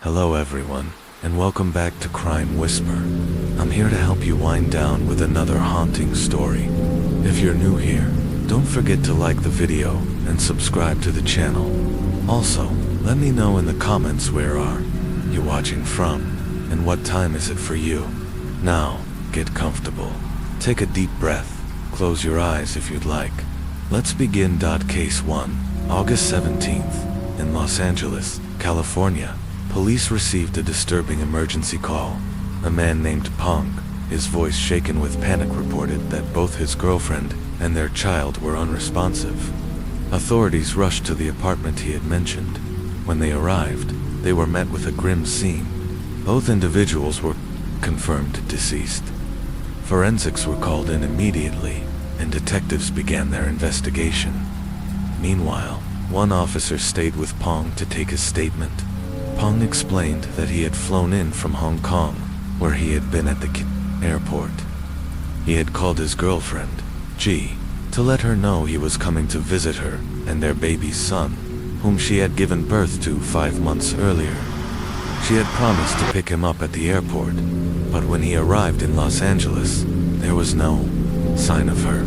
Hello everyone, and welcome back to Crime Whisper. I'm here to help you wind down with another haunting story. If you're new here, don't forget to like the video and subscribe to the channel. Also, let me know in the comments where are you watching from, and what time is it for you. Now, get comfortable. Take a deep breath, close your eyes if you'd like. Let's begin. Case 1, August 17th, in Los Angeles, California. Police received a disturbing emergency call. A man named Pong, his voice shaken with panic, reported that both his girlfriend and their child were unresponsive. Authorities rushed to the apartment he had mentioned. When they arrived, they were met with a grim scene. Both individuals were confirmed deceased. Forensics were called in immediately, and detectives began their investigation. Meanwhile, one officer stayed with Pong to take his statement. Pong explained that he had flown in from Hong Kong, where he had been at the airport. He had called his girlfriend, G, to let her know he was coming to visit her and their baby's son, whom she had given birth to 5 months earlier. She had promised to pick him up at the airport, but when he arrived in Los Angeles, there was no sign of her.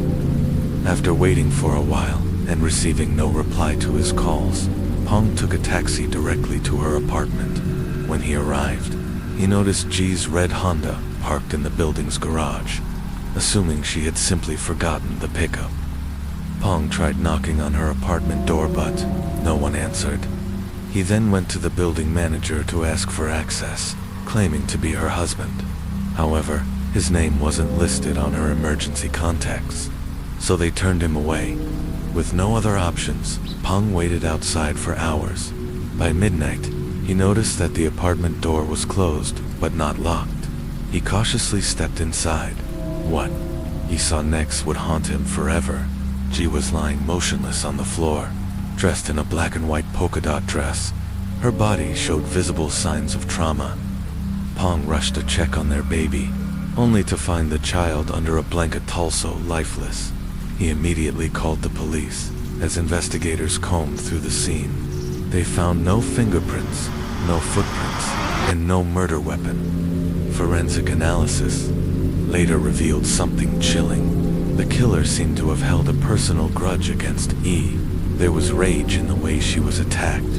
After waiting for a while and receiving no reply to his calls, Pong took a taxi directly to her apartment. When he arrived, he noticed G's red Honda parked in the building's garage, assuming she had simply forgotten the pickup. Pong tried knocking on her apartment door, but no one answered. He then went to the building manager to ask for access, claiming to be her husband. However, his name wasn't listed on her emergency contacts, so they turned him away. With no other options, Pong waited outside for hours. By midnight, he noticed that the apartment door was closed, but not locked. He cautiously stepped inside. What he saw next would haunt him forever. G was lying motionless on the floor, dressed in a black and white polka dot dress. Her body showed visible signs of trauma. Pong rushed to check on their baby, only to find the child under a blanket, also lifeless. He immediately called the police. As investigators combed through the scene, they found no fingerprints, no footprints, and no murder weapon. Forensic analysis later revealed something chilling. The killer seemed to have held a personal grudge against E. There was rage in the way she was attacked.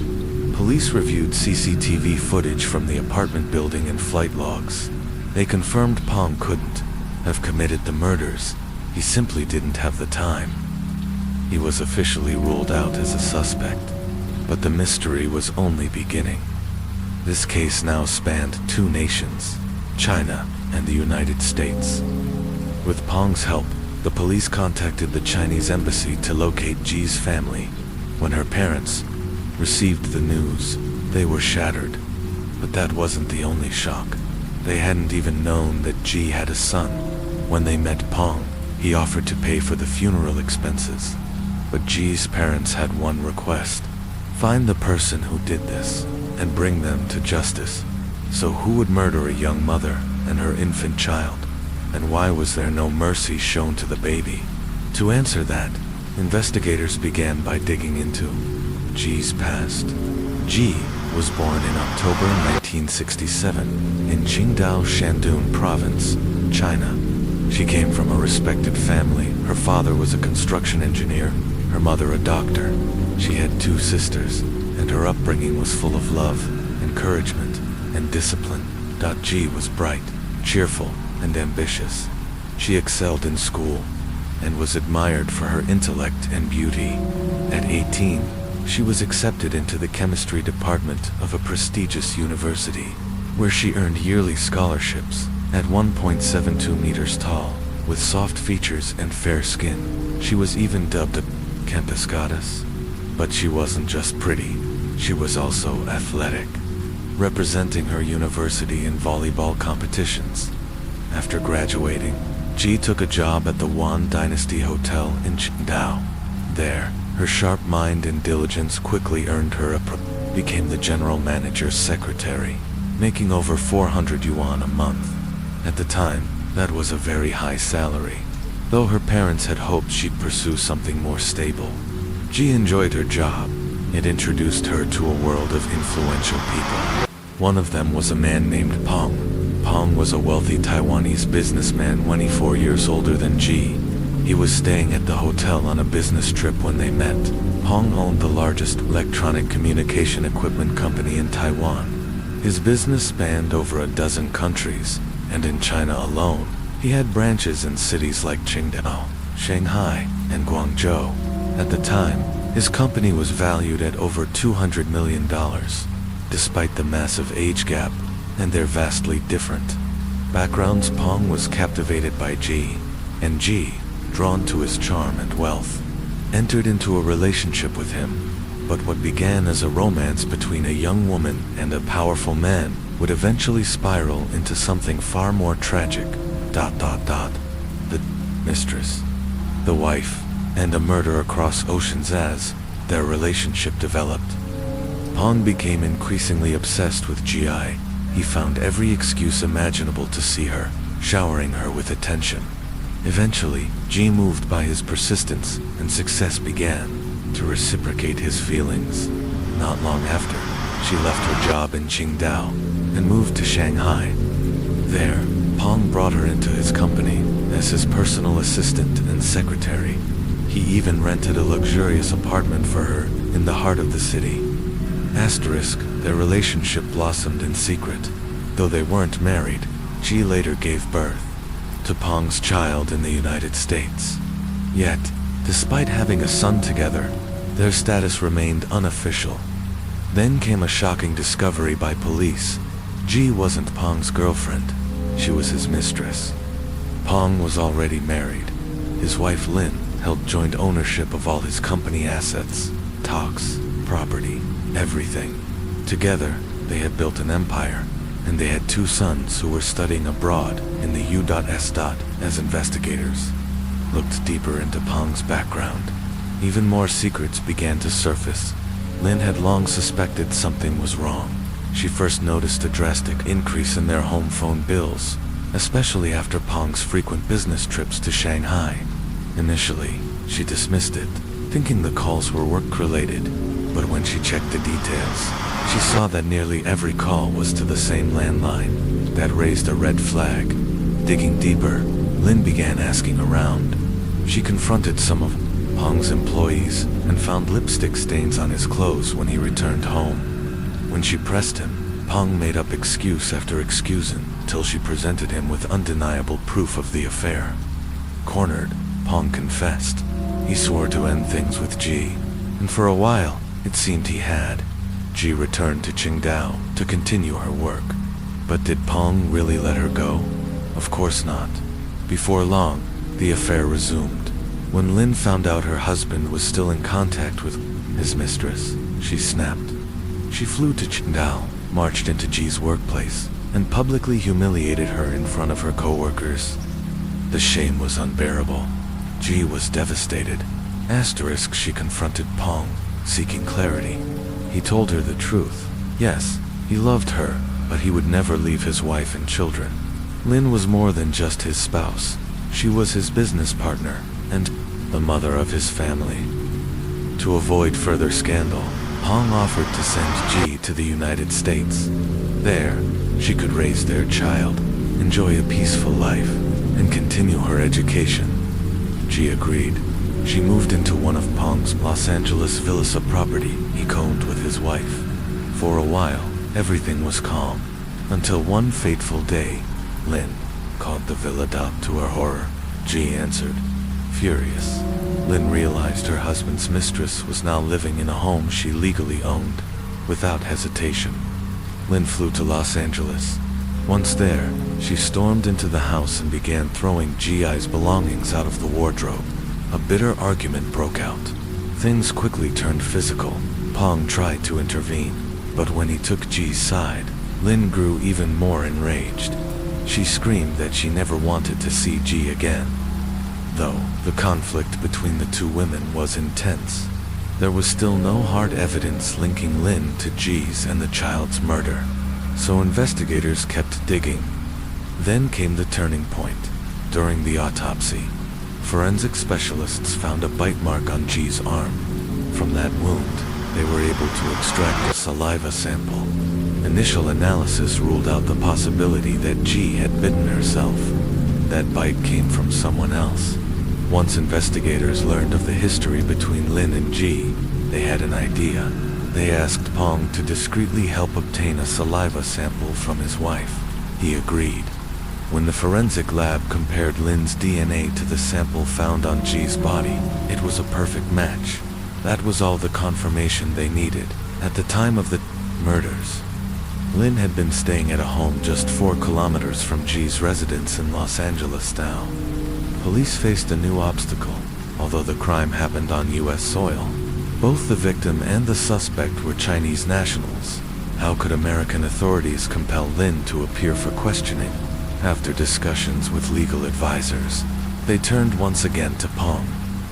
Police reviewed CCTV footage from the apartment building and flight logs. They confirmed Pong couldn't have committed the murders. He simply didn't have the time. He was officially ruled out as a suspect, but the mystery was only beginning. This case now spanned 2 nations, China and the United States. With Pong's help, the police contacted the Chinese embassy to locate G's family. When her parents received the news, they were shattered. But that wasn't the only shock. They hadn't even known that G had a son. When they met Pong, he offered to pay for the funeral expenses. But G's parents had one request: find the person who did this and bring them to justice. So who would murder a young mother and her infant child? And why was there no mercy shown to the baby? To answer that, investigators began by digging into G's past. G was born in October 1967 in Qingdao, Shandong Province, China. She came from a respected family. Her father was a construction engineer, her mother a doctor. She had 2 sisters, and her upbringing was full of love, encouragement, and discipline. G was bright, cheerful, and ambitious. She excelled in school and was admired for her intellect and beauty. At 18, she was accepted into the chemistry department of a prestigious university, where she earned yearly scholarships. At 1.72 meters tall, with soft features and fair skin, she was even dubbed a campus goddess. But she wasn't just pretty, she was also athletic, representing her university in volleyball competitions. After graduating, G took a job at the Yuan Dynasty Hotel in Qingdao. There, her sharp mind and diligence quickly earned her became the general manager's secretary, making over 400 yuan a month. At the time, that was a very high salary, though her parents had hoped she'd pursue something more stable. G enjoyed her job. It introduced her to a world of influential people. One of them was a man named Pong. Pong was a wealthy Taiwanese businessman 24 years older than Ji. He was staying at the hotel on a business trip when they met. Pong owned the largest electronic communication equipment company in Taiwan. His business spanned over a dozen countries, and in China alone, he had branches in cities like Qingdao, Shanghai, and Guangzhou. At the time, his company was valued at over $200 million, despite the massive age gap and their vastly different backgrounds. Pong was captivated by Ji, and Ji, drawn to his charm and wealth, entered into a relationship with him. But what began as a romance between a young woman and a powerful man would eventually spiral into something far more tragic. The mistress, the wife, and a murder across oceans. As their relationship developed, Pong became increasingly obsessed with Ji. He found every excuse imaginable to see her, showering her with attention. Eventually, Ji, moved by his persistence and success, began to reciprocate his feelings. Not long after, she left her job in Qingdao and moved to Shanghai. There, Pong brought her into his company as his personal assistant and secretary. He even rented a luxurious apartment for her in the heart of the city. Their relationship blossomed in secret. Though they weren't married, Ji later gave birth to Pong's child in the United States. Yet, despite having a son together, their status remained unofficial. Then came a shocking discovery by police. Ji wasn't Pong's girlfriend, she was his mistress. Pong was already married. His wife Lin held joint ownership of all his company assets, stocks, property, everything. Together, they had built an empire, and they had 2 sons who were studying abroad in the U.S. As investigators looked deeper into Pong's background, even more secrets began to surface. Lin had long suspected something was wrong. She first noticed a drastic increase in their home phone bills, especially after Pong's frequent business trips to Shanghai. Initially, she dismissed it, thinking the calls were work-related, but when she checked the details, she saw that nearly every call was to the same landline. That raised a red flag. Digging deeper, Lin began asking around. She confronted some of Pong's employees and found lipstick stains on his clothes when he returned home. When she pressed him, Pong made up excuse after excuse until she presented him with undeniable proof of the affair. Cornered, Pong confessed. He swore to end things with Ji, and for a while, it seemed he had. Ji returned to Qingdao to continue her work. But did Pong really let her go? Of course not. Before long, the affair resumed. When Lin found out her husband was still in contact with his mistress, she snapped. She flew to Qingdao, marched into Ji's workplace, and publicly humiliated her in front of her co-workers. The shame was unbearable. Ji was devastated. She confronted Pong, seeking clarity. He told her the truth. Yes, he loved her, but he would never leave his wife and children. Lin was more than just his spouse. She was his business partner, and the mother of his family. To avoid further scandal, Pong offered to send Ji to the United States. There, she could raise their child, enjoy a peaceful life, and continue her education. Ji agreed. She moved into one of Pong's Los Angeles villas, a property he owned with his wife. For a while, everything was calm, until one fateful day, Lin called the villa. To her horror, Ji answered. Furious, Lin realized her husband's mistress was now living in a home she legally owned. Without hesitation, Lin flew to Los Angeles. Once there, she stormed into the house and began throwing Ji's belongings out of the wardrobe. A bitter argument broke out. Things quickly turned physical. Pong tried to intervene, but when he took Ji's side, Lin grew even more enraged. She screamed that she never wanted to see Ji again. Though the conflict between the 2 women was intense, there was still no hard evidence linking Lin to Ji's and the child's murder, so investigators kept digging. Then came the turning point. During the autopsy, forensic specialists found a bite mark on Ji's arm. From that wound, they were able to extract a saliva sample. Initial analysis ruled out the possibility that G had bitten herself. That bite came from someone else. Once investigators learned of the history between Lin and G, they had an idea. They asked Pong to discreetly help obtain a saliva sample from his wife. He agreed. When the forensic lab compared Lin's DNA to the sample found on G's body, it was a perfect match. That was all the confirmation they needed. At the time of the murders, Lin had been staying at a home just 4 kilometers from G's residence in Los Angeles now. Police faced a new obstacle. Although the crime happened on U.S. soil, both the victim and the suspect were Chinese nationals. How could American authorities compel Lin to appear for questioning? After discussions with legal advisors, they turned once again to Pong.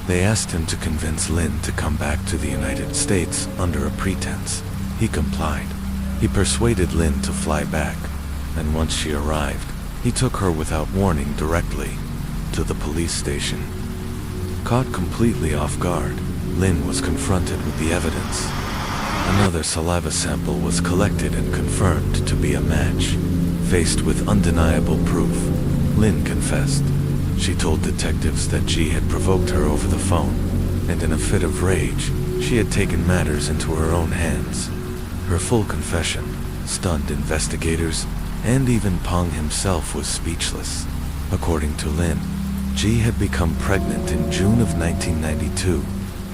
They asked him to convince Lin to come back to the United States under a pretense. He complied. He persuaded Lin to fly back, and once she arrived, he took her without warning directly to the police station. Caught completely off guard, Lin was confronted with the evidence. Another saliva sample was collected and confirmed to be a match. Faced with undeniable proof, Lin confessed. She told detectives that G had provoked her over the phone, and in a fit of rage, she had taken matters into her own hands. Her full confession stunned investigators, and even Pong himself was speechless. According to Lin, G had become pregnant in June of 1992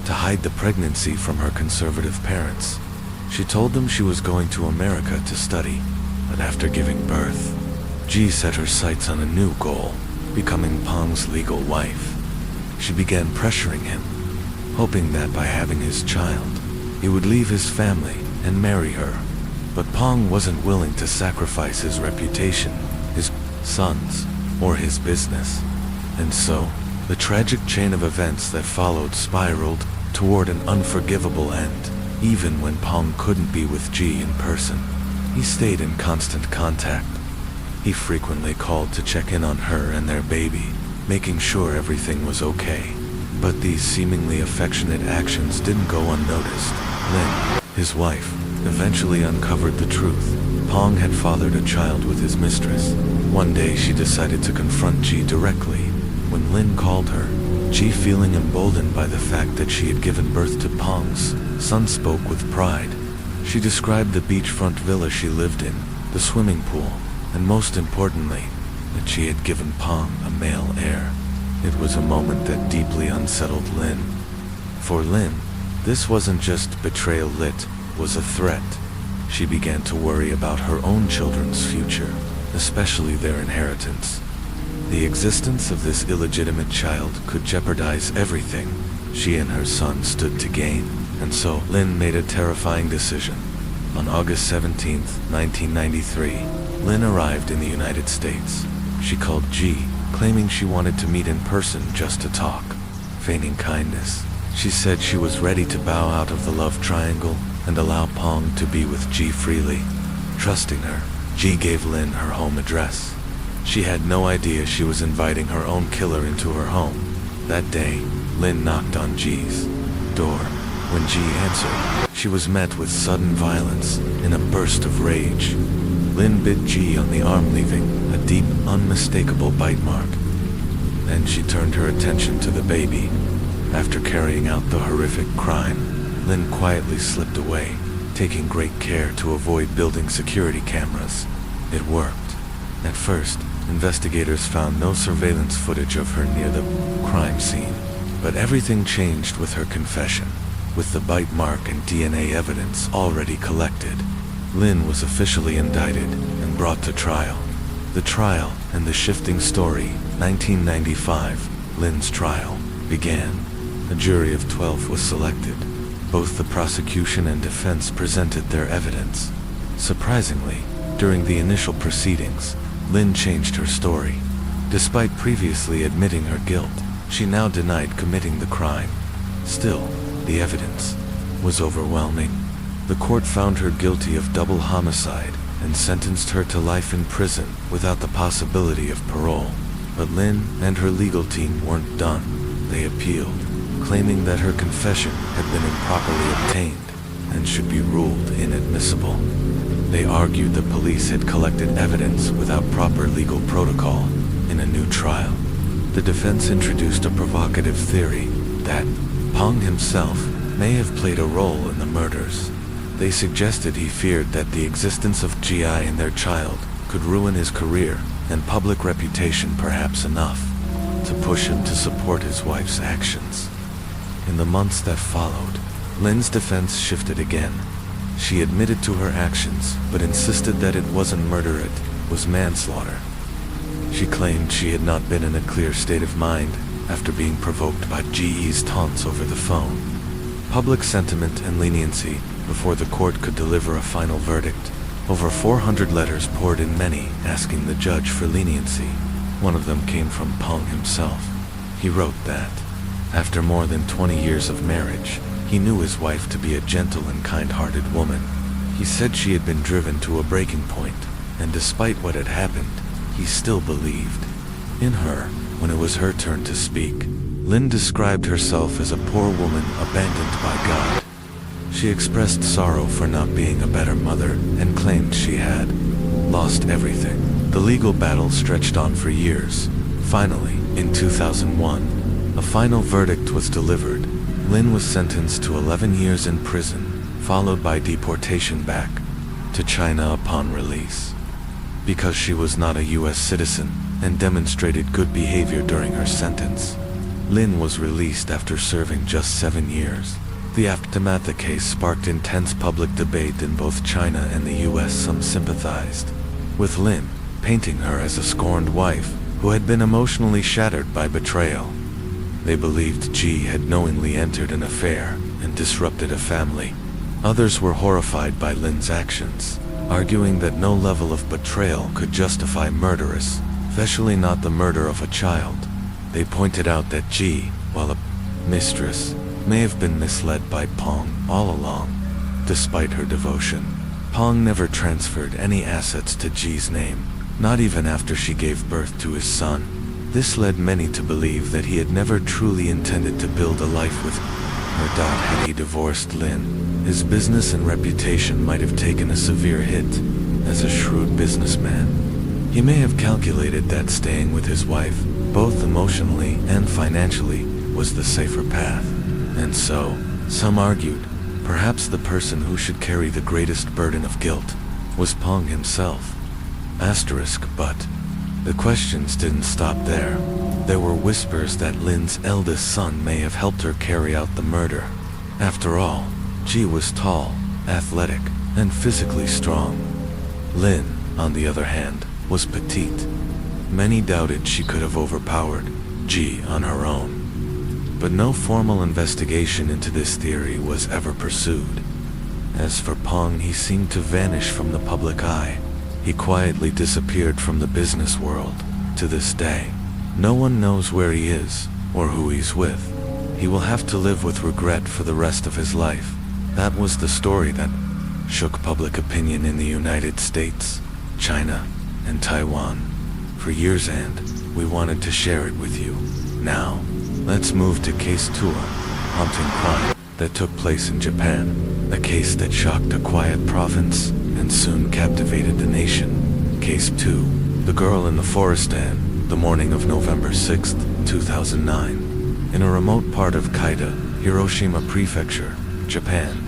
to hide the pregnancy from her conservative parents. She told them she was going to America to study, but after giving birth, G set her sights on a new goal, becoming Pong's legal wife. She began pressuring him, hoping that by having his child, he would leave his family and marry her. But Pong wasn't willing to sacrifice his reputation, his sons, or his business. And so, the tragic chain of events that followed spiraled toward an unforgivable end. Even when Pong couldn't be with G in person, he stayed in constant contact. He frequently called to check in on her and their baby, making sure everything was okay. But these seemingly affectionate actions didn't go unnoticed. Lin, his wife, eventually uncovered the truth. Pong had fathered a child with his mistress. One day she decided to confront G directly. When Lin called her, G, feeling emboldened by the fact that she had given birth to Pong's son, spoke with pride. She described the beachfront villa she lived in, the swimming pool, and most importantly, that she had given Pong a male heir. It was a moment that deeply unsettled Lin. For Lin, this wasn't just betrayal, it was a threat. She began to worry about her own children's future, especially their inheritance. The existence of this illegitimate child could jeopardize everything she and her son stood to gain, and so Lin made a terrifying decision. On August 17, 1993, Lin arrived in the United States. She called G, claiming she wanted to meet in person just to talk. Feigning kindness, she said she was ready to bow out of the love triangle and allow Pong to be with G freely. Trusting her, G gave Lin her home address. She had no idea she was inviting her own killer into her home. That day, Lin knocked on G's door. When G answered, she was met with sudden violence. In a burst of rage, Lin bit G on the arm, leaving a deep, unmistakable bite mark. Then she turned her attention to the baby. After carrying out the horrific crime, Lin quietly slipped away, taking great care to avoid building security cameras. It worked. At first, investigators found no surveillance footage of her near the crime scene. But everything changed with her confession. With the bite mark and DNA evidence already collected, Lin was officially indicted and brought to trial. The trial and the shifting story, 1995, Lin's trial, began. A jury of 12 was selected. Both the prosecution and defense presented their evidence. Surprisingly, during the initial proceedings, Lin changed her story. Despite previously admitting her guilt, she now denied committing the crime. Still, the evidence was overwhelming. The court found her guilty of double homicide and sentenced her to life in prison without the possibility of parole. But Lin and her legal team weren't done. They appealed, claiming that her confession had been improperly obtained and should be ruled inadmissible. They argued the police had collected evidence without proper legal protocol in a new trial. The defense introduced a provocative theory that Peng himself may have played a role in the murders. They suggested he feared that the existence of Ji and their child could ruin his career and public reputation, perhaps enough to push him to support his wife's actions. In the months that followed, Lin's defense shifted again. She admitted to her actions, but insisted that it wasn't murder, it was manslaughter. She claimed she had not been in a clear state of mind after being provoked by Ji's taunts over the phone. Public sentiment and leniency before the court could deliver a final verdict. Over 400 letters poured in, many asking the judge for leniency. One of them came from Peng himself. He wrote that, after more than 20 years of marriage, he knew his wife to be a gentle and kind-hearted woman. He said she had been driven to a breaking point, and despite what had happened, he still believed in her. When it was her turn to speak, Lin described herself as a poor woman abandoned by God. She expressed sorrow for not being a better mother and claimed she had lost everything. The legal battle stretched on for years. Finally, in 2001, a final verdict was delivered. Lin was sentenced to 11 years in prison, followed by deportation back to China upon release. Because she was not a U.S. citizen and demonstrated good behavior during her sentence, Lin was released after serving just 7 years. The aftermath of the case sparked intense public debate in both China and the U.S. Some sympathized with Lin, painting her as a scorned wife who had been emotionally shattered by betrayal. They believed Ji had knowingly entered an affair and disrupted a family. Others were horrified by Lin's actions, arguing that no level of betrayal could justify murderous, especially not the murder of a child. They pointed out that Ji, while a mistress, may have been misled by Peng all along. Despite her devotion, Peng never transferred any assets to Ji's name, not even after she gave birth to his son. This led many to believe that he had never truly intended to build a life with her. Had he divorced Lin, his business and reputation might have taken a severe hit. As a shrewd businessman, he may have calculated that staying with his wife, both emotionally and financially, was the safer path. And so, some argued, perhaps the person who should carry the greatest burden of guilt was Peng himself. But the questions didn't stop there. There were whispers that Lin's eldest son may have helped her carry out the murder. After all, Ji was tall, athletic, and physically strong. Lin, on the other hand, was petite. Many doubted she could have overpowered Ji on her own. But no formal investigation into this theory was ever pursued. As for Peng, he seemed to vanish from the public eye. He quietly disappeared from the business world. To this day, no one knows where he is or who he's with. He will have to live with regret for the rest of his life. That was the story that shook public opinion in the United States, China, and Taiwan for years, and we wanted to share it with you. Now, let's move to Case 2, haunting crime that took place in Japan, a case that shocked a quiet province and soon captivated the nation. Case 2, the girl in the forest and the morning of November 6, 2009. In a remote part of Kaida, Hiroshima Prefecture, Japan,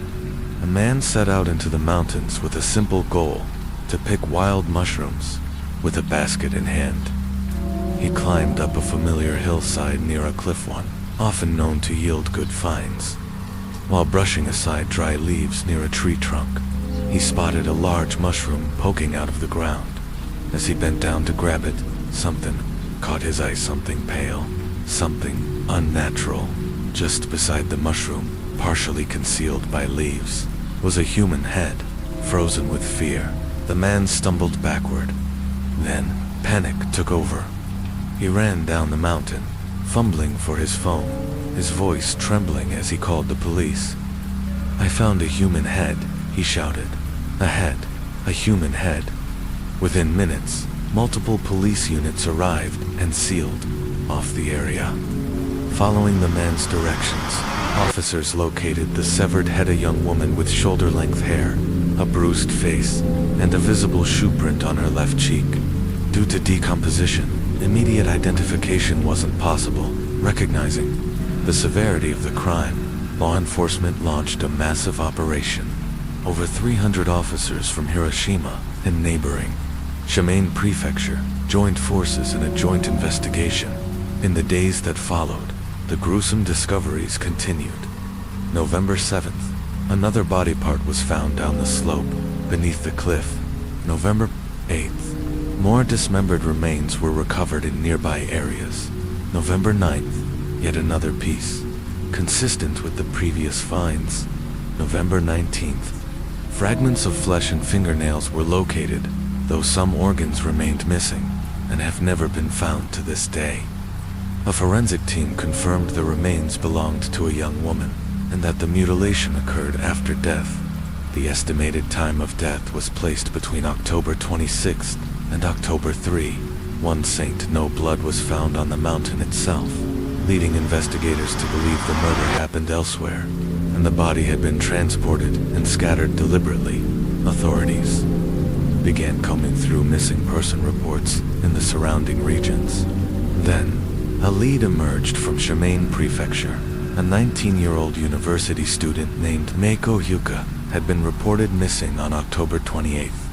a man set out into the mountains with a simple goal: to pick wild mushrooms with a basket in hand. He climbed up a familiar hillside near a cliff, one often known to yield good finds. While brushing aside dry leaves near a tree trunk, he spotted a large mushroom poking out of the ground. As he bent down to grab it, something caught his eye, something pale, something unnatural. Just beside the mushroom, partially concealed by leaves, was a human head, frozen with fear. The man stumbled backward. Then, panic took over. He ran down the mountain, fumbling for his phone, his voice trembling as he called the police. "I found a human head," he shouted. "A head, a human head." Within minutes, multiple police units arrived and sealed off the area. Following the man's directions, officers located the severed head, a young woman with shoulder-length hair, a bruised face, and a visible shoe print on her left cheek. Due to decomposition, immediate identification wasn't possible. Recognizing the severity of the crime, law enforcement launched a massive operation. Over 300 officers from Hiroshima and neighboring Shimane Prefecture joined forces in a joint investigation. In the days that followed, the gruesome discoveries continued. November 7th, another body part was found down the slope, beneath the cliff. November 8th, more dismembered remains were recovered in nearby areas. November 9th, yet another piece, consistent with the previous finds. November 19th, fragments of flesh and fingernails were located, though some organs remained missing and have never been found to this day. A forensic team confirmed the remains belonged to a young woman, and that the mutilation occurred after death. The estimated time of death was placed between October 26th and October 3. One saint, no blood was found on the mountain itself, leading investigators to believe the murder happened elsewhere, and the body had been transported and scattered deliberately. Authorities began combing through missing person reports in the surrounding regions. Then, a lead emerged from Shimane Prefecture. A 19-year-old university student named Meiko Hyuka had been reported missing on October 28th.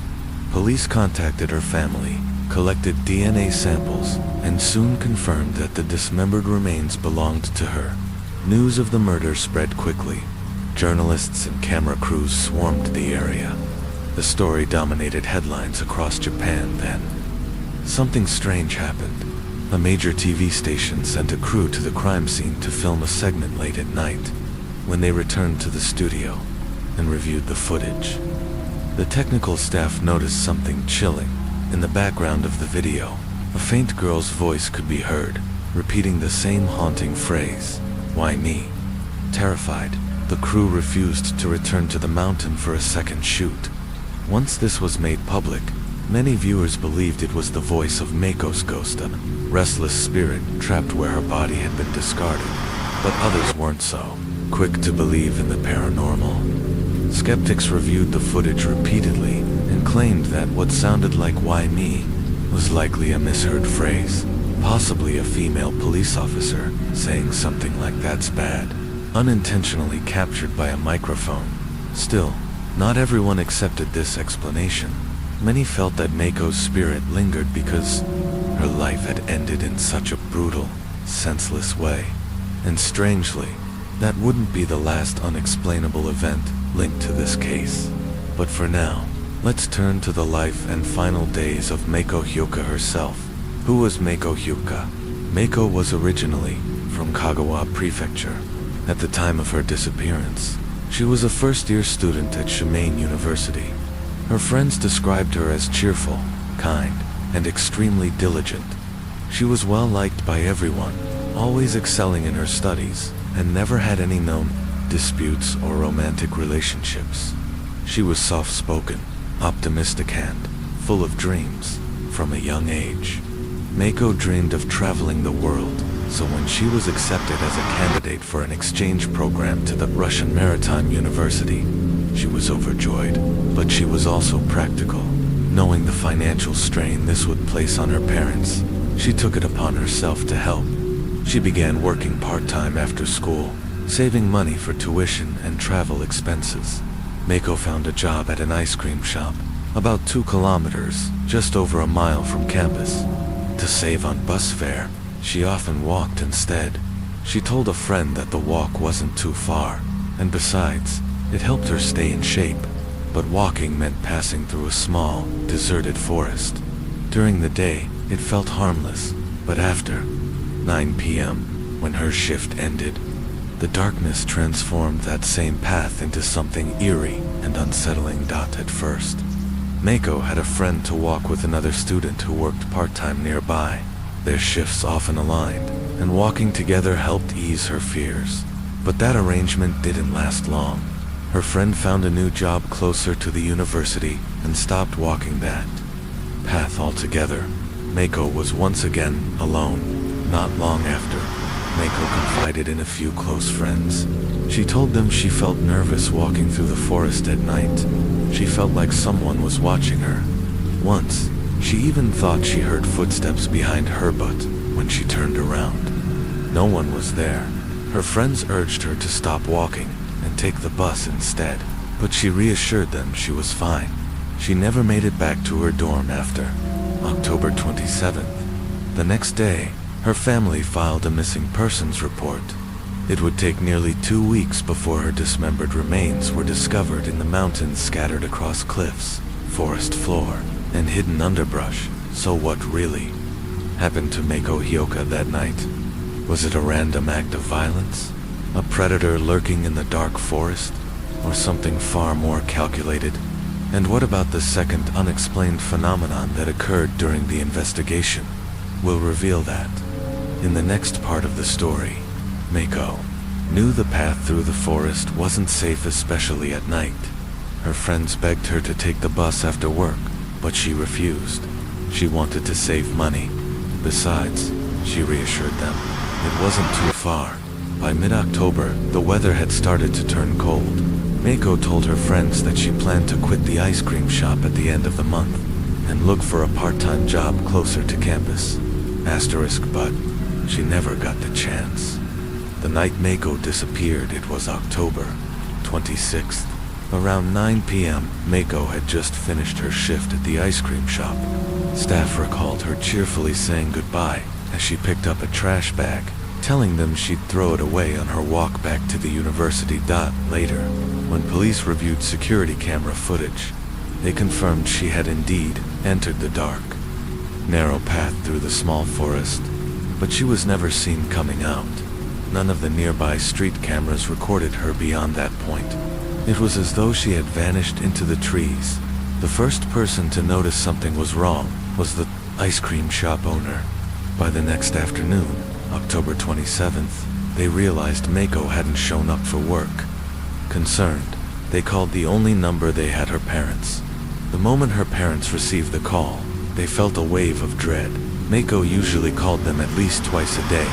Police contacted her family, collected DNA samples, and soon confirmed that the dismembered remains belonged to her. News of the murder spread quickly. Journalists and camera crews swarmed the area. The story dominated headlines across Japan then. Something strange happened. A major TV station sent a crew to the crime scene to film a segment late at night. When they returned to the studio and reviewed the footage, the technical staff noticed something chilling. In the background of the video, a faint girl's voice could be heard, repeating the same haunting phrase, "Why me?" Terrified, the crew refused to return to the mountain for a second shoot. Once this was made public, many viewers believed it was the voice of Meiko's ghost, a restless spirit trapped where her body had been discarded. But others weren't so quick to believe in the paranormal. Skeptics reviewed the footage repeatedly and claimed that what sounded like "why me" was likely a misheard phrase, possibly a female police officer saying something like "that's bad," unintentionally captured by a microphone. Still, not everyone accepted this explanation. Many felt that Meiko's spirit lingered because her life had ended in such a brutal, senseless way. And strangely, that wouldn't be the last unexplainable event linked to this case. But for now, let's turn to the life and final days of Meiko Hyuka herself. Who was Meiko Hyuka? Meiko was originally from Kagawa Prefecture. At the time of her disappearance, she was a first-year student at Shimane University. Her friends described her as cheerful, kind, and extremely diligent. She was well liked by everyone, always excelling in her studies, and never had any known disputes or romantic relationships. She was soft-spoken, optimistic, and full of dreams from a young age. Meiko dreamed of traveling the world, so when she was accepted as a candidate for an exchange program to the Russian Maritime University, she was overjoyed. But she was also practical. Knowing the financial strain this would place on her parents, she took it upon herself to help. She began working part-time after school, saving money for tuition and travel expenses. Meiko found a job at an ice cream shop, about 2 kilometers, just over a mile from campus. To save on bus fare, she often walked instead. She told a friend that the walk wasn't too far, and besides, it helped her stay in shape. But walking meant passing through a small, deserted forest. During the day, it felt harmless, but after 9 p.m., when her shift ended, the darkness transformed that same path into something eerie and unsettling. At first, Meiko had a friend to walk with, another student who worked part-time nearby. Their shifts often aligned, and walking together helped ease her fears. But that arrangement didn't last long. Her friend found a new job closer to the university and stopped walking that path altogether. Meiko was once again alone. Not long after, Mako confided in a few close friends. She told them she felt nervous walking through the forest at night. She felt like someone was watching her. Once, she even thought she heard footsteps behind her, but when she turned around, no one was there. Her friends urged her to stop walking and take the bus instead, but she reassured them she was fine. She never made it back to her dorm after. October 27th. The next day, her family filed a missing persons report. It would take nearly 2 weeks before her dismembered remains were discovered in the mountains scattered across cliffs, forest floor, and hidden underbrush. So what really happened to Mako Hyoka that night? Was it a random act of violence? A predator lurking in the dark forest? Or something far more calculated? And what about the second unexplained phenomenon that occurred during the investigation? We'll reveal that in the next part of the story. Mako knew the path through the forest wasn't safe, especially at night. Her friends begged her to take the bus after work, but she refused. She wanted to save money. Besides, she reassured them, it wasn't too far. By mid-October, the weather had started to turn cold. Mako told her friends that she planned to quit the ice cream shop at the end of the month and look for a part-time job closer to campus. But she never got the chance. The night Mako disappeared, it was October 26th. Around 9 p.m., Mako had just finished her shift at the ice cream shop. Staff recalled her cheerfully saying goodbye as she picked up a trash bag, telling them she'd throw it away on her walk back to the university. Later, when police reviewed security camera footage, they confirmed she had indeed entered the dark, narrow path through the small forest, but she was never seen coming out. None of the nearby street cameras recorded her beyond that point. It was as though she had vanished into the trees. The first person to notice something was wrong was the ice cream shop owner. By the next afternoon, October 27th, they realized Mako hadn't shown up for work. Concerned, they called the only number they had, her parents. The moment her parents received the call, they felt a wave of dread. Mako usually called them at least twice a day,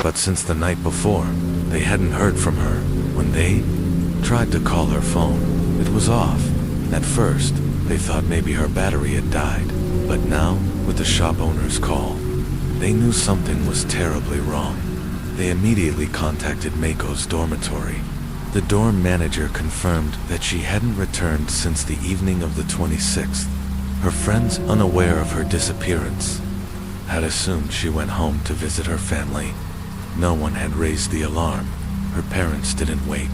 but since the night before, they hadn't heard from her. When they tried to call her phone, it was off. At first, they thought maybe her battery had died, but now, with the shop owner's call, they knew something was terribly wrong. They immediately contacted Mako's dormitory. The dorm manager confirmed that she hadn't returned since the evening of the 26th. Her friends, unaware of her disappearance, had assumed she went home to visit her family. No one had raised the alarm. Her parents didn't wait.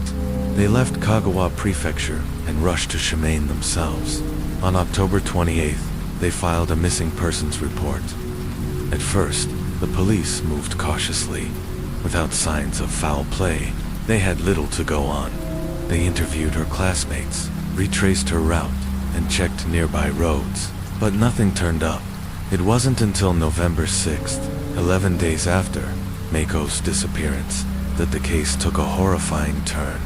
They left Kagawa Prefecture and rushed to Shimane themselves. On October 28th, they filed a missing persons report. At first, the police moved cautiously. Without signs of foul play, they had little to go on. They interviewed her classmates, retraced her route, and checked nearby roads, but nothing turned up. It wasn't until November 6th, 11 days after Mako's disappearance, that the case took a horrifying turn.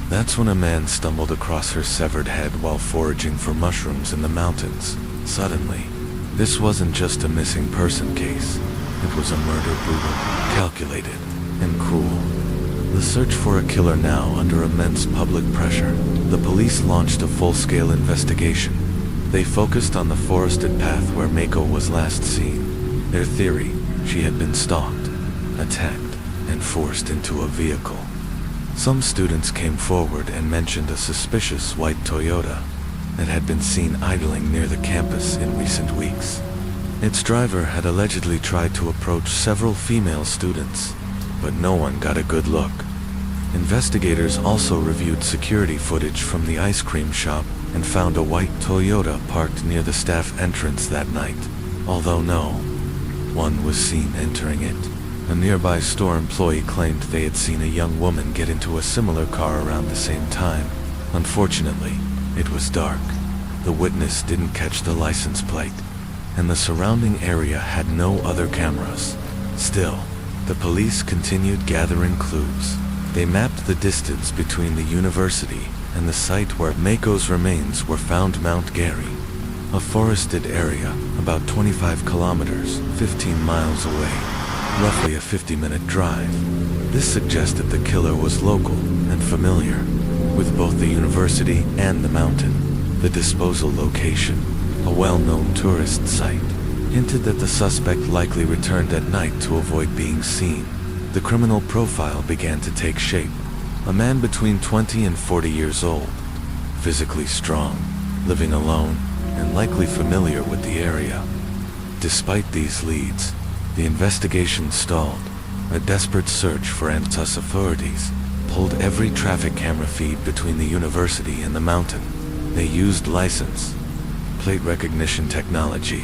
That's when a man stumbled across her severed head while foraging for mushrooms in the mountains. Suddenly, this wasn't just a missing person case. It was a murder, brutal, calculated, and cruel. The search for a killer now under immense public pressure, the police launched a full-scale investigation. They focused on the forested path where Mako was last seen. Their theory, she had been stalked, attacked, and forced into a vehicle. Some students came forward and mentioned a suspicious white Toyota that had been seen idling near the campus in recent weeks. Its driver had allegedly tried to approach several female students, but no one got a good look. Investigators also reviewed security footage from the ice cream shop and found a white Toyota parked near the staff entrance that night, although no one was seen entering it. A nearby store employee claimed they had seen a young woman get into a similar car around the same time. Unfortunately, it was dark. The witness didn't catch the license plate, and the surrounding area had no other cameras. Still, the police continued gathering clues. They mapped the distance between the university and the site where Mako's remains were found, Mount Gary, a forested area about 25 kilometers, 15 miles away. roughly a 50-minute drive. This suggested the killer was local and familiar with both the university and the mountain. The disposal location, a well-known tourist site, hinted that the suspect likely returned at night to avoid being seen. The criminal profile began to take shape. A man between 20 and 40 years old, physically strong, living alone, and likely familiar with the area. Despite these leads, the investigation stalled. A desperate search for ambiance authorities pulled every traffic camera feed between the university and the mountain. They used license plate recognition technology.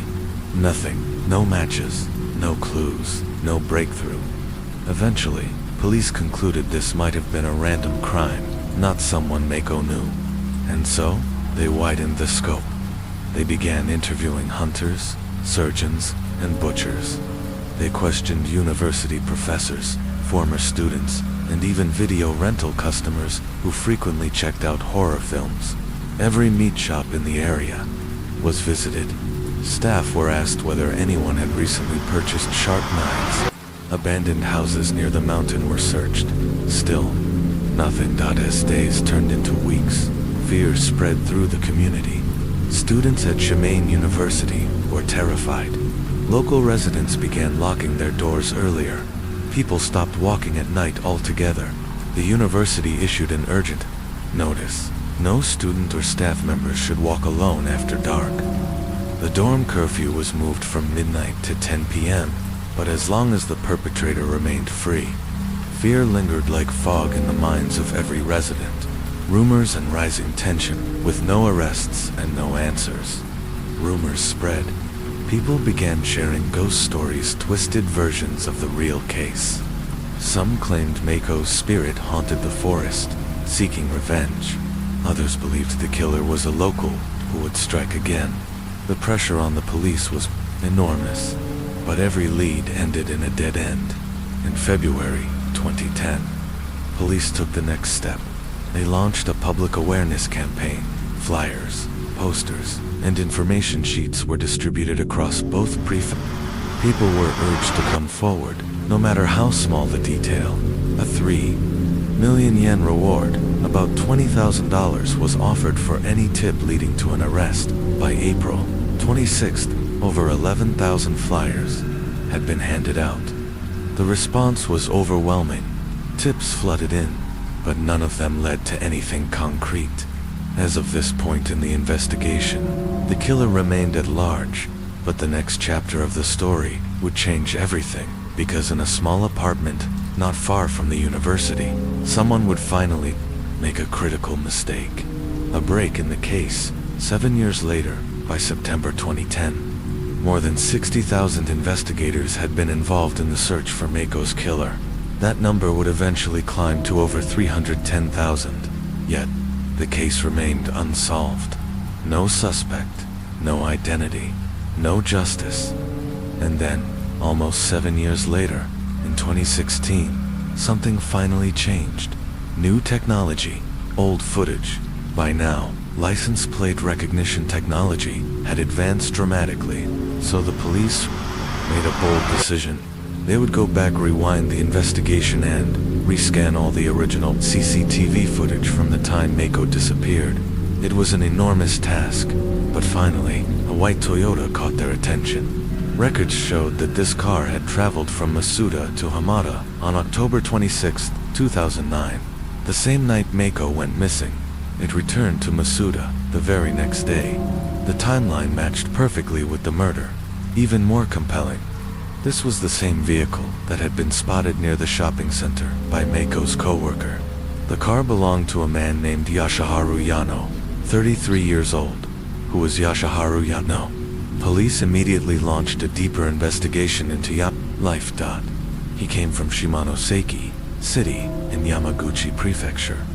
Nothing, no matches, no clues, no breakthrough. Eventually, police concluded this might have been a random crime, not someone Mako knew. And so, they widened the scope. They began interviewing hunters, surgeons, and butchers. They questioned university professors, former students, and even video rental customers who frequently checked out horror films. Every meat shop in the area was visited. Staff were asked whether anyone had recently purchased sharp knives. Abandoned houses near the mountain were searched. Still, nothing. As days turned into weeks, fear spread through the community. Students at Shimane University were terrified. Local residents began locking their doors earlier. People stopped walking at night altogether. The university issued an urgent notice. No student or staff members should walk alone after dark. The dorm curfew was moved from midnight to 10 p.m., but as long as the perpetrator remained free, fear lingered like fog in the minds of every resident. Rumors and rising tension, with no arrests and no answers. Rumors spread. People began sharing ghost stories, twisted versions of the real case. Some claimed Mako's spirit haunted the forest, seeking revenge. Others believed the killer was a local who would strike again. The pressure on the police was enormous, but every lead ended in a dead end. In February 2010, police took the next step. They launched a public awareness campaign. Flyers, posters, and information sheets were distributed across both prefectures. People were urged to come forward, no matter how small the detail. A 3 million yen reward, about $20,000, was offered for any tip leading to an arrest. By April 26th, over 11,000 flyers had been handed out. The response was overwhelming. Tips flooded in, but none of them led to anything concrete. As of this point in the investigation, the killer remained at large, but the next chapter of the story would change everything, because in a small apartment not far from the university, someone would finally make a critical mistake. A break in the case. 7 years later, by September 2010, more than 60,000 investigators had been involved in the search for Mako's killer. That number would eventually climb to over 310,000. Yet, the case remained unsolved. No suspect, no identity, no justice. And then, almost 7 years later, in 2016, something finally changed. New technology, old footage. By now, license plate recognition technology had advanced dramatically, so the police made a bold decision. They would go back, rewind the investigation, and rescan all the original CCTV footage from the time Mako disappeared. It was an enormous task, but finally, a white Toyota caught their attention. Records showed that this car had traveled from Masuda to Hamada on October 26, 2009. The same night Mako went missing, it returned to Masuda the very next day. The timeline matched perfectly with the murder. Even more compelling, this was the same vehicle that had been spotted near the shopping center by Mako's co-worker. The car belonged to a man named Yashaharu Yano, 33 years old. Who was Yashaharu Yano? Police immediately launched a deeper investigation into Yano's life. He came from Shimonoseki City in Yamaguchi Prefecture.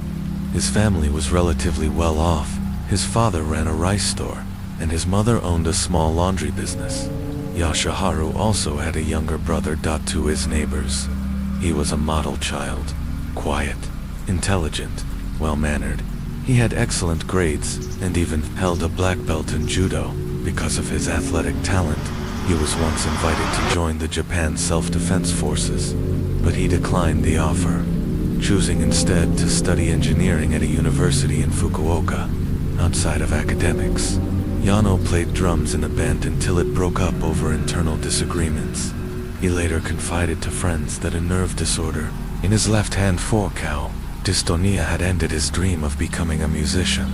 His family was relatively well off. His father ran a rice store, and his mother owned a small laundry business. Yashaharu also had a younger brother. To his neighbors, he was a model child, quiet, intelligent, well-mannered. He had excellent grades and even held a black belt in judo. Because of his athletic talent, He was once invited to join the Japan Self-Defense Forces, but he declined the offer, choosing instead to study engineering at a university in Fukuoka, outside of academics. Yano played drums in a band until it broke up over internal disagreements. He later confided to friends that a nerve disorder in his left-hand forecow, dystonia, had ended his dream of becoming a musician.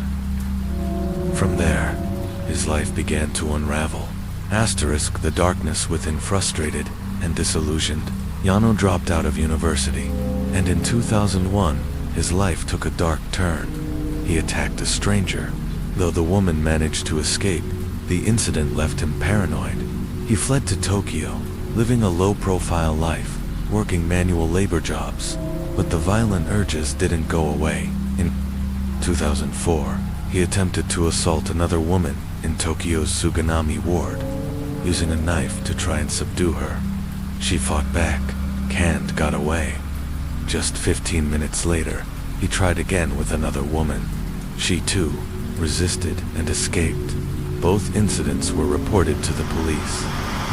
From there, his life began to unravel. The darkness within. Frustrated and disillusioned, Yano dropped out of university, and in 2001, his life took a dark turn. He attacked a stranger. Though the woman managed to escape, the incident left him paranoid. He fled to Tokyo, living a low-profile life, working manual labor jobs, but the violent urges didn't go away. In 2004, he attempted to assault another woman in Tokyo's Suganami ward, using a knife to try and subdue her. She fought back, and got away. Just 15 minutes later, he tried again with another woman. She too resisted and escaped. Both incidents were reported to the police.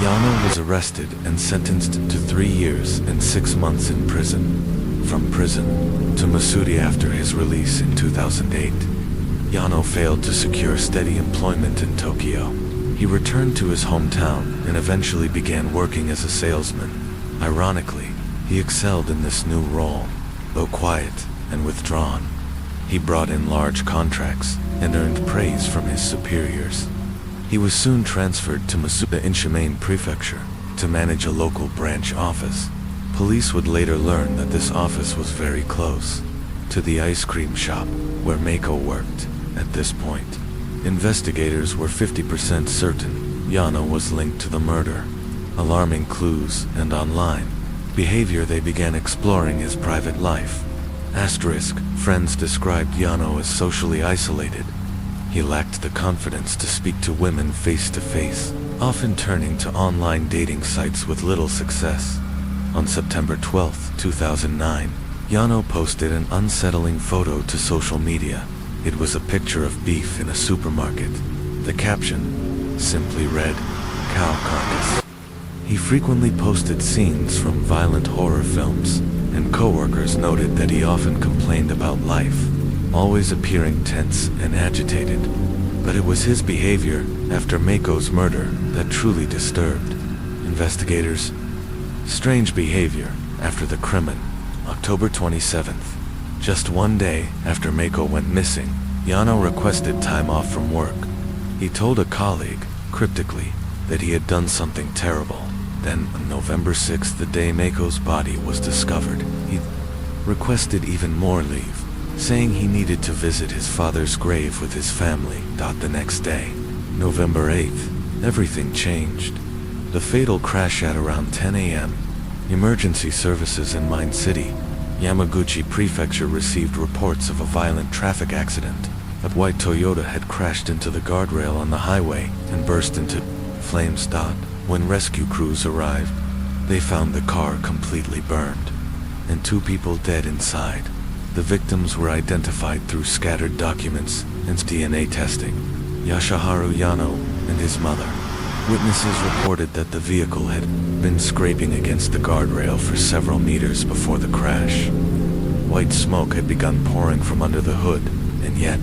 Yano was arrested and sentenced to 3 years and 6 months in prison. From prison to Masudi after his release in 2008, Yano failed to secure steady employment in Tokyo. He returned to his hometown and eventually began working as a salesman. Ironically, he excelled in this new role, though quiet and withdrawn. He brought in large contracts and earned praise from his superiors. He was soon transferred to Masuda in Shimane Prefecture to manage a local branch office. Police would later learn that this office was very close to the ice cream shop where Meiko worked. At this point, investigators were 50% certain Yano was linked to the murder. Alarming clues and online behavior, they began exploring his private life. Friends described Yano as socially isolated. He lacked the confidence to speak to women face to face, often turning to online dating sites with little success. On September 12, 2009, Yano posted an unsettling photo to social media. It was a picture of beef in a supermarket. The caption simply read, "Cow carcass." He frequently posted scenes from violent horror films, and coworkers noted that he often complained about life, always appearing tense and agitated. But it was his behavior after Meiko's murder that truly disturbed investigators. Strange behavior after the crimen. October 27th. Just 1 day after Meiko went missing, Yano requested time off from work. He told a colleague, cryptically, that he had done something terrible. Then, on November 6th, the day Meiko's body was discovered, he requested even more leave, saying he needed to visit his father's grave with his family. The next day, November 8th, everything changed. The fatal crash at around 10 a.m. Emergency services in Mine City, Yamaguchi Prefecture received reports of a violent traffic accident. A white Toyota had crashed into the guardrail on the highway and burst into flames. When rescue crews arrived, they found the car completely burned, and 2 people dead inside. The victims were identified through scattered documents and DNA testing. Yashaharu Yano and his mother. Witnesses reported that the vehicle had been scraping against the guardrail for several meters before the crash. White smoke had begun pouring from under the hood, and yet,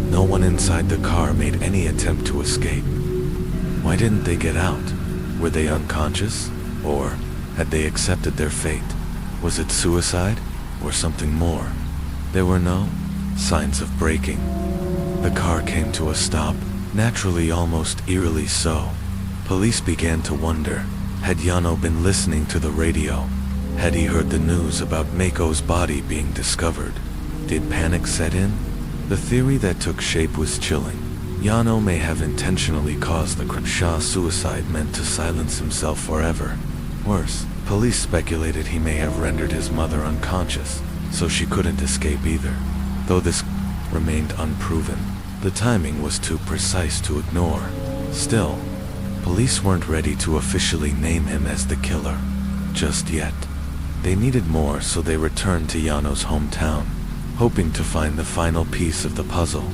no one inside the car made any attempt to escape. Why didn't they get out? Were they unconscious? Or had they accepted their fate? Was it suicide or something more? There were no signs of braking. The car came to a stop, naturally, almost eerily so. Police began to wonder, had Yano been listening to the radio? Had he heard the news about Meiko's body being discovered? Did panic set in? The theory that took shape was chilling. Yano may have intentionally caused the Crenshaw suicide meant to silence himself forever. Worse, police speculated he may have rendered his mother unconscious, so she couldn't escape either. Though this remained unproven, the timing was too precise to ignore. Still, police weren't ready to officially name him as the killer just yet. They needed more, so they returned to Yano's hometown, hoping to find the final piece of the puzzle.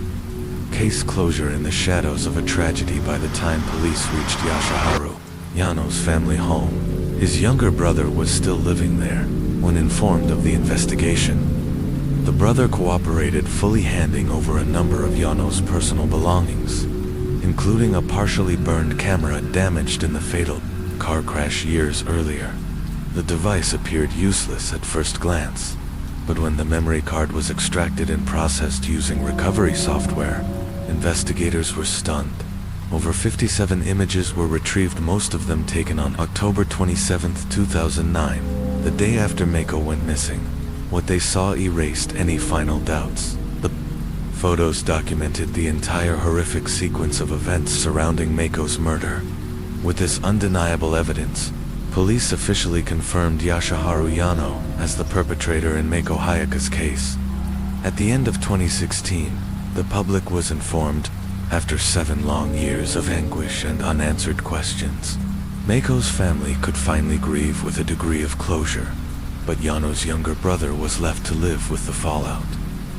Case closure in the shadows of a tragedy. By the time police reached Yashaharu, Yano's family home. His younger brother was still living there when informed of the investigation. The brother cooperated, fully handing over a number of Yano's personal belongings, including a partially burned camera damaged in the fatal car crash years earlier. The device appeared useless at first glance, but when the memory card was extracted and processed using recovery software, investigators were stunned. Over 57 images were retrieved, most of them taken on October 27, 2009, the day after Mako went missing. What they saw erased any final doubts. The photos documented the entire horrific sequence of events surrounding Mako's murder. With this undeniable evidence, police officially confirmed Yasuharu Yano as the perpetrator in Mako Hayaka's case. At the end of 2016, the public was informed, after 7 long years of anguish and unanswered questions, Mako's family could finally grieve with a degree of closure, but Yano's younger brother was left to live with the fallout.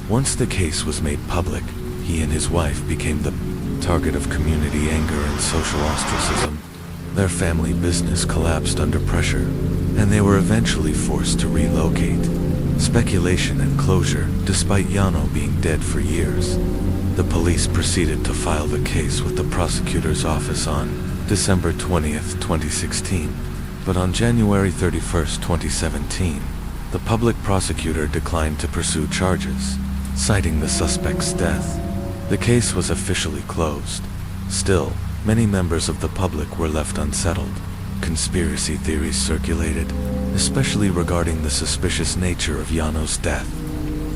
Once the case was made public, he and his wife became the target of community anger and social ostracism. Their family business collapsed under pressure, and they were eventually forced to relocate. Speculation and closure, despite Yano being dead for years. The police proceeded to file the case with the prosecutor's office on December 20th, 2016, but on January 31st, 2017, the public prosecutor declined to pursue charges, citing the suspect's death. The case was officially closed. Still, many members of the public were left unsettled. Conspiracy theories circulated, especially regarding the suspicious nature of Yano's death.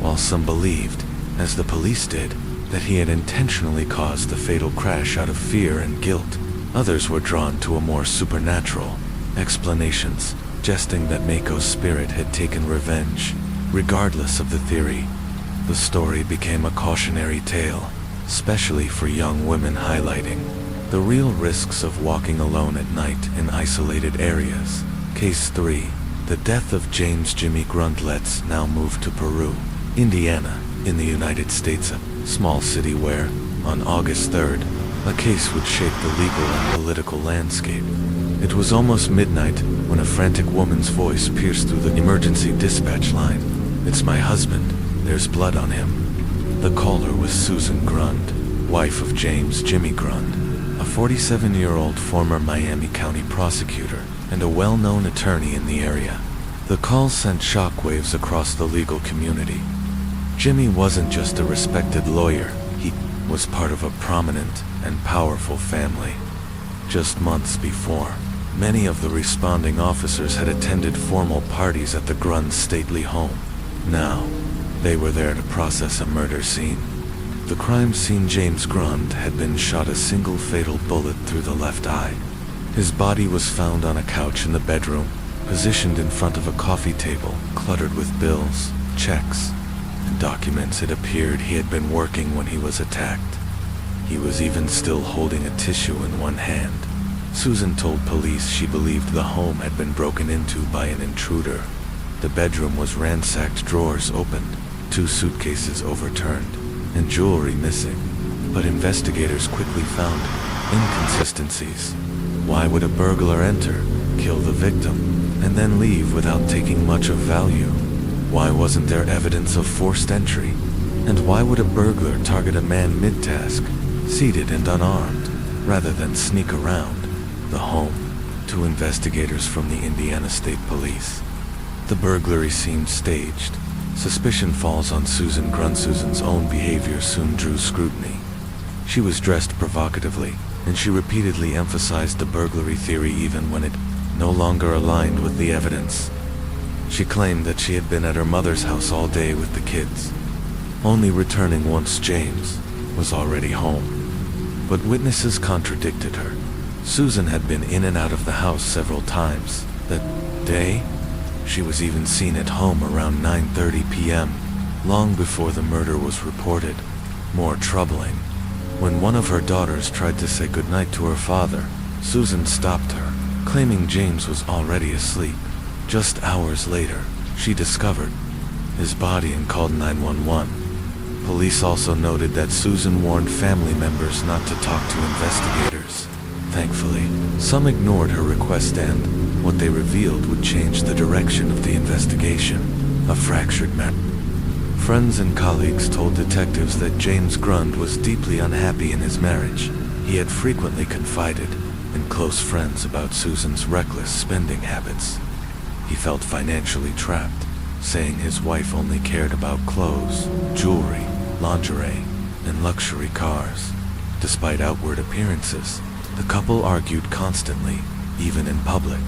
While some believed, as the police did, that he had intentionally caused the fatal crash out of fear and guilt, others were drawn to a more supernatural explanations, suggesting that Mako's spirit had taken revenge. Regardless of the theory, the story became a cautionary tale, especially for young women, highlighting the real risks of walking alone at night in isolated areas. Case 3. The death of James Jimmy Grunt. Let's now move to Peru, Indiana, in the United States, a small city where, on August 3rd, a case would shape the legal and political landscape. It was almost midnight when a frantic woman's voice pierced through the emergency dispatch line. "It's my husband. There's blood on him." The caller was Susan Grund, wife of James Jimmy Grund, a 47-year-old former Miami County prosecutor and a well-known attorney in the area. The call sent shockwaves across the legal community. Jimmy wasn't just a respected lawyer, he was part of a prominent and powerful family. Just months before, many of the responding officers had attended formal parties at the Grund's stately home. Now, they were there to process a murder scene. The crime scene: James Grund had been shot a single fatal bullet through the left eye. His body was found on a couch in the bedroom, positioned in front of a coffee table, cluttered with bills, checks, and documents. It appeared he had been working when he was attacked. He was even still holding a tissue in one hand. Susan told police she believed the home had been broken into by an intruder. The bedroom was ransacked, drawers opened, 2 suitcases overturned, and jewelry missing. But investigators quickly found inconsistencies. Why would a burglar enter, kill the victim, and then leave without taking much of value? Why wasn't there evidence of forced entry? And why would a burglar target a man mid-task, seated and unarmed, rather than sneak around the home? To investigators from the Indiana State Police, the burglary seemed staged. Suspicion falls on Susan Grund. Susan's own behavior soon drew scrutiny. She was dressed provocatively, and she repeatedly emphasized the burglary theory even when it no longer aligned with the evidence. She claimed that she had been at her mother's house all day with the kids, only returning once James was already home. But witnesses contradicted her. Susan had been in and out of the house several times that day. She was even seen at home around 9:30 p.m., long before the murder was reported. More troubling, when one of her daughters tried to say goodnight to her father, Susan stopped her, claiming James was already asleep. Just hours later, she discovered his body and called 911. Police also noted that Susan warned family members not to talk to investigators. Thankfully, Some ignored her request and what they revealed would change the direction of the investigation. A fractured marriage. Friends and colleagues told detectives that James Grund was deeply unhappy in his marriage. He had frequently confided in close friends about Susan's reckless spending habits. He felt financially trapped, saying his wife only cared about clothes, jewelry, lingerie, and luxury cars. Despite outward appearances, the couple argued constantly, even in public.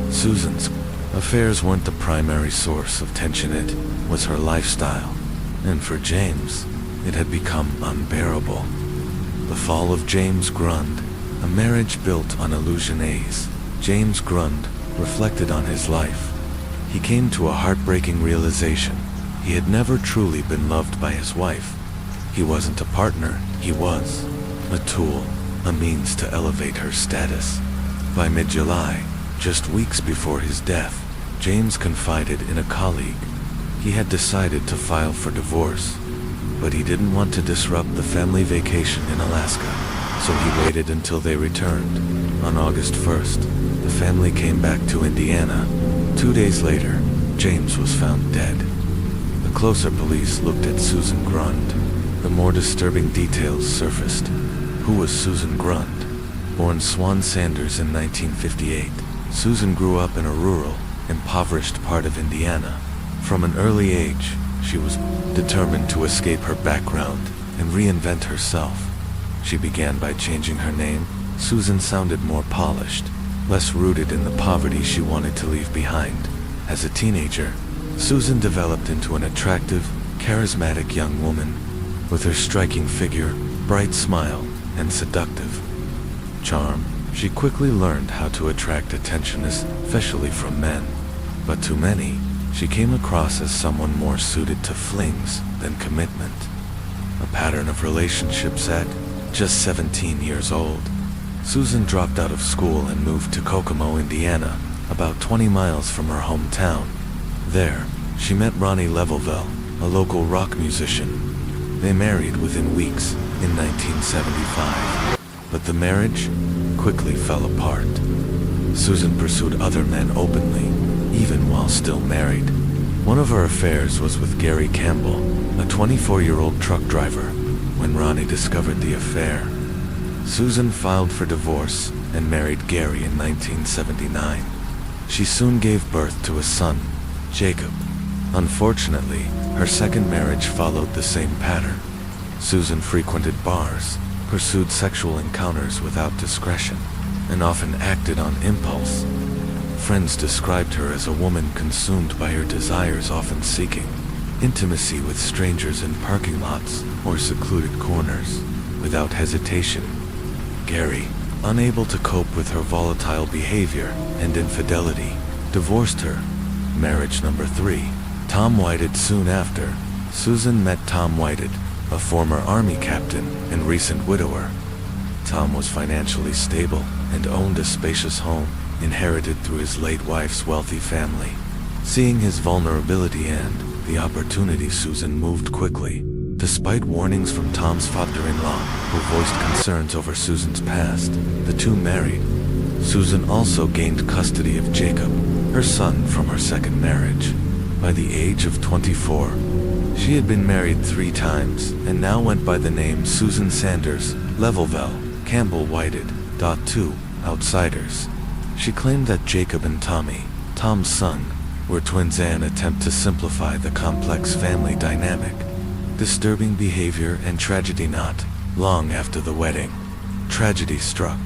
Susan's affairs weren't the primary source of tension, it was her lifestyle. And for James, it had become unbearable. The fall of James Grund, a marriage built on illusions. James Grund reflected on his life. He came to a heartbreaking realization. He had never truly been loved by his wife. He wasn't a partner, he was a tool, a means to elevate her status. By mid-July, just weeks before his death, James confided in a colleague. He had decided to file for divorce, but he didn't want to disrupt the family vacation in Alaska, so he waited until they returned. On August 1st, the family came back to Indiana. 2 days later, James was found dead. The closer police looked at Susan Grund, the more disturbing details surfaced. Who was Susan Grund? Born Swan Sanders in 1958, Susan grew up in a rural, impoverished part of Indiana. From an early age, she was determined to escape her background and reinvent herself. She began by changing her name. Susan sounded more polished, less rooted in the poverty she wanted to leave behind. As a teenager, Susan developed into an attractive, charismatic young woman, with her striking figure, bright smile, and seductive charm. She quickly learned how to attract attention, especially from men. But to many, she came across as someone more suited to flings than commitment. A pattern of relationships at just 17 years old. Susan dropped out of school and moved to Kokomo, Indiana, about 20 miles from her hometown. There, she met Ronnie Levelville, a local rock musician. They married within weeks in 1975, but the marriage quickly fell apart. Susan pursued other men openly, even while still married. One of her affairs was with Gary Campbell, a 24-year-old truck driver. When Ronnie discovered the affair, Susan filed for divorce and married Gary in 1979. She soon gave birth to a son, Jacob. Unfortunately, her second marriage followed the same pattern. Susan frequented bars, pursued sexual encounters without discretion, and often acted on impulse. Friends described her as a woman consumed by her desires, often seeking intimacy with strangers in parking lots or secluded corners. Without hesitation, Gary, unable to cope with her volatile behavior and infidelity, divorced her. Marriage number 3. Tom Whited. Soon after, Susan met Tom Whited, a former Army captain and recent widower. Tom was financially stable and owned a spacious home, inherited through his late wife's wealthy family. Seeing his vulnerability and the opportunity, Susan moved quickly. Despite warnings from Tom's father-in-law, who voiced concerns over Susan's past, the two married. Susan also gained custody of Jacob, her son from her second marriage. By the age of 24, she had been married 3 times and now went by the name Susan Sanders Levelville Campbell Whited. 2 Outsiders. She claimed that Jacob and Tommy, Tom's son, were twins, an attempt to simplify the complex family dynamic. Disturbing behavior and tragedy. Not long after the wedding, tragedy struck.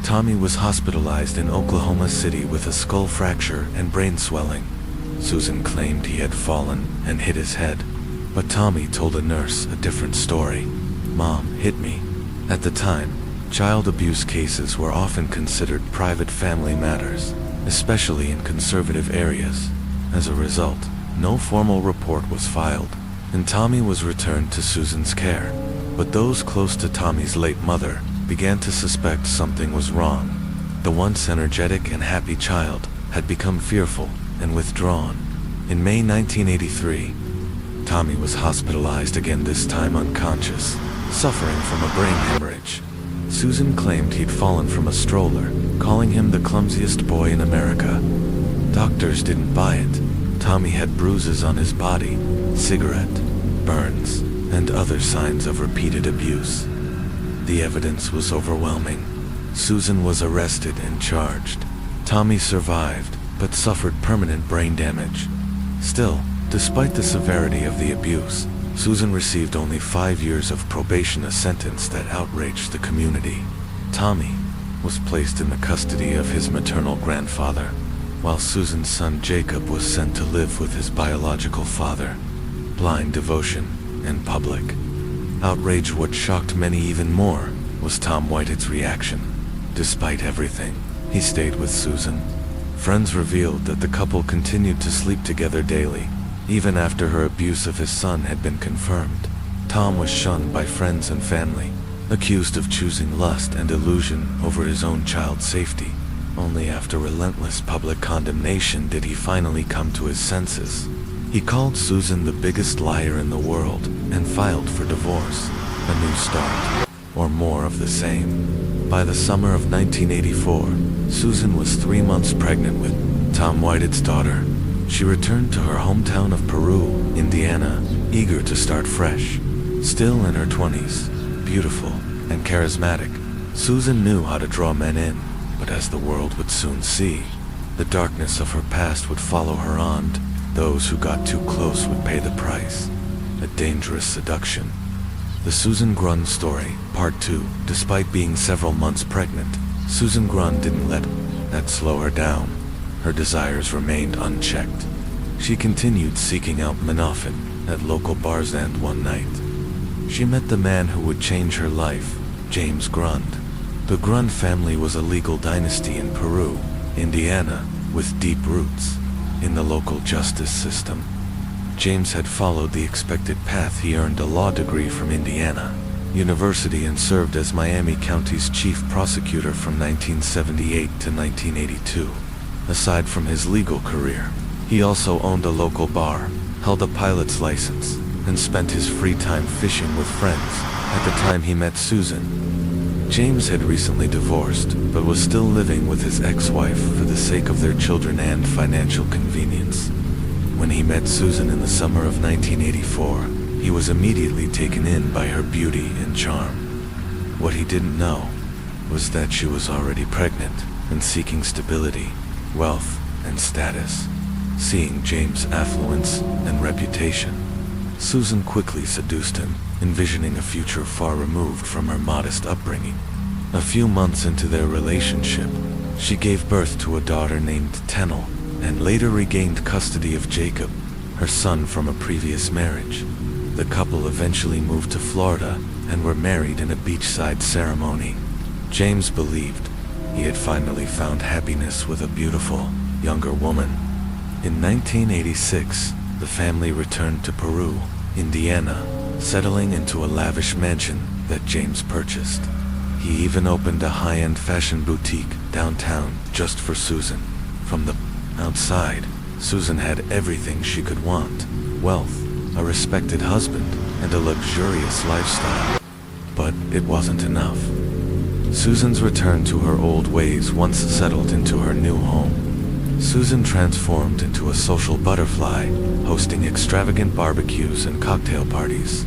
Tommy was hospitalized in Oklahoma City with a skull fracture and brain swelling. Susan claimed he had fallen and hit his head, but Tommy told a nurse a different story. "Mom hit me." At the time, child abuse cases were often considered private family matters, especially in conservative areas. As a result, no formal report was filed, and Tommy was returned to Susan's care. But those close to Tommy's late mother began to suspect something was wrong. The once energetic and happy child had become fearful and withdrawn. In May 1983, Tommy was hospitalized again, this time unconscious, suffering from a brain hemorrhage. Susan claimed he'd fallen from a stroller, calling him the clumsiest boy in America. Doctors didn't buy it. Tommy had bruises on his body, cigarette burns, and other signs of repeated abuse. The evidence was overwhelming. Susan was arrested and charged. Tommy survived, but suffered permanent brain damage. Still, despite the severity of the abuse, Susan received only 5 years of probation, a sentence that outraged the community. Tommy was placed in the custody of his maternal grandfather, while Susan's son Jacob was sent to live with his biological father. Blind devotion in public. Outrage. What shocked many even more was Tom Whitehead's reaction. Despite everything, he stayed with Susan. Friends revealed that the couple continued to sleep together daily, even after her abuse of his son had been confirmed. Tom was shunned by friends and family, accused of choosing lust and illusion over his own child's safety. Only after relentless public condemnation did he finally come to his senses. He called Susan the biggest liar in the world and filed for divorce. A new start, or more of the same. By the summer of 1984, Susan was 3 months pregnant with Tom Whitehead's daughter. She returned to her hometown of Peru, Indiana, eager to start fresh. Still in her 20s, beautiful and charismatic, Susan knew how to draw men in, but as the world would soon see, the darkness of her past would follow her on. Those who got too close would pay the price. A dangerous seduction. The Susan Grund story, Part 2. Despite being several months pregnant, Susan Grund didn't let that slow her down. Her desires remained unchecked. She continued seeking out men often at local bars, and one night, she met the man who would change her life, James Grund. The Grund family was a legal dynasty in Peru, Indiana, with deep roots in the local justice system. James had followed the expected path. He earned a law degree from Indiana University and served as Miami County's chief prosecutor from 1978 to 1982. Aside from his legal career, he also owned a local bar, held a pilot's license, and spent his free time fishing with friends. At the time he met Susan, James had recently divorced, but was still living with his ex-wife for the sake of their children and financial convenience. When he met Susan in the summer of 1984, he was immediately taken in by her beauty and charm. What he didn't know was that she was already pregnant and seeking stability, wealth, and status. Seeing James' affluence and reputation, Susan quickly seduced him, envisioning a future far removed from her modest upbringing. A few months into their relationship, she gave birth to a daughter named Tennel, and later regained custody of Jacob, her son from a previous marriage. The couple eventually moved to Florida and were married in a beachside ceremony. James believed he had finally found happiness with a beautiful, younger woman. In 1986, the family returned to Peru, Indiana, settling into a lavish mansion that James purchased. He even opened a high-end fashion boutique downtown just for Susan. From the outside, Susan had everything she could want: wealth, a respected husband, and a luxurious lifestyle. But it wasn't enough. Susan's return to her old ways once settled into her new home. Susan transformed into a social butterfly, hosting extravagant barbecues and cocktail parties.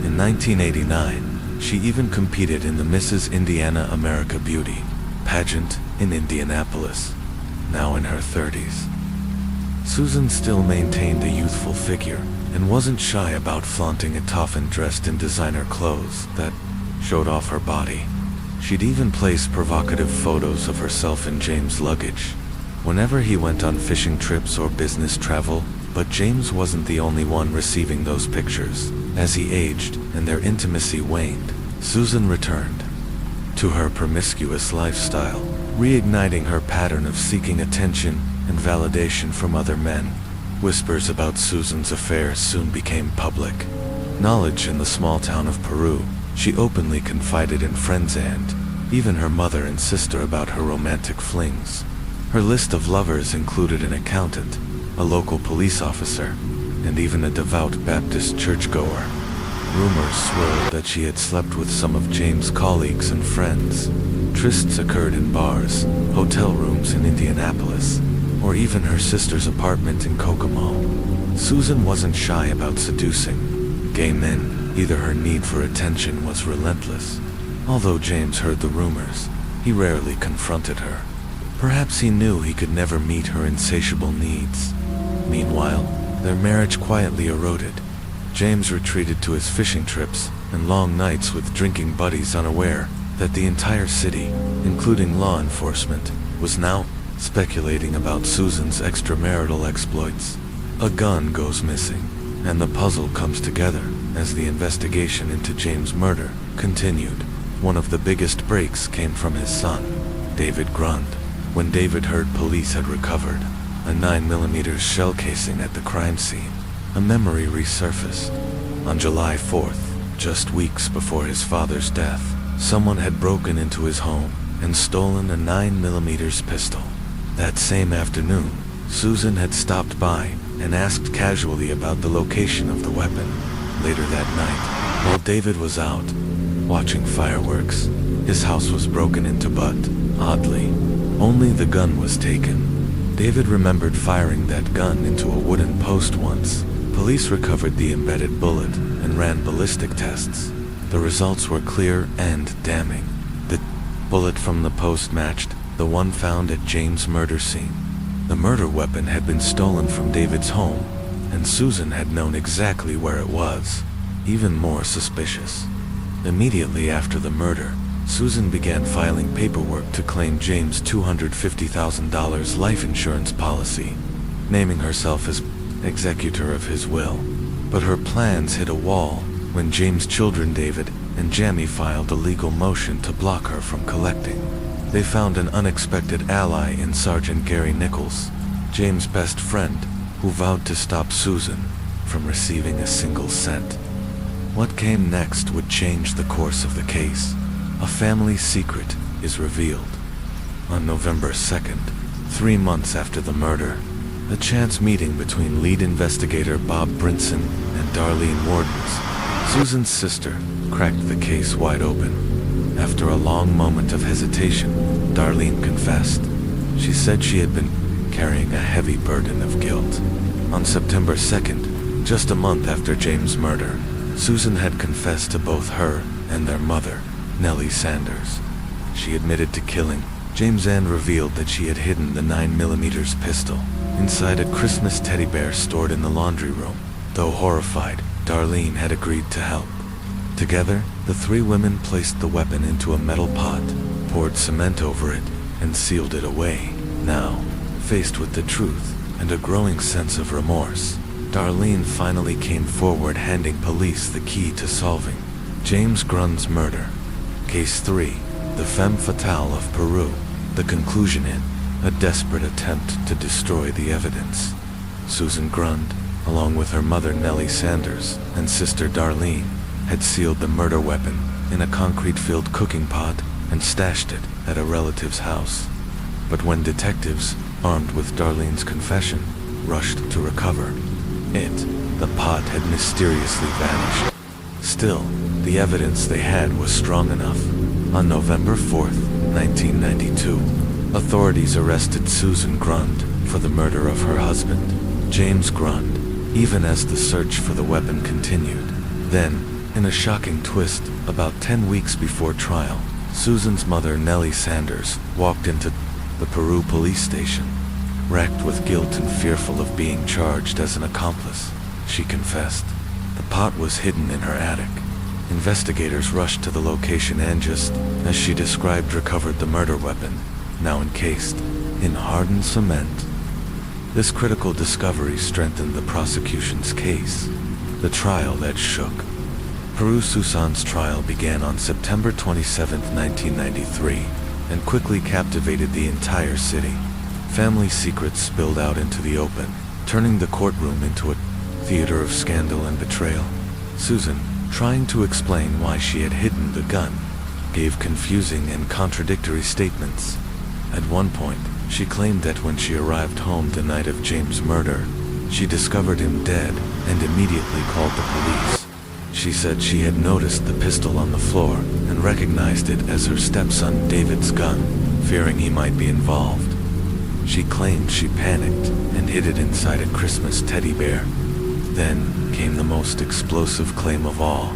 In 1989, she even competed in the Mrs. Indiana America Beauty pageant in Indianapolis, now in her 30s. Susan still maintained a youthful figure and wasn't shy about flaunting it, often dressed in designer clothes that showed off her body. She'd even place provocative photos of herself in James' luggage whenever he went on fishing trips or business travel. But James wasn't the only one receiving those pictures. As he aged and their intimacy waned, Susan returned to her promiscuous lifestyle, reigniting her pattern of seeking attention and validation from other men. Whispers about Susan's affairs soon became public. Knowledge in the small town of Peru, she openly confided in friends and even her mother and sister about her romantic flings. Her list of lovers included an accountant, a local police officer, and even a devout Baptist churchgoer. Rumors swirled that she had slept with some of James' colleagues and friends. Trysts occurred in bars, hotel rooms in Indianapolis, or even her sister's apartment in Kokomo. Susan wasn't shy about seducing gay men. Either her need for attention was relentless. Although James heard the rumors, he rarely confronted her. Perhaps he knew he could never meet her insatiable needs. Meanwhile, their marriage quietly eroded. James retreated to his fishing trips and long nights with drinking buddies, unaware that the entire city, including law enforcement, was now speculating about Susan's extramarital exploits. A gun goes missing, and the puzzle comes together as the investigation into James' murder continued. One of the biggest breaks came from his son, David Grund. When David heard police had recovered a 9mm shell casing at the crime scene, a memory resurfaced. On July 4th, just weeks before his father's death, someone had broken into his home and stolen a 9mm pistol. That same afternoon, Susan had stopped by and asked casually about the location of the weapon. Later that night, while David was out watching fireworks, his house was broken into, but, oddly, only the gun was taken. David remembered firing that gun into a wooden post once. Police recovered the embedded bullet and ran ballistic tests. The results were clear and damning. The bullet from the post matched the one found at James' murder scene. The murder weapon had been stolen from David's home, and Susan had known exactly where it was. Even more suspicious. Immediately after the murder, Susan began filing paperwork to claim James' $250,000 life insurance policy, naming herself as executor of his will. But her plans hit a wall when James' children David and Jamie filed a legal motion to block her from collecting. They found an unexpected ally in Sergeant Gary Nichols, James' best friend, who vowed to stop Susan from receiving a single cent. What came next would change the course of the case. A family secret is revealed. On November 2nd, 3 months after the murder, a chance meeting between lead investigator Bob Brinson and Darlene Wardens, Susan's sister, cracked the case wide open. After a long moment of hesitation, Darlene confessed. She said she had been carrying a heavy burden of guilt. On September 2nd, just a month after James' murder, Susan had confessed to both her and their mother, Nellie Sanders. She admitted to killing James and revealed that she had hidden the 9mm pistol inside a Christmas teddy bear stored in the laundry room. Though horrified, Darlene had agreed to help. Together, the three women placed the weapon into a metal pot, poured cement over it, and sealed it away. Now, faced with the truth and a growing sense of remorse, Darlene finally came forward, handing police the key to solving James Grund's murder. Case 3, the femme fatale of Peru. The conclusion in a desperate attempt to destroy the evidence. Susan Grund, along with her mother Nellie Sanders and sister Darlene, had sealed the murder weapon in a concrete-filled cooking pot and stashed it at a relative's house. But when detectives, armed with Darlene's confession, rushed to recover it, the pot had mysteriously vanished. Still, the evidence they had was strong enough. On November 4th, 1992, authorities arrested Susan Grund for the murder of her husband, James Grund, even as the search for the weapon continued. Then, in a shocking twist, about 10 weeks before trial, Susan's mother, Nellie Sanders, walked into the Peru police station. Racked with guilt and fearful of being charged as an accomplice, she confessed. The pot was hidden in her attic. Investigators rushed to the location and, just as she described, recovered the murder weapon, now encased in hardened cement. This critical discovery strengthened the prosecution's case. The trial that shook Peru. Susan's trial began on September 27, 1993, and quickly captivated the entire city. Family secrets spilled out into the open, turning the courtroom into a theater of scandal and betrayal. Susan, trying to explain why she had hidden the gun, gave confusing and contradictory statements. At one point, she claimed that when she arrived home the night of James' murder, she discovered him dead and immediately called the police. She said she had noticed the pistol on the floor and recognized it as her stepson David's gun, fearing he might be involved. She claimed she panicked and hid it inside a Christmas teddy bear. Then came the most explosive claim of all.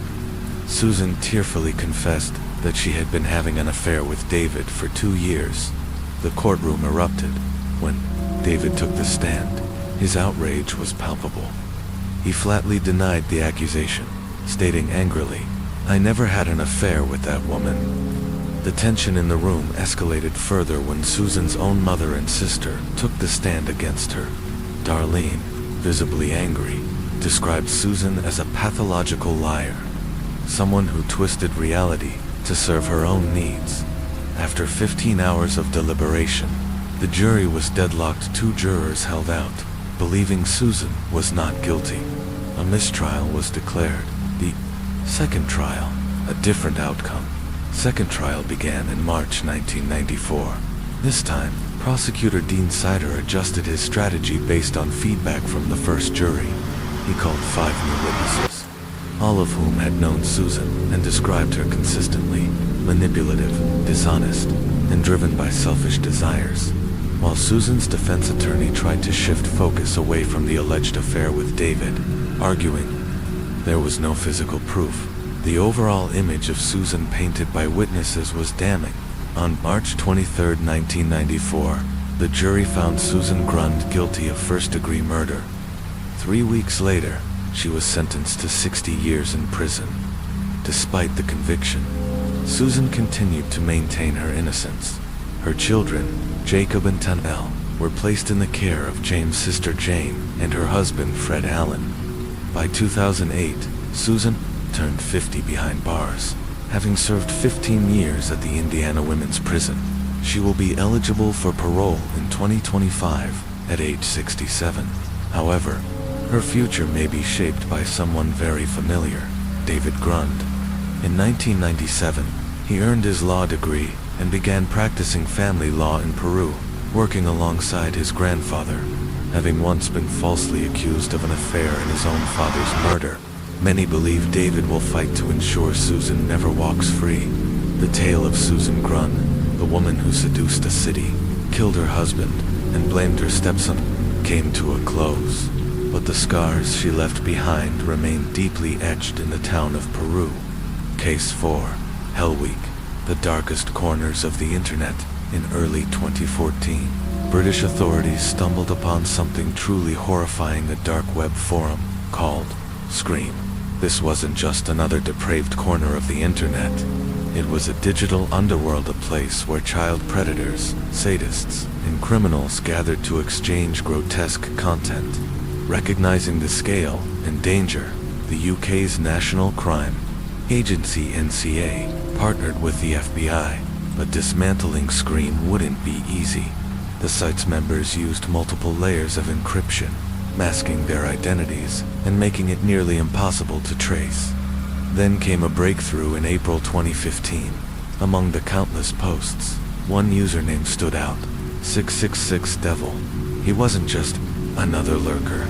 Susan tearfully confessed that she had been having an affair with David for 2 years. The courtroom erupted when David took the stand. His outrage was palpable. He flatly denied the accusation, stating angrily, "I never had an affair with that woman." The tension in the room escalated further when Susan's own mother and sister took the stand against her. Darlene, visibly angry, described Susan as a pathological liar, someone who twisted reality to serve her own needs. After 15 hours of deliberation, the jury was deadlocked. 2 jurors held out, believing Susan was not guilty. A mistrial was declared. The second trial, a different outcome. Second trial began in March 1994. This time, prosecutor Dean Sider adjusted his strategy based on feedback from the first jury. He called 5 new witnesses, all of whom had known Susan and described her consistently manipulative, dishonest, and driven by selfish desires. While Susan's defense attorney tried to shift focus away from the alleged affair with David, arguing there was no physical proof, the overall image of Susan painted by witnesses was damning. On March 23, 1994, the jury found Susan Grund guilty of first-degree murder. 3 weeks later, she was sentenced to 60 years in prison. Despite the conviction, Susan continued to maintain her innocence. Her children, Jacob and Tanel, were placed in the care of James' sister Jane and her husband Fred Allen. By 2008, Susan turned 50 behind bars, having served 15 years at the Indiana Women's Prison. She will be eligible for parole in 2025 at age 67. However, her future may be shaped by someone very familiar, David Grund. In 1997, he earned his law degree and began practicing family law in Peru, working alongside his grandfather. Having once been falsely accused of an affair in his own father's murder, many believe David will fight to ensure Susan never walks free. The tale of Susan Grund, the woman who seduced a city, killed her husband, and blamed her stepson, came to a close. But the scars she left behind remain deeply etched in the town of Peru. Case 4, Hell Week, the darkest corners of the internet. In early 2014, British authorities stumbled upon something truly horrifying, a dark web forum called Scream. This wasn't just another depraved corner of the internet. It was a digital underworld, a place where child predators, sadists, and criminals gathered to exchange grotesque content. Recognizing the scale and danger, the UK's National Crime Agency (NCA) partnered with the FBI, but dismantling Scream wouldn't be easy. The site's members used multiple layers of encryption, masking their identities and making it nearly impossible to trace. Then came a breakthrough in April 2015. Among the countless posts, one username stood out, 666devil. He wasn't just another lurker.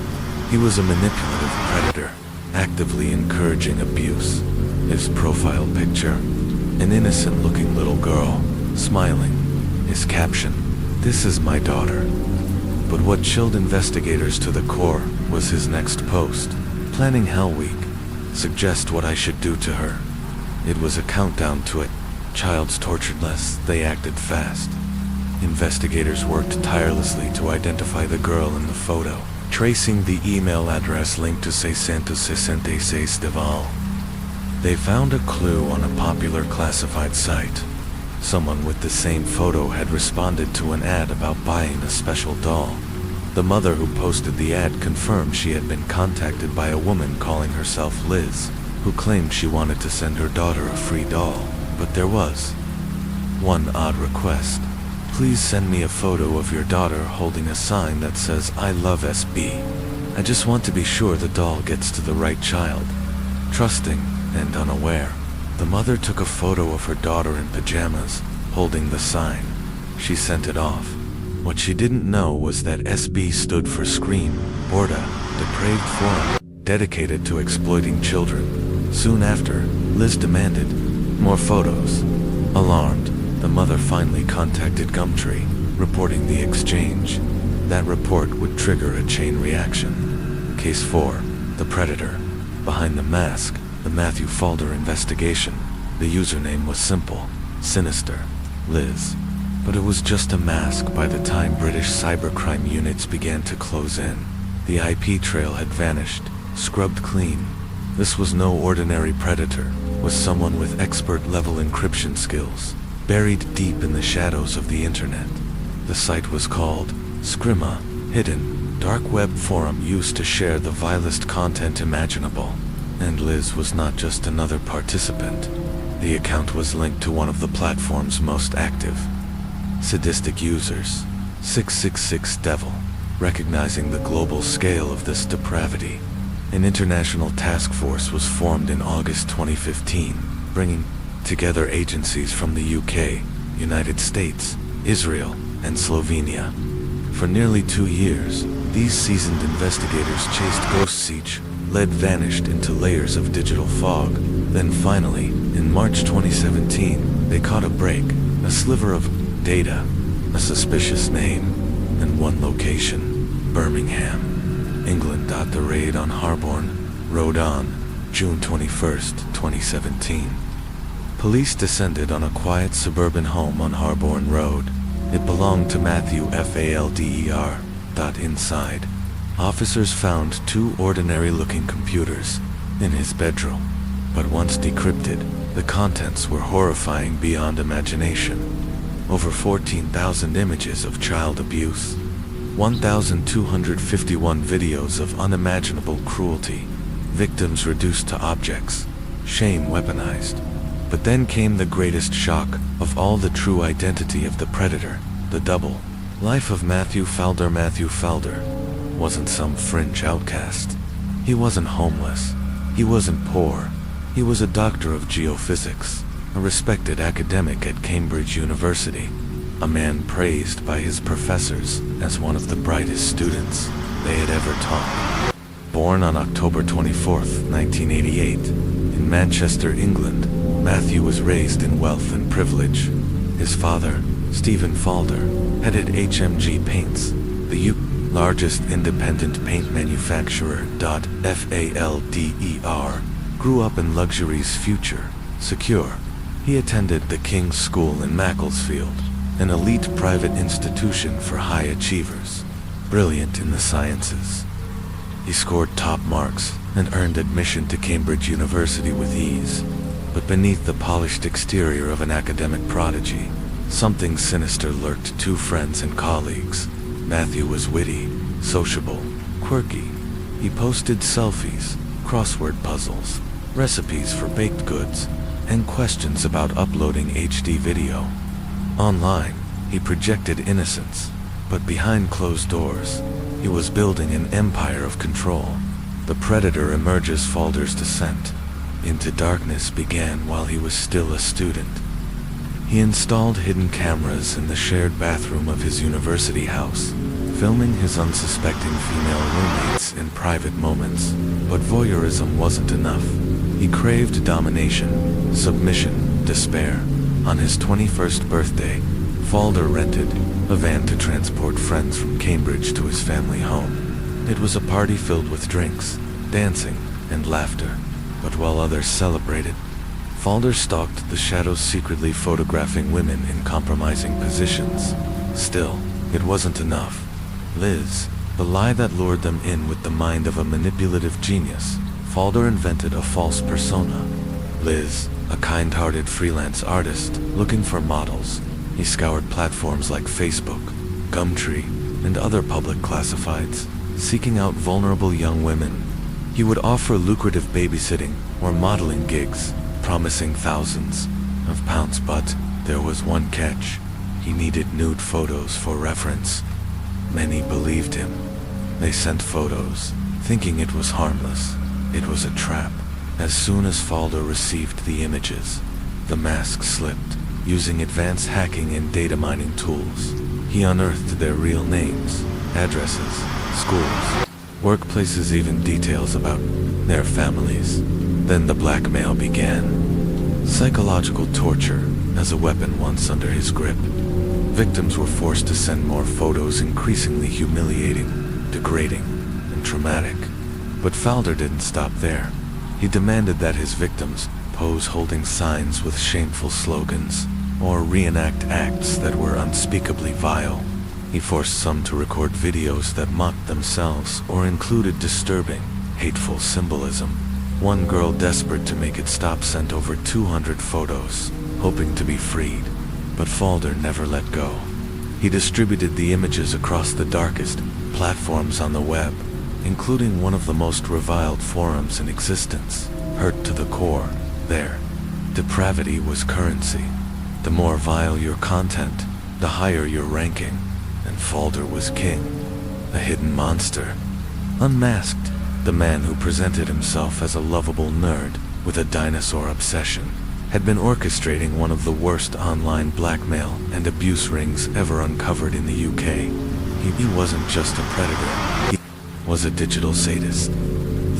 He was a manipulative predator, actively encouraging abuse. His profile picture, an innocent-looking little girl, smiling. His caption, "This is my daughter." But what chilled investigators to the core was his next post. "Planning Hell Week. Suggest what I should do to her." It was a countdown to it. Child's tortured less they acted fast. Investigators worked tirelessly to identify the girl in the photo, tracing the email address linked to 666deval. They found a clue on a popular classified site. Someone with the same photo had responded to an ad about buying a special doll. The mother who posted the ad confirmed she had been contacted by a woman calling herself Liz, who claimed she wanted to send her daughter a free doll. But there was one odd request. "Please send me a photo of your daughter holding a sign that says, 'I love SB. I just want to be sure the doll gets to the right child.'" Trusting and unaware, the mother took a photo of her daughter in pajamas, holding the sign. She sent it off. What she didn't know was that SB stood for Scream, Borda, depraved forum, dedicated to exploiting children. Soon after, Liz demanded more photos. Alarmed, the mother finally contacted Gumtree, reporting the exchange. That report would trigger a chain reaction. Case 4. The Predator. Behind the mask, the Matthew Falder investigation. The username was simple, sinister, Liz. But it was just a mask by the time British cybercrime units began to close in. The IP trail had vanished, scrubbed clean. This was no ordinary predator, was someone with expert-level encryption skills, buried deep in the shadows of the internet. The site was called Scrima, hidden, dark web forum used to share the vilest content imaginable. And Liz was not just another participant. The account was linked to one of the platform's most active sadistic users, 666 Devil. Recognizing the global scale of this depravity, an international task force was formed in August 2015, bringing together agencies from the UK, United States, Israel, and Slovenia. For nearly 2 years, these seasoned investigators chased ghosts each lead vanished into layers of digital fog. Then finally, in March 2017, they caught a break, a sliver of data, a suspicious name, and one location, Birmingham, England. The raid on Harborne Road on June 21st, 2017. Police descended on a quiet suburban home on Harborne Road. It belonged to Matthew Falder. Inside, officers found 2 ordinary-looking computers in his bedroom. But once decrypted, the contents were horrifying beyond imagination. Over 14,000 images of child abuse, 1,251 videos of unimaginable cruelty, victims reduced to objects, shame weaponized. But then came the greatest shock of all: the true identity of the predator, the double life of Matthew Falder. Matthew Falder wasn't some fringe outcast. He wasn't homeless. He wasn't poor. He was a doctor of geophysics, a respected academic at Cambridge University, a man praised by his professors as one of the brightest students they had ever taught. Born on October 24, 1988, in Manchester, England, Matthew was raised in wealth and privilege. His father, Stephen Falder, headed HMG Paints, the UK's largest independent paint manufacturer. Falder grew up in luxury's future, secure. He attended the King's School in Macclesfield, an elite private institution for high achievers, brilliant in the sciences. He scored top marks and earned admission to Cambridge University with ease. But beneath the polished exterior of an academic prodigy, something sinister lurked. 2 friends and colleagues. Matthew was witty, sociable, quirky. He posted selfies, crossword puzzles, recipes for baked goods, and questions about uploading HD video. Online, he projected innocence, but behind closed doors, he was building an empire of control. The predator emerges. Falder's descent into darkness began while he was still a student. He installed hidden cameras in the shared bathroom of his university house, filming his unsuspecting female roommates in private moments. But voyeurism wasn't enough. He craved domination, submission, despair. On his 21st birthday, Falder rented a van to transport friends from Cambridge to his family home. It was a party filled with drinks, dancing, and laughter. But while others celebrated, Falder stalked the shadows, secretly photographing women in compromising positions. Still, it wasn't enough. Liz, the lie that lured them in with the mind of a manipulative genius. Falder invented a false persona. Liz, a kind-hearted freelance artist looking for models. He scoured platforms like Facebook, Gumtree, and other public classifieds, seeking out vulnerable young women. He would offer lucrative babysitting or modeling gigs, promising thousands of pounds. But there was one catch. He needed nude photos for reference. Many believed him. They sent photos, thinking it was harmless. It was a trap. As soon as Falder received the images, the mask slipped. Using advanced hacking and data mining tools, he unearthed their real names, addresses, schools, workplaces, even details about their families. Then the blackmail began. Psychological torture as a weapon once under his grip. Victims were forced to send more photos, increasingly humiliating, degrading, and traumatic. But Falder didn't stop there. He demanded that his victims pose holding signs with shameful slogans, or reenact acts that were unspeakably vile. He forced some to record videos that mocked themselves or included disturbing, hateful symbolism. One girl, desperate to make it stop, sent over 200 photos, hoping to be freed. But Falder never let go. He distributed the images across the darkest platforms on the web, including one of the most reviled forums in existence, Hurt to the Core. There, depravity was currency. The more vile your content, the higher your ranking, and Falder was king, a hidden monster. Unmasked, the man who presented himself as a lovable nerd with a dinosaur obsession had been orchestrating one of the worst online blackmail and abuse rings ever uncovered in the UK. He wasn't just a predator, he was a digital sadist,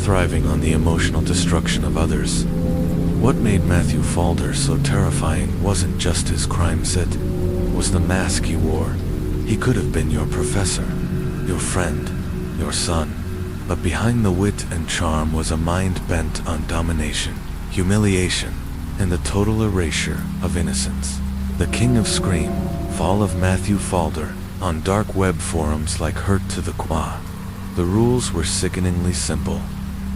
thriving on the emotional destruction of others. What made Matthew Falder so terrifying wasn't just his crime set, it was the mask he wore. He could have been your professor, your friend, your son, but behind the wit and charm was a mind bent on domination, humiliation, and the total erasure of innocence. The King of Scream, Fall of Matthew Falder, on dark web forums like Hurt to the Core. The rules were sickeningly simple.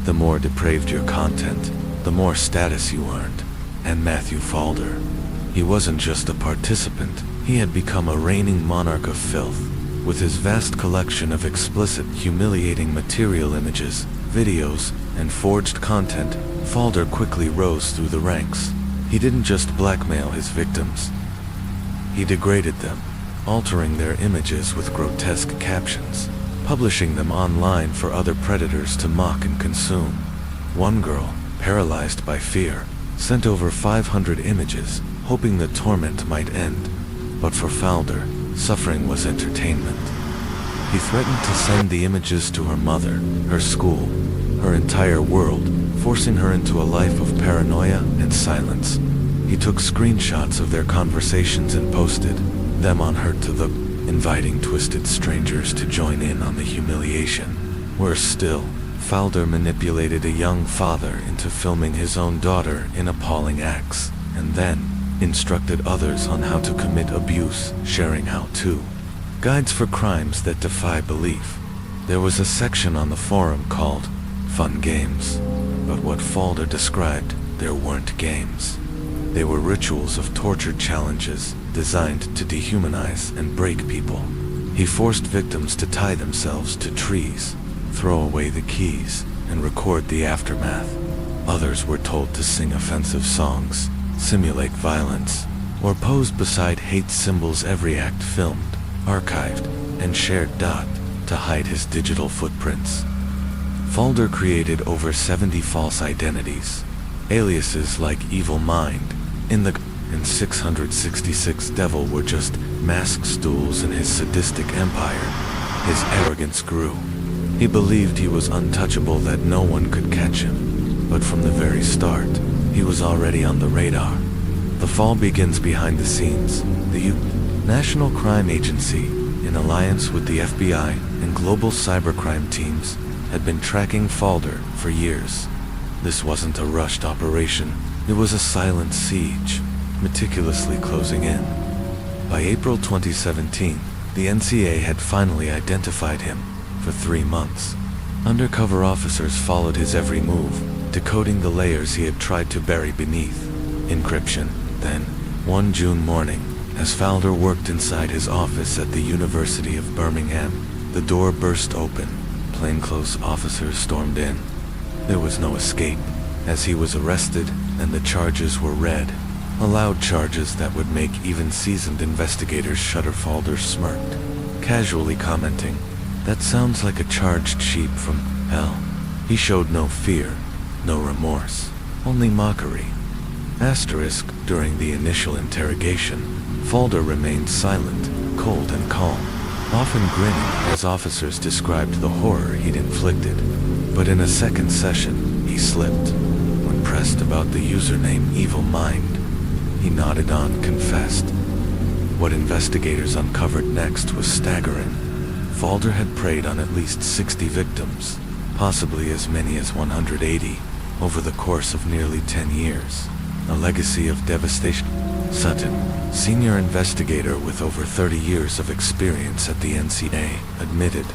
The more depraved your content, the more status you earned. And Matthew Falder, he wasn't just a participant, he had become a reigning monarch of filth. With his vast collection of explicit, humiliating material, images, videos, and forged content, Falder quickly rose through the ranks. He didn't just blackmail his victims. He degraded them, altering their images with grotesque captions, publishing them online for other predators to mock and consume. One girl, paralyzed by fear, sent over 500 images, hoping the torment might end. But for Falder, suffering was entertainment. He threatened to send the images to her mother, her school, her entire world, forcing her into a life of paranoia and silence. He took screenshots of their conversations and posted them on Hurt to the, inviting twisted strangers to join in on the humiliation. Worse still, Falder manipulated a young father into filming his own daughter in appalling acts, and then instructed others on how to commit abuse, sharing how-to guides for crimes that defy belief. There was a section on the forum called Fun Games, but what Falder described, there weren't games. They were rituals of torture challenges designed to dehumanize and break people. He forced victims to tie themselves to trees, throw away the keys, and record the aftermath. Others were told to sing offensive songs, simulate violence, or pose beside hate symbols. Every act filmed, archived, and shared to hide his digital footprints. Falder created over 70 false identities, aliases like Evil Mind, and 666 Devil were just mask stools in his sadistic empire. His arrogance grew. He believed he was untouchable, that no one could catch him. But from the very start, he was already on the radar. The fall begins behind the scenes. The National Crime Agency, in alliance with the FBI and global cybercrime teams, had been tracking Falder for years. This wasn't a rushed operation. It was a silent siege, meticulously closing in. By April 2017, the NCA had finally identified him. For 3 months, undercover officers followed his every move, decoding the layers he had tried to bury beneath encryption. Then, one June morning, as Falder worked inside his office at the University of Birmingham, the door burst open. Plainclothes officers stormed in. There was no escape, as he was arrested and the charges were read. Aloud charges that would make even seasoned investigators shudder. Falder smirked, casually commenting, "That sounds like a charged sheep from hell." He showed no fear, no remorse, only mockery. Asterisk, during the initial interrogation, Falder remained silent, cold and calm. often grinning as officers described the horror he'd inflicted. But in a second session, he slipped. When pressed about the username Evil Mind, he nodded on, confessed. What investigators uncovered next was staggering. Falder had preyed on at least 60 victims, possibly as many as 180, over the course of nearly 10 years. A legacy of devastation. Sutton, senior investigator with over 30 years of experience at the NCA, admitted,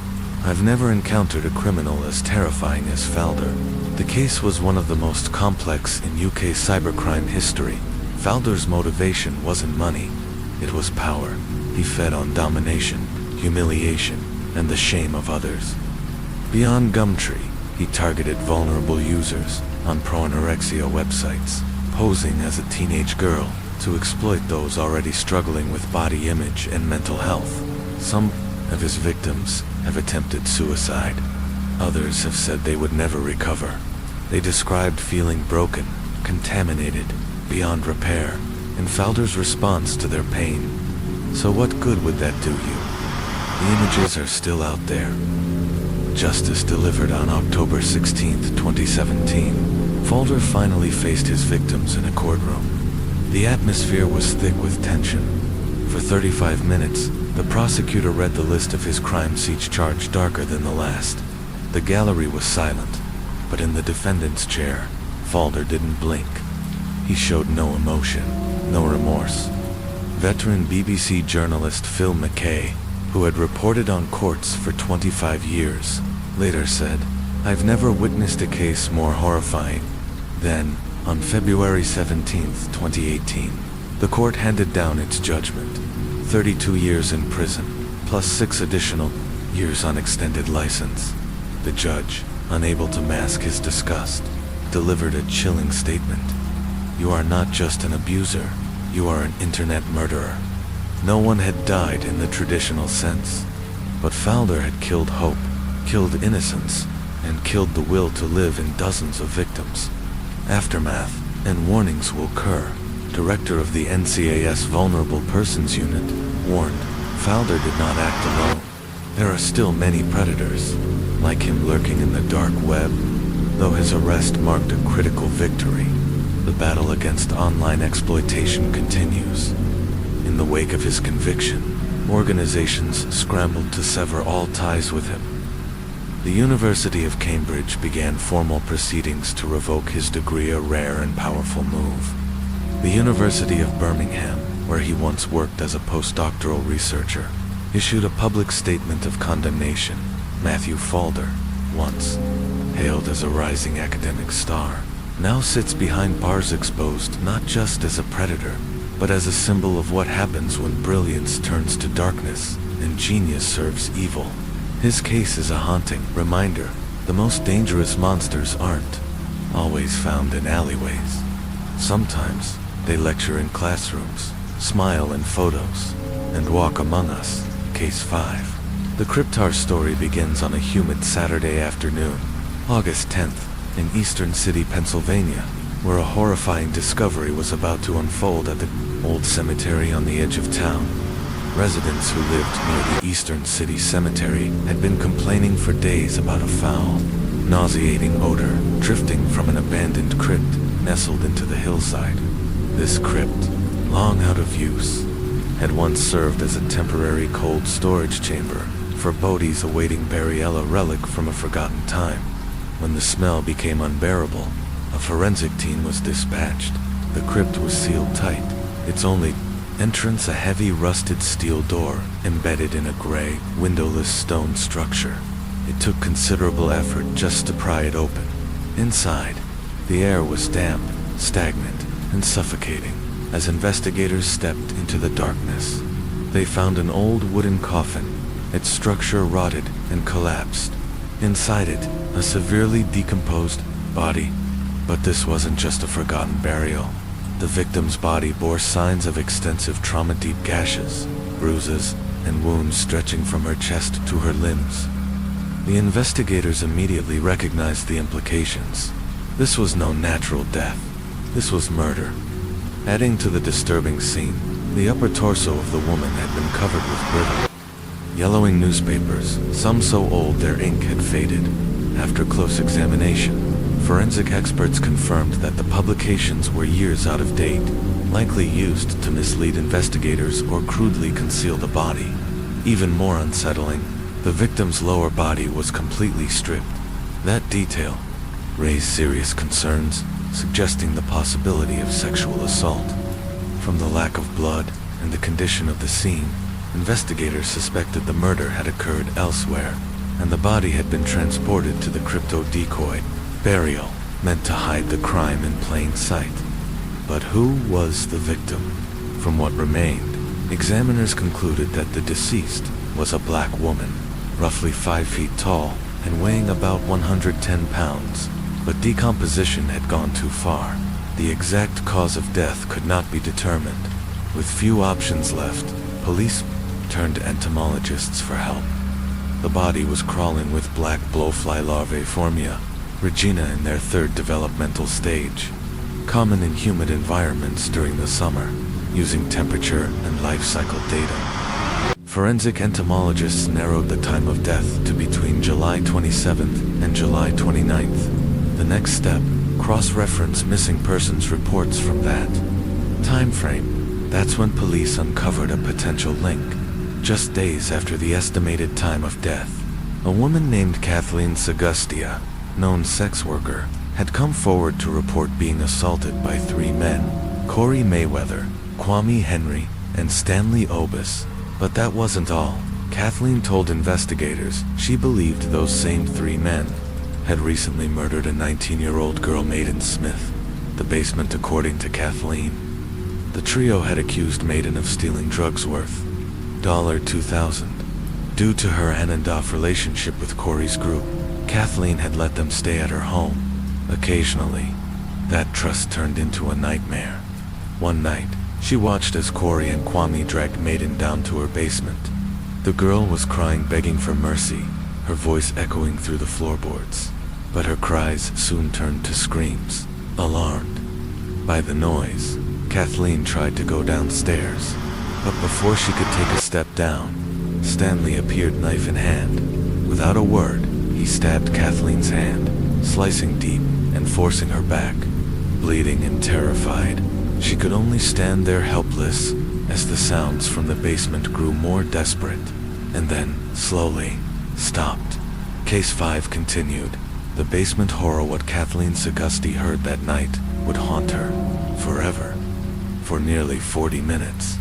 "I've never encountered a criminal as terrifying as Falder. The case was one of the most complex in UK cybercrime history. Falder's motivation wasn't money, it was power. He fed on domination, humiliation, and the shame of others. Beyond Gumtree, he targeted vulnerable users on pro-anorexia websites, posing as a teenage girl to exploit those already struggling with body image and mental health. Some of his victims have attempted suicide. Others have said they would never recover. They described feeling broken, contaminated, beyond repair, and Falder's response to their pain. So what good would that do you? The images are still out there." Justice delivered on October 16, 2017. Falder finally faced his victims in a courtroom. The atmosphere was thick with tension. For 35 minutes, the prosecutor read the list of his crimes, each charge darker than the last. The gallery was silent, but in the defendant's chair, Falder didn't blink. He showed no emotion, no remorse. Veteran BBC journalist Phil McKay, who had reported on courts for 25 years, later said, "I've never witnessed a case more horrifying." Then, on February 17, 2018, the court handed down its judgment. 32 years in prison, plus 6 additional years on extended license. The judge, unable to mask his disgust, delivered a chilling statement. "You are not just an abuser, you are an internet murderer." No one had died in the traditional sense, but Falder had killed hope, killed innocence, and killed the will to live in dozens of victims. Aftermath and warnings will occur. Director of the NCAS Vulnerable Persons Unit warned, Falder did not act alone. There are still many predators, like him, lurking in the dark web. Though his arrest marked a critical victory, the battle against online exploitation continues. In the wake of his conviction, organizations scrambled to sever all ties with him. The University of Cambridge began formal proceedings to revoke his degree, a rare and powerful move. The University of Birmingham, where he once worked as a postdoctoral researcher, issued a public statement of condemnation. Matthew Falder, once hailed as a rising academic star, now sits behind bars, exposed not just as a predator, but as a symbol of what happens when brilliance turns to darkness and genius serves evil. His case is a haunting reminder: the most dangerous monsters aren't always found in alleyways. Sometimes they lecture in classrooms, smile in photos, and walk among us. Case 5. The Cryptar story begins on a humid Saturday afternoon, August 10th, in Eastern City, Pennsylvania, where a horrifying discovery was about to unfold at the old cemetery on the edge of town. Residents who lived near the Eastern City Cemetery had been complaining for days about a foul, nauseating odor drifting from an abandoned crypt nestled into the hillside. This crypt, long out of use, had once served as a temporary cold storage chamber for bodies awaiting burial, a relic from a forgotten time. When the smell became unbearable, a forensic team was dispatched. The crypt was sealed tight, its only entrance a heavy rusted steel door embedded in a gray, windowless stone structure. It took considerable effort just to pry it open. Inside, the air was damp, stagnant, and suffocating. As investigators stepped into the darkness, they found an old wooden coffin, its structure rotted and collapsed. Inside it, a severely decomposed body. But this wasn't just a forgotten burial. The victim's body bore signs of extensive trauma: deep gashes, bruises, and wounds stretching from her chest to her limbs. The investigators immediately recognized the implications. This was no natural death. This was murder. Adding to the disturbing scene, the upper torso of the woman had been covered with brittle, yellowing newspapers, some so old their ink had faded. After close examination, forensic experts confirmed that the publications were years out of date, likely used to mislead investigators or crudely conceal the body. Even more unsettling, the victim's lower body was completely stripped. That detail raised serious concerns, suggesting the possibility of sexual assault. From the lack of blood and the condition of the scene, investigators suspected the murder had occurred elsewhere, and the body had been transported to the crypto decoy burial, meant to hide the crime in plain sight. But who was the victim? From what remained, examiners concluded that the deceased was a black woman, roughly 5 feet tall and weighing about 110 pounds. But decomposition had gone too far. The exact cause of death could not be determined. With few options left, police turned to entomologists for help. The body was crawling with black blowfly larvae Formia regina in their third developmental stage, common in humid environments during the summer, using temperature and life cycle data. Forensic entomologists narrowed the time of death to between July 27th and July 29th. The next step, cross-reference missing persons reports from that time frame. That's when police uncovered a potential link. Just days after the estimated time of death, a woman named Kathleen Sagustia, known sex worker, had come forward to report being assaulted by 3 men, Corey Mayweather, Kwame Henry, and Stanley Obis. But that wasn't all. Kathleen told investigators she believed those same 3 men had recently murdered a 19-year-old girl, Maiden Smith. The basement, according to Kathleen. The trio had accused Maiden of stealing drugs worth $2,000. Due to her on-and-off relationship with Corey's group, Kathleen had let them stay at her home. Occasionally, that trust turned into a nightmare. One night, she watched as Corey and Kwame dragged Maiden down to her basement. The girl was crying, begging for mercy, her voice echoing through the floorboards. But her cries soon turned to screams. Alarmed by the noise, Kathleen tried to go downstairs, but before she could take a step down, Stanley appeared, knife in hand. Without a word, he stabbed Kathleen's hand, slicing deep and forcing her back. Bleeding and terrified, she could only stand there helpless as the sounds from the basement grew more desperate, and then, slowly, stopped. Case 5 continued. The basement horror. What Kathleen Sagusti heard that night would haunt her forever. For nearly 40 minutes,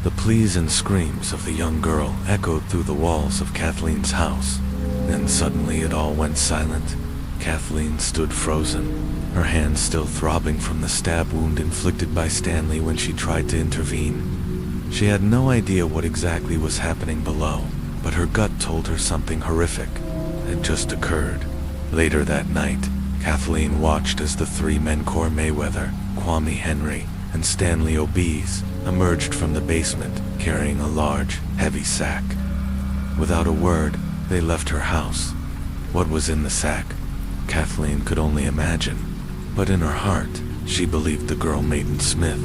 the pleas and screams of the young girl echoed through the walls of Kathleen's house. Then suddenly it all went silent. Kathleen stood frozen, her hands still throbbing from the stab wound inflicted by Stanley when she tried to intervene. She had no idea what exactly was happening below, but her gut told her something horrific had just occurred. Later that night, Kathleen watched as the 3 men, Corey Mayweather, Kwame Henry, and Stanley Obis, emerged from the basement carrying a large, heavy sack. Without a word, they left her house. What was in the sack, Kathleen could only imagine, but in her heart, she believed the girl Maiden Smith,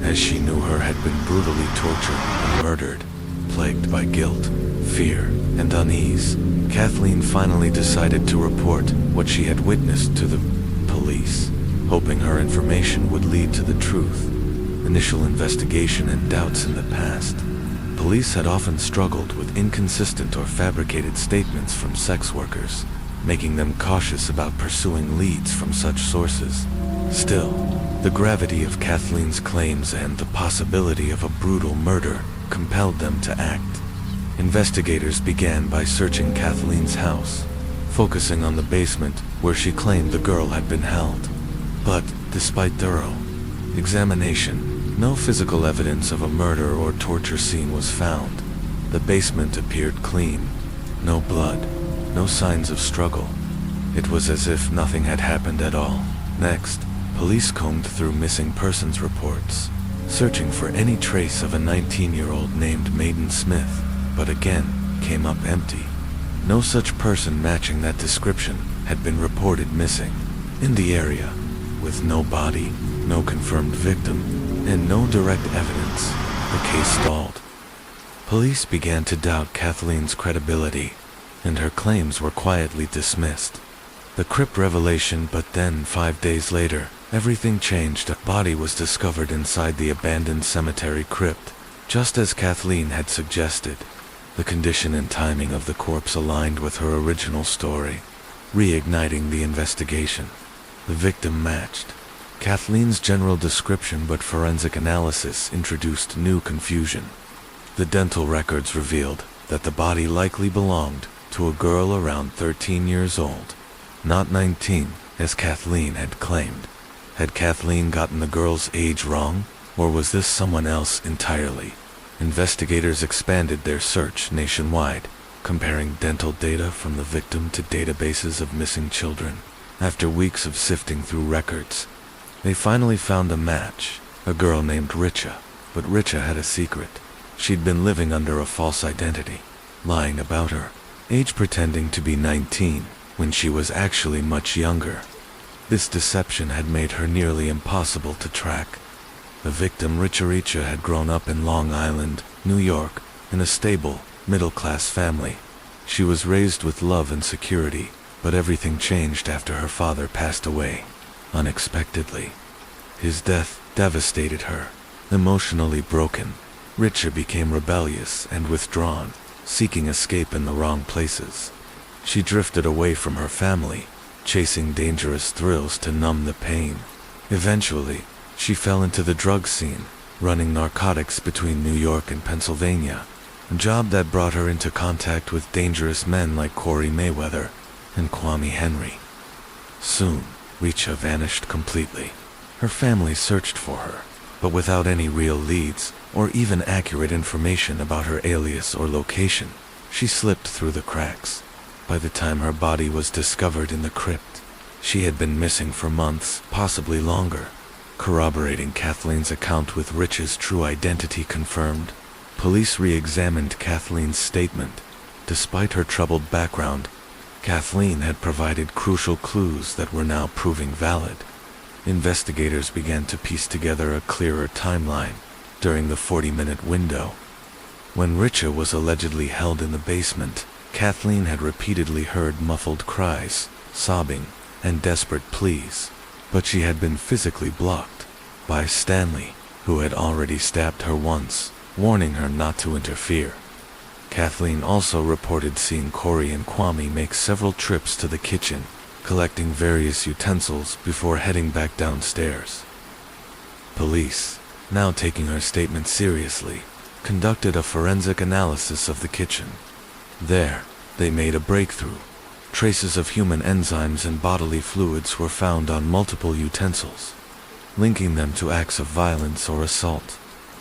as she knew her, had been brutally tortured and murdered. Plagued by guilt, fear, and unease, Kathleen finally decided to report what she had witnessed to the police, hoping her information would lead to the truth. Initial investigation and doubts in the past. Police had often struggled with inconsistent or fabricated statements from sex workers, making them cautious about pursuing leads from such sources. Still, the gravity of Kathleen's claims and the possibility of a brutal murder compelled them to act. Investigators began by searching Kathleen's house, focusing on the basement where she claimed the girl had been held. But, despite thorough examination, no physical evidence of a murder or torture scene was found. The basement appeared clean. No blood, no signs of struggle. It was as if nothing had happened at all. Next, police combed through missing persons reports, searching for any trace of a 19-year-old named Maiden Smith, but again came up empty. No such person matching that description had been reported missing. In the area, with no body, no confirmed victim, and no direct evidence, the case stalled. Police began to doubt Kathleen's credibility, and her claims were quietly dismissed. The crypt revelation, but then 5 days later, everything changed. A body was discovered inside the abandoned cemetery crypt, just as Kathleen had suggested. The condition and timing of the corpse aligned with her original story, reigniting the investigation. The victim matched Kathleen's general description, but forensic analysis introduced new confusion. The dental records revealed that the body likely belonged to a girl around 13 years old, not 19, as Kathleen had claimed. Had Kathleen gotten the girl's age wrong, or was this someone else entirely? Investigators expanded their search nationwide, comparing dental data from the victim to databases of missing children. After weeks of sifting through records, they finally found a match, a girl named Richa. But Richa had a secret. She'd been living under a false identity, lying about her age, pretending to be 19 when she was actually much younger. This deception had made her nearly impossible to track. The victim, Richa, had grown up in Long Island, New York, in a stable, middle-class family. She was raised with love and security, but everything changed after her father passed away, unexpectedly. His death devastated her. Emotionally broken, Richa became rebellious and withdrawn, seeking escape in the wrong places. She drifted away from her family, chasing dangerous thrills to numb the pain. Eventually, she fell into the drug scene, running narcotics between New York and Pennsylvania, a job that brought her into contact with dangerous men like Corey Mayweather and Kwame Henry. Soon, Richa vanished completely. Her family searched for her, but without any real leads or even accurate information about her alias or location. She slipped through the cracks. By the time her body was discovered in the crypt, she had been missing for months, possibly longer. Corroborating Kathleen's account with Richa's true identity confirmed, police re-examined Kathleen's statement. Despite her troubled background, Kathleen had provided crucial clues that were now proving valid. Investigators began to piece together a clearer timeline during the 40-minute window. When Richa was allegedly held in the basement, Kathleen had repeatedly heard muffled cries, sobbing, and desperate pleas, but she had been physically blocked by Stanley, who had already stabbed her once, warning her not to interfere. Kathleen also reported seeing Corey and Kwame make several trips to the kitchen, collecting various utensils before heading back downstairs. Police, now taking her statement seriously, conducted a forensic analysis of the kitchen. There, they made a breakthrough. Traces of human enzymes and bodily fluids were found on multiple utensils, linking them to acts of violence or assault.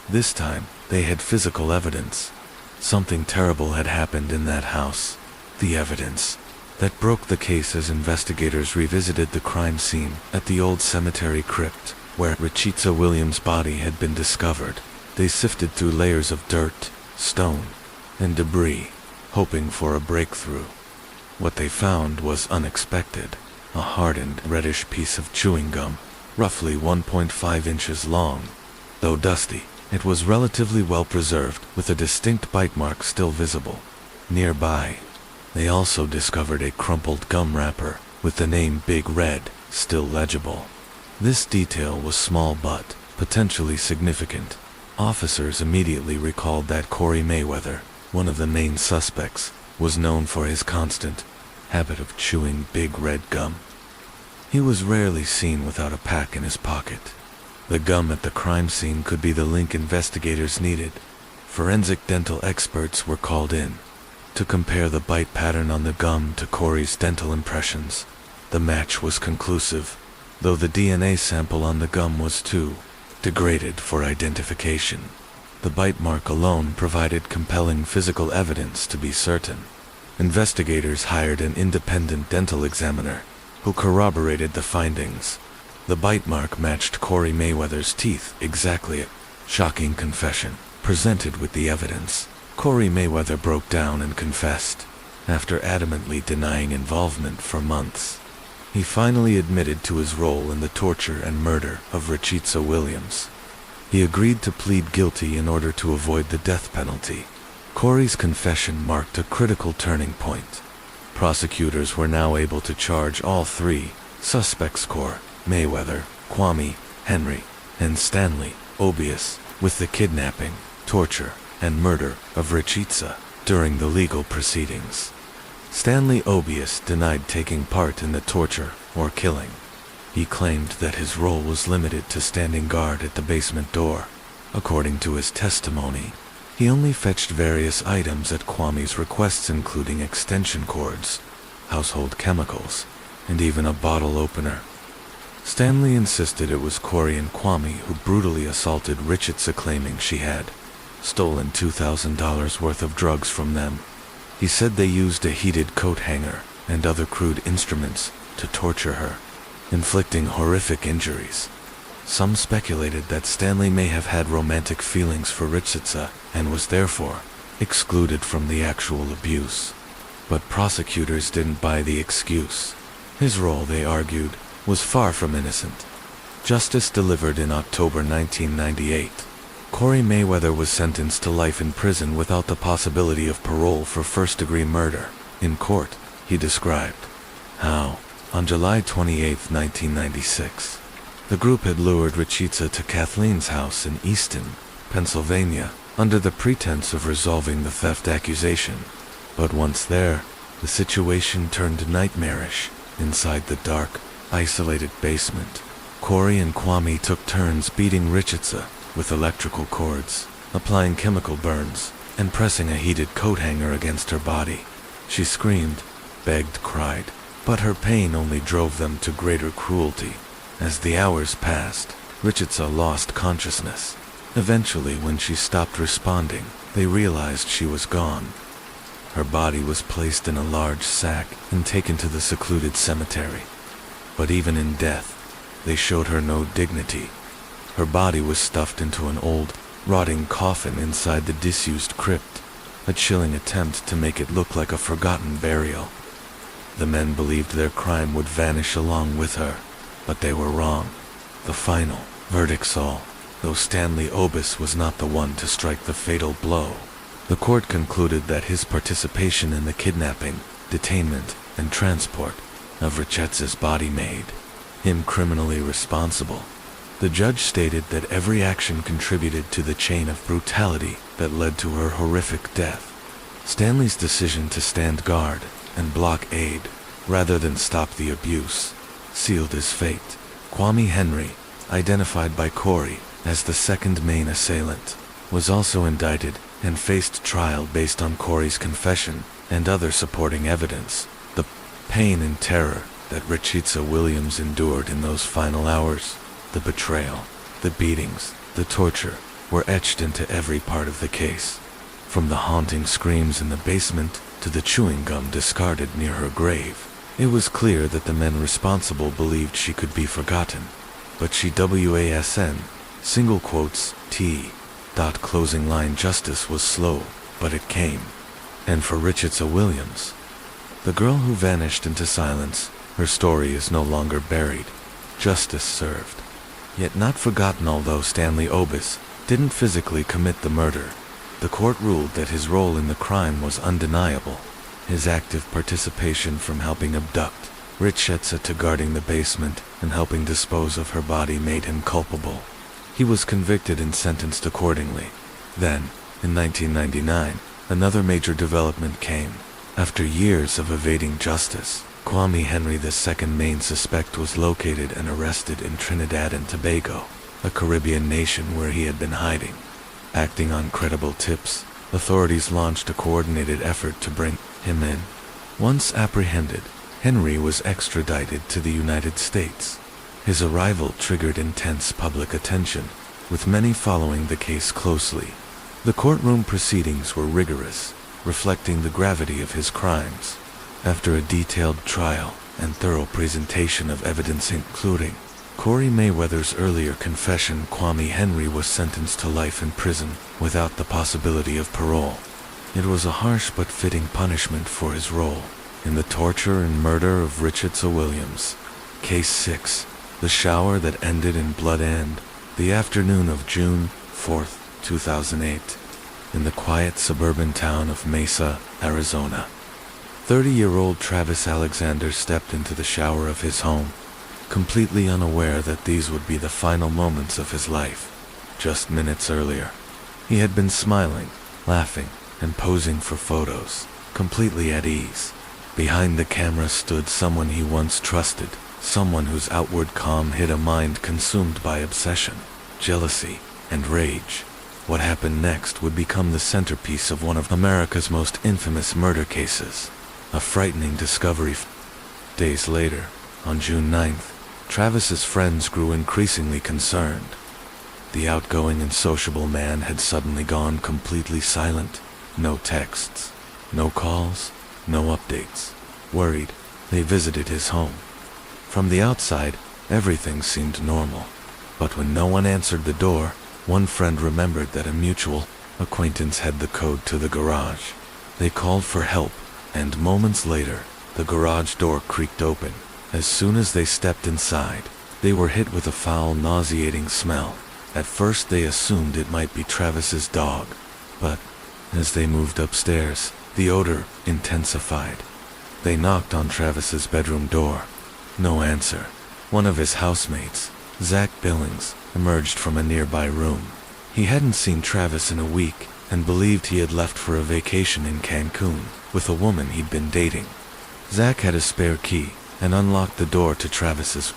This time, they had physical evidence. Something terrible had happened in that house. The evidence that broke the case as investigators revisited the crime scene at the old cemetery crypt, where Rachitza Williams' body had been discovered. They sifted through layers of dirt, stone, and debris, hoping for a breakthrough. What they found was unexpected: a hardened, reddish piece of chewing gum, roughly 1.5 inches long. Though dusty, it was relatively well preserved, with a distinct bite mark still visible. Nearby, they also discovered a crumpled gum wrapper with the name Big Red still legible. This detail was small but potentially significant. Officers immediately recalled that Corey Mayweather, one of the main suspects, was known for his constant habit of chewing Big Red gum. He was rarely seen without a pack in his pocket. The gum at the crime scene could be the link investigators needed. Forensic dental experts were called in to compare the bite pattern on the gum to Corey's dental impressions. The match was conclusive, though the DNA sample on the gum was too degraded for identification. The bite mark alone provided compelling physical evidence to be certain. Investigators hired an independent dental examiner who corroborated the findings. The bite mark matched Corey Mayweather's teeth exactly. A shocking confession presented with the evidence. Corey Mayweather broke down and confessed, after adamantly denying involvement for months. He finally admitted to his role in the torture and murder of Rachitza Williams. He agreed to plead guilty in order to avoid the death penalty, Corey's confession marked a critical turning point. Prosecutors were now able to charge all three suspects, Mayweather, Kwame, Henry, and Stanley Obius, with the kidnapping, torture, and murder of Richitsa during the legal proceedings. Stanley Obius denied taking part in the torture or killing. He claimed that his role was limited to standing guard at the basement door. According to his testimony, he only fetched various items at Kwame's requests, including extension cords, household chemicals, and even a bottle opener. Stanley insisted it was Corey and Kwame who brutally assaulted Richitsa, claiming she had stolen $2,000 worth of drugs from them. He said they used a heated coat hanger and other crude instruments to torture her, inflicting horrific injuries. Some speculated that Stanley may have had romantic feelings for Richitsa and was therefore excluded from the actual abuse. But prosecutors didn't buy the excuse. His role, they argued, was far from innocent. Justice delivered in October 1998. Corey Mayweather was sentenced to life in prison without the possibility of parole for first-degree murder. In court, he described how, on July 28, 1996, the group had lured Richitsa to Kathleen's house in Easton, Pennsylvania, under the pretense of resolving the theft accusation. But once there, the situation turned nightmarish. Inside the dark, isolated basement, Corey and Kwame took turns beating Richitsa with electrical cords, applying chemical burns, and pressing a heated coat hanger against her body. She screamed, begged, cried, but her pain only drove them to greater cruelty. As the hours passed, Richitsa lost consciousness. Eventually, when she stopped responding, they realized she was gone. Her body was placed in a large sack and taken to the secluded cemetery. But even in death, they showed her no dignity. Her body was stuffed into an old, rotting coffin inside the disused crypt, a chilling attempt to make it look like a forgotten burial. The men believed their crime would vanish along with her, but they were wrong. The final verdict saw, though Stanley Obius was not the one to strike the fatal blow. The court concluded that his participation in the kidnapping, detainment, and transport of Richitsa's body made him criminally responsible. The judge stated that every action contributed to the chain of brutality that led to her horrific death. Stanley's decision to stand guard and block aid, rather than stop the abuse, sealed his fate. Kwame Henry, identified by Corey as the second main assailant, was also indicted and faced trial based on Corey's confession and other supporting evidence. The pain and terror that Richitsa Williams endured in those final hours, the betrayal, the beatings, the torture, were etched into every part of the case. From the haunting screams in the basement to the chewing gum discarded near her grave, it was clear that the men responsible believed she could be forgotten. But single quotes, closing line, justice was slow, but it came. And for Richitsa Williams, the girl who vanished into silence, her story is no longer buried. Justice served. Yet not forgotten. Although Stanley Obius didn't physically commit the murder, the court ruled that his role in the crime was undeniable. His active participation, from helping abduct Richitsa to guarding the basement and helping dispose of her body, made him culpable. He was convicted and sentenced accordingly. Then, in 1999, another major development came. After years of evading justice, Kwame Henry, the second main suspect, was located and arrested in Trinidad and Tobago, a Caribbean nation where he had been hiding. Acting on credible tips, authorities launched a coordinated effort to bring him in. Once apprehended, Henry was extradited to the United States. His arrival triggered intense public attention, with many following the case closely. The courtroom proceedings were rigorous, reflecting the gravity of his crimes. After a detailed trial and thorough presentation of evidence including Corey Mayweather's earlier confession, Kwame Henry was sentenced to life in prison without the possibility of parole. It was a harsh but fitting punishment for his role in the torture and murder of Richitsa Williams. Case 6. The shower that ended in blood. And the afternoon of June 4, 2008. in the quiet suburban town of Mesa, Arizona. 30-year-old Travis Alexander stepped into the shower of his home, completely unaware that these would be the final moments of his life. Just minutes earlier, he had been smiling, laughing, and posing for photos, completely at ease. Behind the camera stood someone he once trusted, someone whose outward calm hid a mind consumed by obsession, jealousy, and rage. What happened next would become the centerpiece of one of America's most infamous murder cases, a frightening discovery. Days later, on June 9th, Travis's friends grew increasingly concerned. The outgoing and sociable man had suddenly gone completely silent. No texts, no calls, no updates. Worried, they visited his home. From the outside, everything seemed normal. But when no one answered the door, one friend remembered that a mutual acquaintance had the code to the garage. They called for help, and moments later, the garage door creaked open. As soon as they stepped inside, they were hit with a foul, nauseating smell. At first they assumed it might be Travis's dog, but as they moved upstairs, the odor intensified. They knocked on Travis's bedroom door. No answer. One of his housemates, Zach Billings, emerged from a nearby room. He hadn't seen Travis in a week and believed he had left for a vacation in Cancun with a woman he'd been dating. Zach had a spare key and unlocked the door to Travis's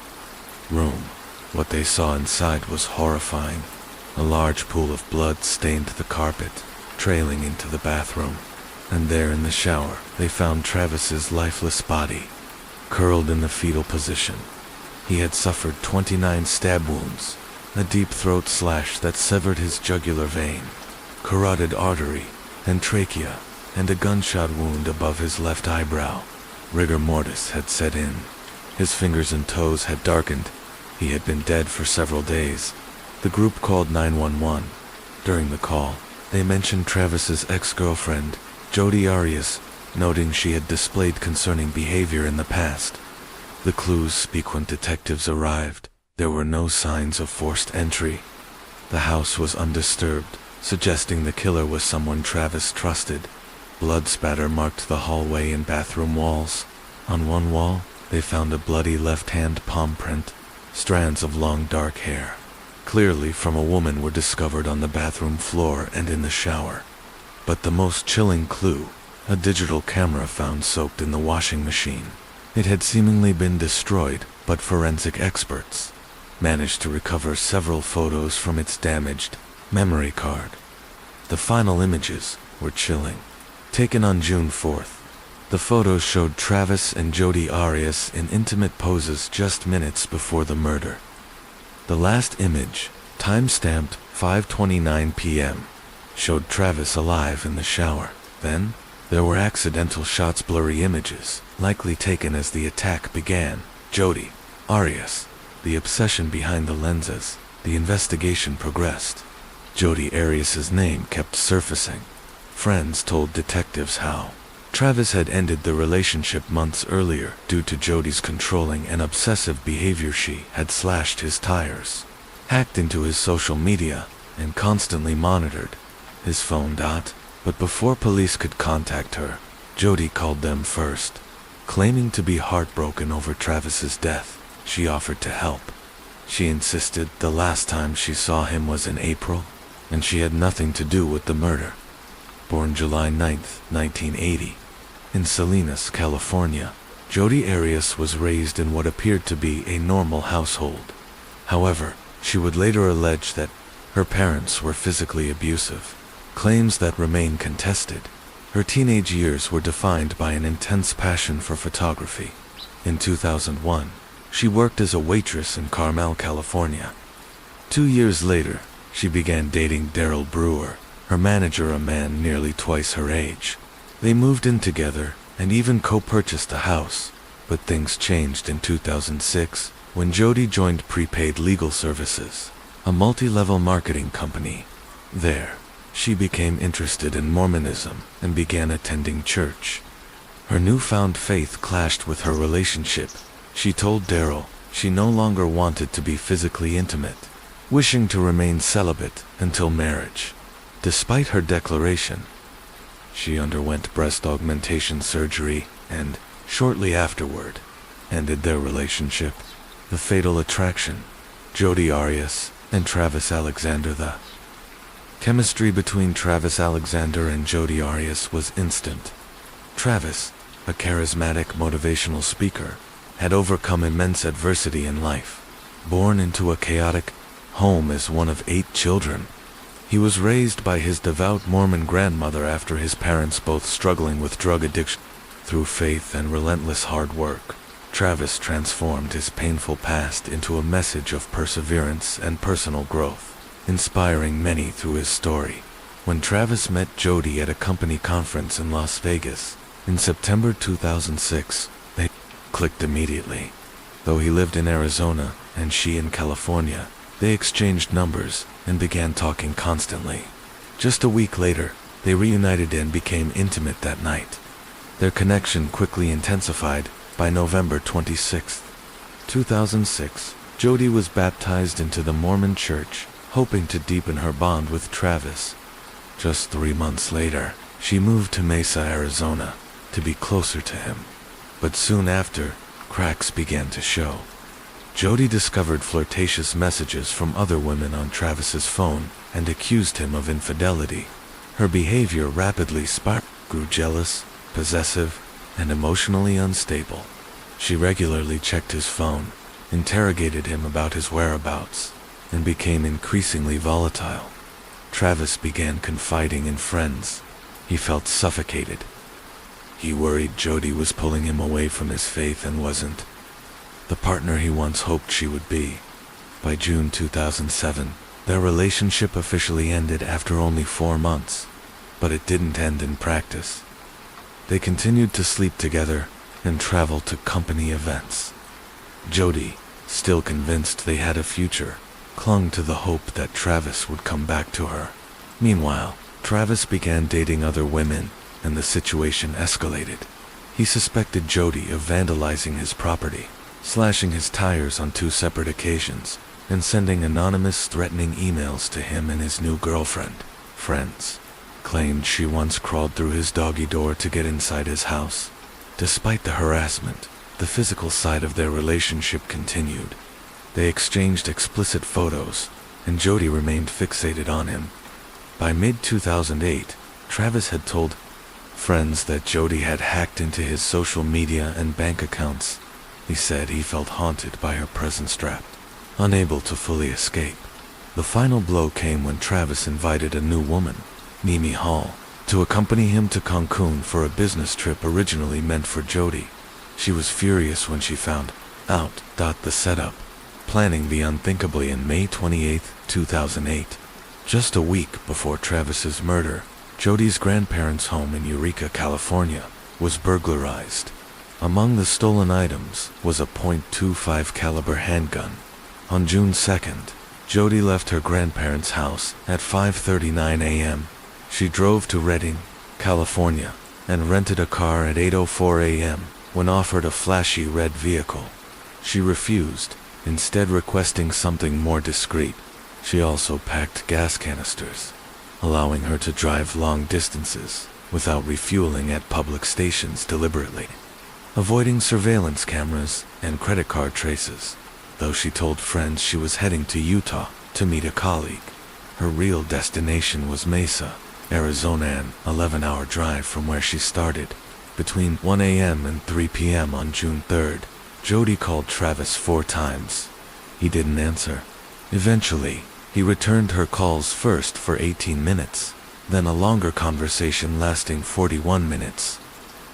room. What they saw inside was horrifying. A large pool of blood stained the carpet, trailing into the bathroom. And there in the shower, they found Travis's lifeless body, curled in the fetal position. He had suffered 29 stab wounds, a deep throat slash that severed his jugular vein, carotid artery, and trachea, and a gunshot wound above his left eyebrow. Rigor mortis had set in. His fingers and toes had darkened. He had been dead for several days. The group called 911. During the call, they mentioned Travis's ex-girlfriend, Jodi Arias, noting she had displayed concerning behavior in the past. The clues speak when detectives arrived. There were no signs of forced entry. The house was undisturbed, suggesting the killer was someone Travis trusted. Blood spatter marked the hallway and bathroom walls. On one wall, they found a bloody left-hand palm print. Strands of long dark hair, clearly from a woman, were discovered on the bathroom floor and in the shower. But the most chilling clue, a digital camera found soaked in the washing machine. It had seemingly been destroyed, but forensic experts managed to recover several photos from its damaged memory card. The final images were chilling. Taken on June 4th, the photos showed Travis and Jodi Arias in intimate poses just minutes before the murder. The last image, time-stamped 5:29 p.m., showed Travis alive in the shower. Then, there were accidental shots, blurry images, likely taken as the attack began. Jodi Arias, the obsession behind the lenses. The investigation progressed. Jodi Arias's name kept surfacing. Friends told detectives how Travis had ended the relationship months earlier due to Jodi's controlling and obsessive behavior. She had slashed his tires, hacked into his social media, and constantly monitored his phone. But before police could contact her, Jodi called them first. Claiming to be heartbroken over Travis's death, she offered to help. She insisted the last time she saw him was in April, and she had nothing to do with the murder. Born July 9th, 1980, in Salinas, California, Jodi Arias was raised in what appeared to be a normal household. However, she would later allege that her parents were physically abusive, claims that remain contested. Her teenage years were defined by an intense passion for photography. In 2001, she worked as a waitress in Carmel, California. 2 years later, she began dating Daryl Brewer, her manager, a man nearly twice her age. They moved in together and even co-purchased a house, but things changed in 2006 when Jodi joined Prepaid Legal Services, a multi-level marketing company. There, she became interested in Mormonism and began attending church. Her newfound faith clashed with her relationship. She told Daryl she no longer wanted to be physically intimate, wishing to remain celibate until marriage. Despite her declaration, she underwent breast augmentation surgery and, shortly afterward, ended their relationship. The fatal attraction, Jodi Arias and Travis Alexander. The chemistry between Travis Alexander and Jodi Arias was instant. Travis, a charismatic motivational speaker, had overcome immense adversity in life. Born into a chaotic home as one of 8 children, he was raised by his devout Mormon grandmother after his parents both struggling with drug addiction. Through faith and relentless hard work, Travis transformed his painful past into a message of perseverance and personal growth, inspiring many through his story. When Travis met Jodi at a company conference in Las Vegas in September 2006, they clicked immediately. Though he lived in Arizona and she in California, they exchanged numbers and began talking constantly. Just a week later, they reunited and became intimate that night. Their connection quickly intensified. By November 26, 2006, Jodi was baptized into the Mormon Church, hoping to deepen her bond with Travis. Just 3 months later, she moved to Mesa, Arizona, to be closer to him. But soon after, cracks began to show. Jodi discovered flirtatious messages from other women on Travis's phone and accused him of infidelity. Her behavior rapidly spiraled, grew jealous, possessive, and emotionally unstable. She regularly checked his phone, interrogated him about his whereabouts, and became increasingly volatile. Travis began confiding in friends. He felt suffocated. He worried Jodi was pulling him away from his faith and wasn't the partner he once hoped she would be. By June 2007, their relationship officially ended after only 4 months, but it didn't end in practice. They continued to sleep together and travel to company events. Jodi, still convinced they had a future, clung to the hope that Travis would come back to her. Meanwhile, Travis began dating other women, and the situation escalated. He suspected Jodi of vandalizing his property, slashing his tires on 2 separate occasions, and sending anonymous threatening emails to him and his new girlfriend. Friends claimed she once crawled through his doggy door to get inside his house. Despite the harassment, the physical side of their relationship continued. They exchanged explicit photos, and Jodi remained fixated on him. By mid-2008, Travis had told friends that Jodi had hacked into his social media and bank accounts. He said he felt haunted by her presence, trapped, unable to fully escape. The final blow came when Travis invited a new woman, Mimi Hall, to accompany him to Cancun for a business trip originally meant for Jodi. She was furious when she found out the setup, planning the unthinkable. In May 28, 2008, just a week before Travis's murder, Jodi's grandparents' home in Eureka, California, was burglarized. Among the stolen items was a .25 caliber handgun. On June 2nd, Jodi left her grandparents' house at 5:39 a.m. She drove to Redding, California, and rented a car at 8:04 a.m. when offered a flashy red vehicle. She refused, instead requesting something more discreet. She also packed gas canisters, allowing her to drive long distances without refueling at public stations deliberately, avoiding surveillance cameras and credit card traces. Though she told friends she was heading to Utah to meet a colleague, her real destination was Mesa, Arizona, an 11-hour drive from where she started. Between 1 a.m. and 3 p.m. on June 3rd, Jodi called Travis 4 times. He didn't answer. Eventually, he returned her calls, first for 18 minutes, then a longer conversation lasting 41 minutes.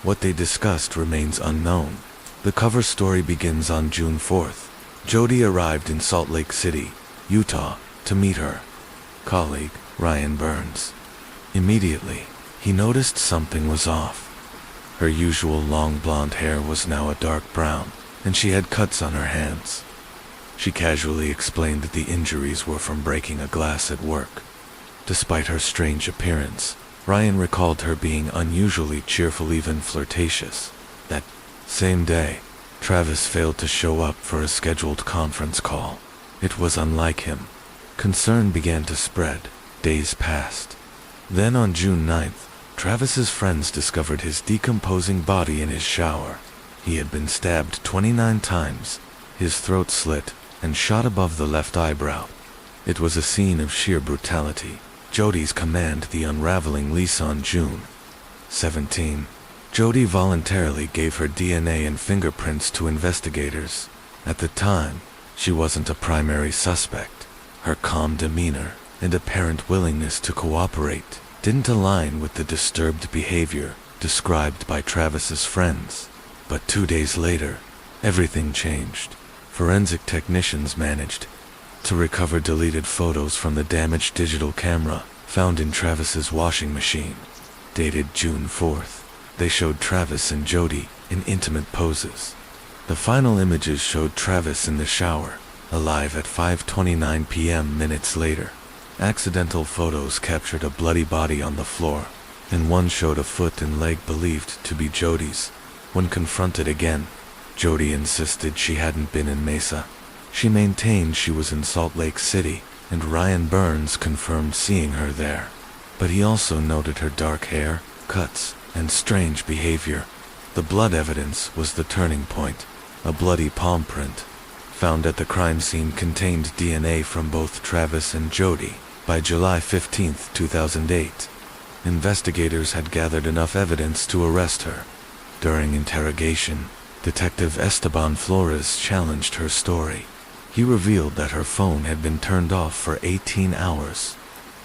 What they discussed remains unknown. The cover story begins on June 4th. Jodi arrived in Salt Lake City, Utah, to meet her colleague, Ryan Burns. Immediately, he noticed something was off. Her usual long blonde hair was now a dark brown, and she had cuts on her hands. She casually explained that the injuries were from breaking a glass at work. Despite her strange appearance, Ryan recalled her being unusually cheerful, even flirtatious. That same day, Travis failed to show up for a scheduled conference call. It was unlike him. Concern began to spread. Days passed, Then on June 9th, Travis's friends discovered his decomposing body in his shower. He had been stabbed 29 times, his throat slit, and shot above the left eyebrow. It was a scene of sheer brutality. Jody's command the unraveling lease on June 17. Jody voluntarily gave her DNA and fingerprints to investigators. At the time, she wasn't a primary suspect. Her calm demeanor and apparent willingness to cooperate didn't align with the disturbed behavior described by Travis's friends. But 2 days later, everything changed. Forensic technicians managed to recover deleted photos from the damaged digital camera found in Travis's washing machine. Dated June 4th, they showed Travis and Jody in intimate poses. The final images showed Travis in the shower, alive at 5:29 p.m. minutes later. Accidental photos captured a bloody body on the floor, and one showed a foot and leg believed to be Jody's. When confronted again, Jody insisted she hadn't been in Mesa. She maintained she was in Salt Lake City, and Ryan Burns confirmed seeing her there. But he also noted her dark hair, cuts, and strange behavior. The blood evidence was the turning point. A bloody palm print found at the crime scene contained DNA from both Travis and Jody. By July 15, 2008, investigators had gathered enough evidence to arrest her. During interrogation, Detective Esteban Flores challenged her story. He revealed that her phone had been turned off for 18 hours,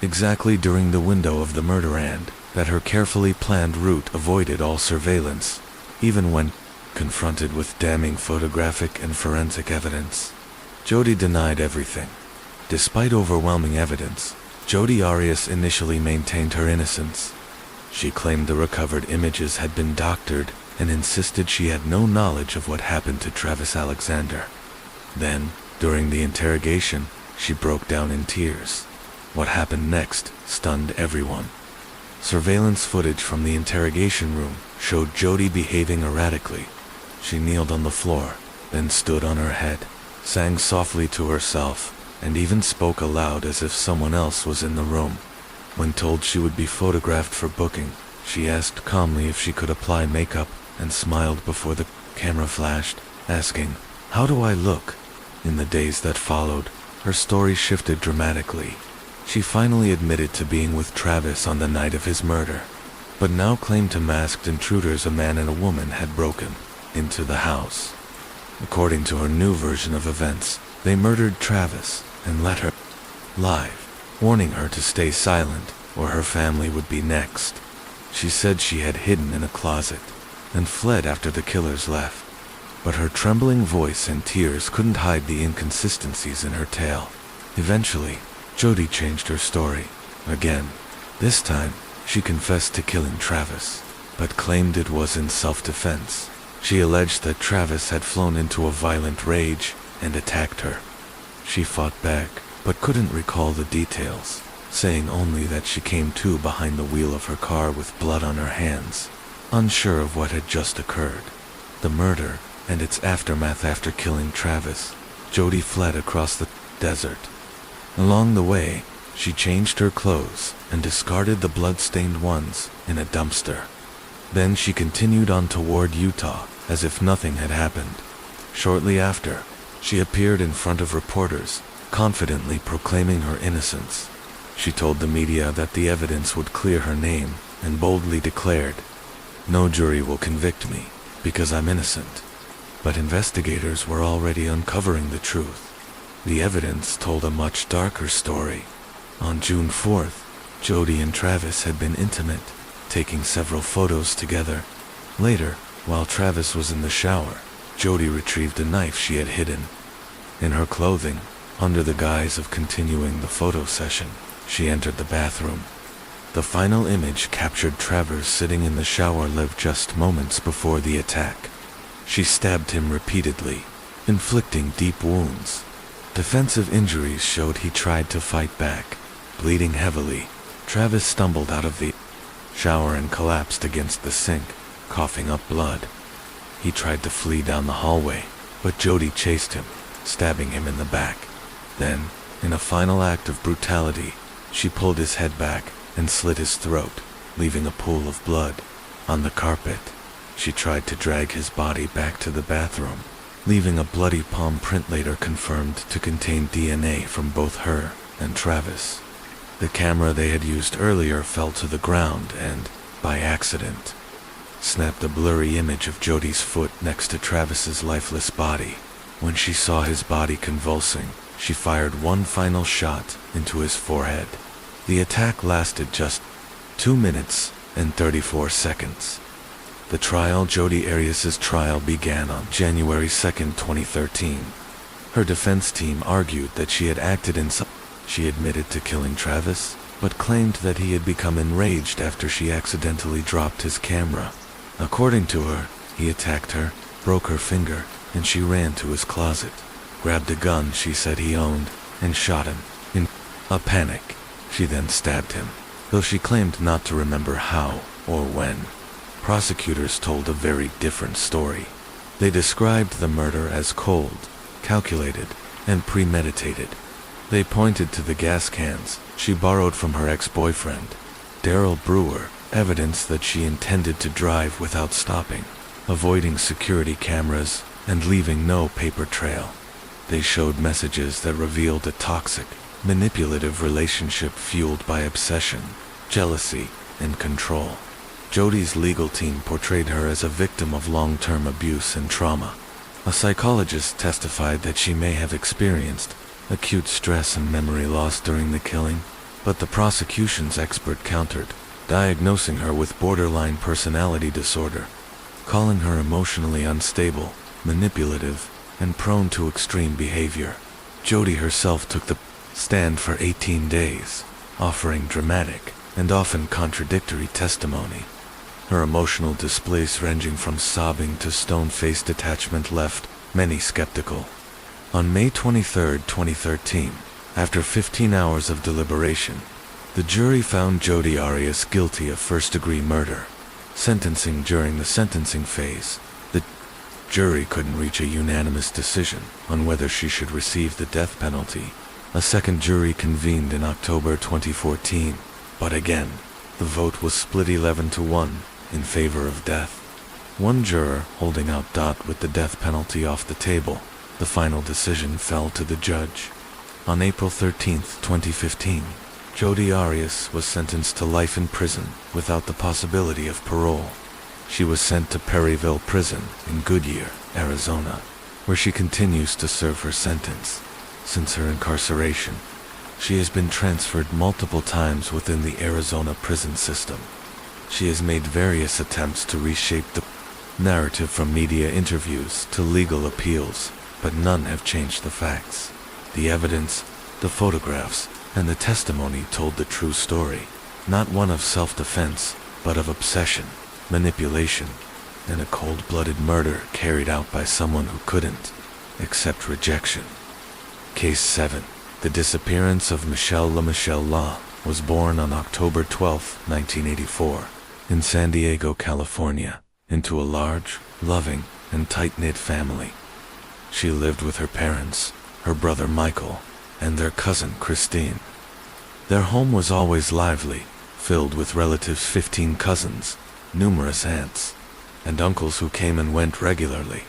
exactly during the window of the murder, and that her carefully planned route avoided all surveillance, even when confronted with damning photographic and forensic evidence. Jody denied everything. Despite overwhelming evidence, Jody Arias initially maintained her innocence. She claimed the recovered images had been doctored and insisted she had no knowledge of what happened to Travis Alexander. Then, during the interrogation, she broke down in tears. What happened next stunned everyone. Surveillance footage from the interrogation room showed Jody behaving erratically. She kneeled on the floor, then stood on her head, sang softly to herself, and even spoke aloud as if someone else was in the room. When told she would be photographed for booking, she asked calmly if she could apply makeup and smiled before the camera flashed, asking, "How do I look?" In the days that followed, her story shifted dramatically. She finally admitted to being with Travis on the night of his murder, but now claimed to masked intruders a man and a woman had broken into the house. According to her new version of events, they murdered Travis and let her live, warning her to stay silent or her family would be next. She said she had hidden in a closet and fled after the killers left, but her trembling voice and tears couldn't hide the inconsistencies in her tale. Eventually, Jody changed her story again. This time, she confessed to killing Travis, but claimed it was in self-defense. She alleged that Travis had flown into a violent rage and attacked her. She fought back, but couldn't recall the details, saying only that she came to behind the wheel of her car with blood on her hands, unsure of what had just occurred. The murder and its aftermath. After killing Travis, Jody fled across the desert. Along the way, she changed her clothes and discarded the blood-stained ones in a dumpster. Then she continued on toward Utah as if nothing had happened. Shortly after, she appeared in front of reporters, confidently proclaiming her innocence. She told the media that the evidence would clear her name and boldly declared, "No jury will convict me because I'm innocent." But investigators were already uncovering the truth. The evidence told a much darker story. On June 4th, Jody and Travis had been intimate, taking several photos together. Later, while Travis was in the shower, Jody retrieved a knife she had hidden in her clothing. Under the guise of continuing the photo session, she entered the bathroom. The final image captured Travers sitting in the shower live just moments before the attack. She stabbed him repeatedly, inflicting deep wounds. Defensive injuries showed he tried to fight back. Bleeding heavily, Travis stumbled out of the shower and collapsed against the sink, coughing up blood. He tried to flee down the hallway, but Jody chased him, stabbing him in the back. Then, in a final act of brutality, she pulled his head back and slit his throat, leaving a pool of blood on the carpet. She tried to drag his body back to the bathroom, leaving a bloody palm print later confirmed to contain DNA from both her and Travis. The camera they had used earlier fell to the ground and, by accident, snapped a blurry image of Jody's foot next to Travis's lifeless body. When she saw his body convulsing, she fired one final shot into his forehead. The attack lasted just 2 minutes and 34 seconds. The trial. Jodi Arias's trial began on January 2, 2013. Her defense team argued that she had acted in She admitted to killing Travis, but claimed that he had become enraged after she accidentally dropped his camera. According to her, he attacked her, broke her finger, and she ran to his closet, grabbed a gun she said he owned, and shot him. In a panic, she then stabbed him, though she claimed not to remember how or when. Prosecutors told a very different story. They described the murder as cold, calculated, and premeditated. They pointed to the gas cans she borrowed from her ex-boyfriend, Daryl Brewer, evidence that she intended to drive without stopping, avoiding security cameras, and leaving no paper trail. They showed messages that revealed a toxic, manipulative relationship fueled by obsession, jealousy, and control. Jodi's legal team portrayed her as a victim of long-term abuse and trauma. A psychologist testified that she may have experienced acute stress and memory loss during the killing, but the prosecution's expert countered, diagnosing her with borderline personality disorder, calling her emotionally unstable, manipulative, and prone to extreme behavior. Jodi herself took the stand for 18 days, offering dramatic and often contradictory testimony. Her emotional displays ranging from sobbing to stone-faced detachment left many skeptical. On May 23, 2013, after 15 hours of deliberation, the jury found Jodi Arias guilty of first-degree murder. Sentencing. During the sentencing phase, the jury couldn't reach a unanimous decision on whether she should receive the death penalty. A second jury convened in October 2014, but again, the vote was split 11-1 in favor of death. One juror holding out with the death penalty off the table. The final decision fell to the judge. On April 13, 2015, Jodi Arias was sentenced to life in prison without the possibility of parole. She was sent to Perryville Prison in Goodyear, Arizona, where she continues to serve her sentence. Since her incarceration, she has been transferred multiple times within the Arizona prison system. She has made various attempts to reshape the narrative, from media interviews to legal appeals, but none have changed the facts. The evidence, the photographs, and the testimony told the true story, not one of self-defense, but of obsession, manipulation, and a cold-blooded murder carried out by someone who couldn't accept rejection. Case 7. The disappearance of Michelle LaMichelle Law was born on October 12, 1984, in San Diego, California, into a large, loving, and tight-knit family. She lived with her parents, her brother Michael, and their cousin Christine. Their home was always lively, filled with relatives, 15 cousins, numerous aunts, and uncles who came and went regularly.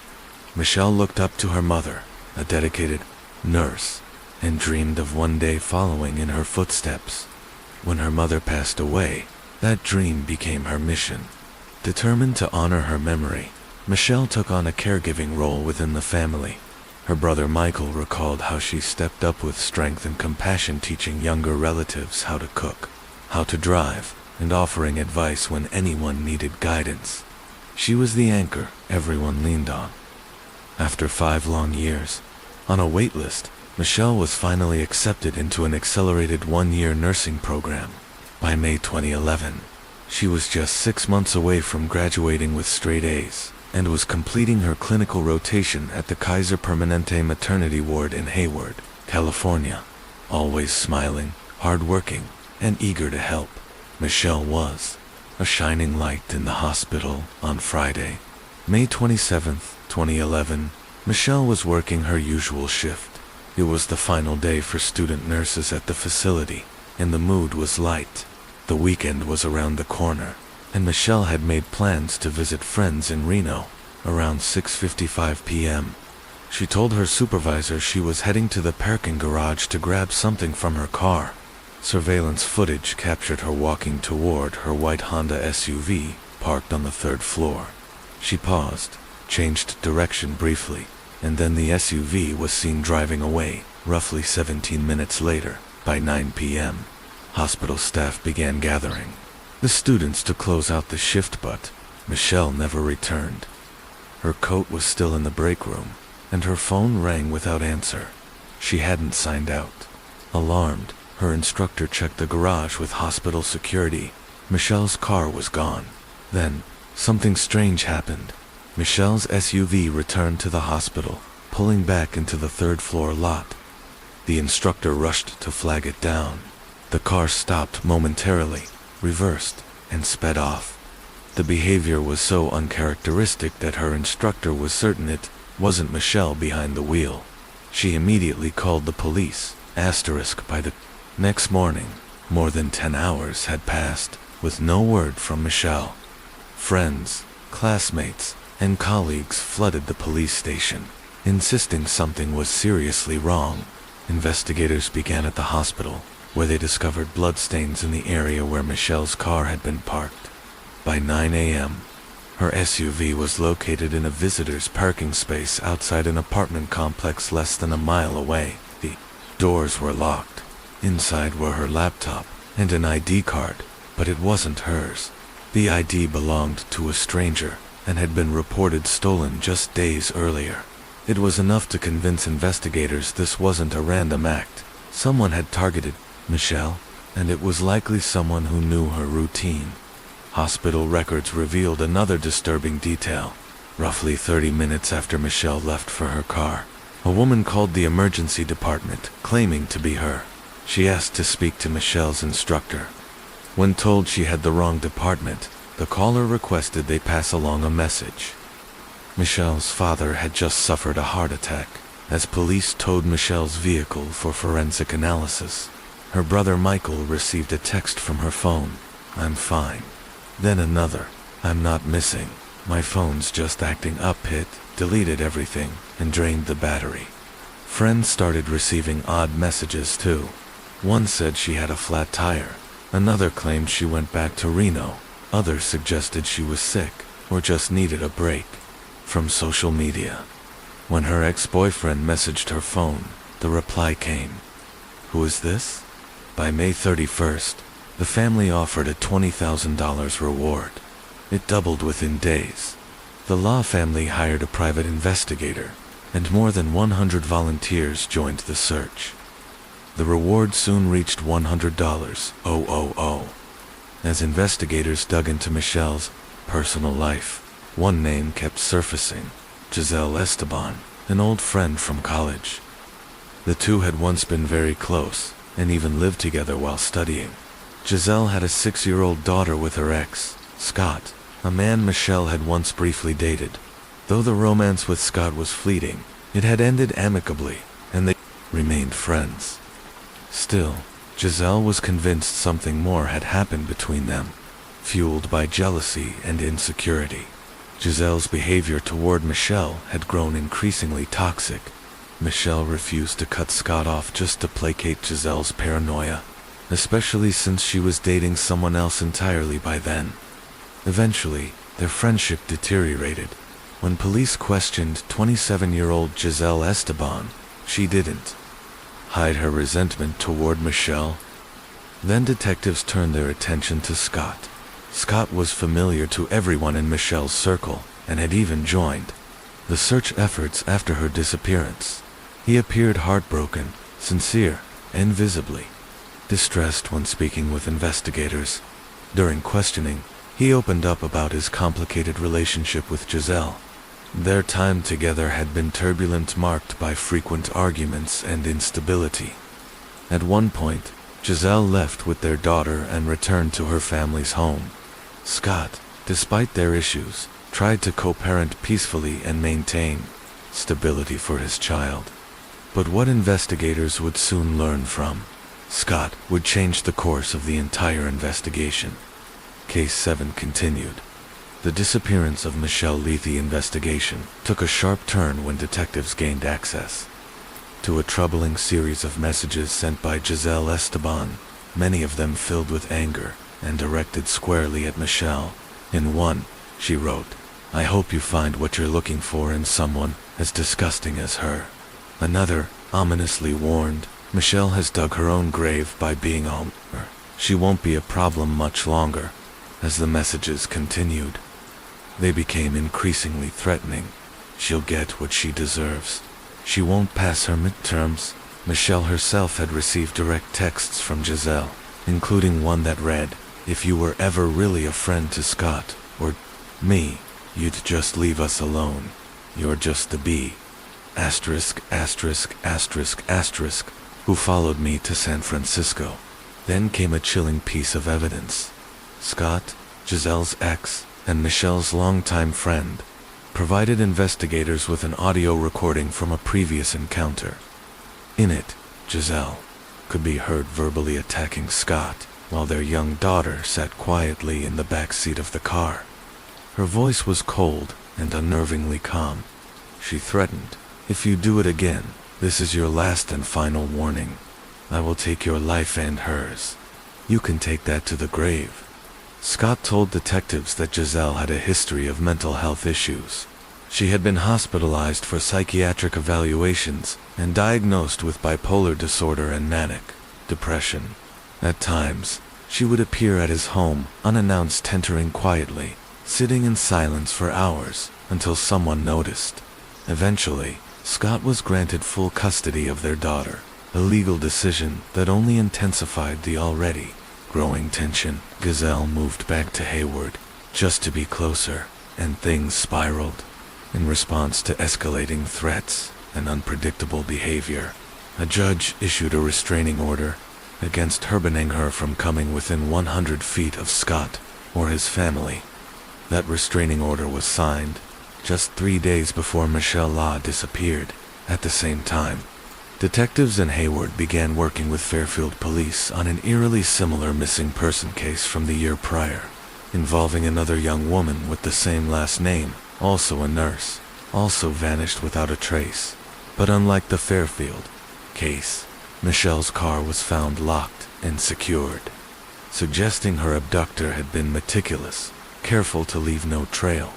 Michelle looked up to her mother, a dedicated nurse, and dreamed of one day following in her footsteps. When her mother passed away, that dream became her mission. Determined to honor her memory, Michelle took on a caregiving role within the family. Her brother Michael recalled how she stepped up with strength and compassion, teaching younger relatives how to cook, how to drive, and offering advice when anyone needed guidance. She was the anchor everyone leaned on. After 5 long years, on a wait list, Michelle was finally accepted into an accelerated 1-year nursing program. By May 2011, she was just 6 months away from graduating with straight A's, and was completing her clinical rotation at the Kaiser Permanente Maternity Ward in Hayward, California. Always smiling, hardworking, and eager to help, Michelle was a shining light in the hospital. On Friday, May 27, 2011, Michelle was working her usual shift. It was the final day for student nurses at the facility, and the mood was light. The weekend was around the corner, and Michelle had made plans to visit friends in Reno around 6:55 p.m. She told her supervisor she was heading to the parking garage to grab something from her car. Surveillance footage captured her walking toward her white Honda SUV parked on the third floor. She paused, changed direction briefly, and then the SUV was seen driving away. Roughly 17 minutes later, by 9 p.m., hospital staff began gathering. The students to close out the shift, but Michelle never returned. Her coat was still in the break room, and her phone rang without answer. She hadn't signed out. Alarmed, her instructor checked the garage with hospital security. Michelle's car was gone. Then, something strange happened. Michelle's SUV returned to the hospital, pulling back into the third-floor lot. The instructor rushed to flag it down. The car stopped momentarily, reversed, and sped off. The behavior was so uncharacteristic that her instructor was certain it wasn't Michelle behind the wheel. She immediately called the police. By the next morning, more than 10 hours had passed, with no word from Michelle. Friends, classmates, and colleagues flooded the police station, insisting something was seriously wrong. Investigators began at the hospital, where they discovered bloodstains in the area where Michelle's car had been parked. By 9 a.m., her SUV was located in a visitor's parking space outside an apartment complex less than a mile away. The doors were locked. Inside were her laptop and an ID card, but it wasn't hers. The ID belonged to a stranger and had been reported stolen just days earlier. It was enough to convince investigators this wasn't a random act. Someone had targeted Michelle, and it was likely someone who knew her routine. Hospital records revealed another disturbing detail. Roughly 30 minutes after Michelle left for her car, a woman called the emergency department, claiming to be her. She asked to speak to Michelle's instructor. When told she had the wrong department, the caller requested they pass along a message. Michelle's father had just suffered a heart attack, as police towed Michelle's vehicle for forensic analysis. Her brother Michael received a text from her phone, "I'm fine." Then another, "I'm not missing. My phone's just acting up." It deleted everything and drained the battery. Friends started receiving odd messages too. One said she had a flat tire. Another claimed she went back to Reno. Others suggested she was sick or just needed a break. From social media. When her ex-boyfriend messaged her phone, the reply came, "Who is this?" By May 31st, the family offered a $20,000 reward. It doubled within days. The Law family hired a private investigator, and more than 100 volunteers joined the search. The reward soon reached $100,000. As investigators dug into Michelle's personal life, one name kept surfacing: Giselle Esteban, an old friend from college. The two had once been very close, and even lived together while studying. Giselle had a 6-year-old daughter with her ex, Scott, a man Michelle had once briefly dated. Though the romance with Scott was fleeting, it had ended amicably, and they remained friends. Still, Giselle was convinced something more had happened between them, fueled by jealousy and insecurity. Giselle's behavior toward Michelle had grown increasingly toxic. Michelle refused to cut Scott off just to placate Giselle's paranoia, especially since she was dating someone else entirely by then. Eventually, their friendship deteriorated. When police questioned 27-year-old Giselle Esteban, she didn't hide her resentment toward Michelle. Then detectives turned their attention to Scott. Scott was familiar to everyone in Michelle's circle, and had even joined the search efforts after her disappearance. He appeared heartbroken, sincere, and visibly distressed when speaking with investigators. During questioning, he opened up about his complicated relationship with Giselle. Their time together had been turbulent, marked by frequent arguments and instability. At one point, Giselle left with their daughter and returned to her family's home. Scott, despite their issues, tried to co-parent peacefully and maintain stability for his child. But what investigators would soon learn from Scott would change the course of the entire investigation. Case 7 continued. The disappearance of Michelle Lethe investigation took a sharp turn when detectives gained access to a troubling series of messages sent by Giselle Esteban, many of them filled with anger and directed squarely at Michelle. In one, she wrote, "I hope you find what you're looking for in someone as disgusting as her." Another ominously warned, "Michelle has dug her own grave by being a homer. She won't be a problem much longer." As the messages continued, they became increasingly threatening. "She'll get what she deserves. She won't pass her midterms." Michelle herself had received direct texts from Giselle, including one that read, "If you were ever really a friend to Scott, or me, you'd just leave us alone. You're just the bee, asterisk, asterisk, asterisk, asterisk, who followed me to San Francisco." Then came a chilling piece of evidence. Scott, Giselle's ex, and Michelle's longtime friend, provided investigators with an audio recording from a previous encounter. In it, Giselle could be heard verbally attacking Scott while their young daughter sat quietly in the back seat of the car. Her voice was cold and unnervingly calm. She threatened, "If you do it again, this is your last and final warning. I will take your life and hers. You can take that to the grave." Scott told detectives that Giselle had a history of mental health issues. She had been hospitalized for psychiatric evaluations and diagnosed with bipolar disorder and manic depression. At times, she would appear at his home, unannounced, entering quietly, sitting in silence for hours until someone noticed. Eventually, Scott was granted full custody of their daughter, a legal decision that only intensified the already growing tension. Giselle moved back to Hayward just to be closer, and things spiraled. In response to escalating threats and unpredictable behavior, a judge issued a restraining order against her, banning her from coming within 100 feet of Scott or his family. That restraining order was signed just 3 days before Michelle Law disappeared. At the same time, detectives in Hayward began working with Fairfield police on an eerily similar missing person case from the year prior, involving another young woman with the same last name, also a nurse, also vanished without a trace. But unlike the Fairfield case, Michelle's car was found locked and secured, suggesting her abductor had been meticulous, careful to leave no trail.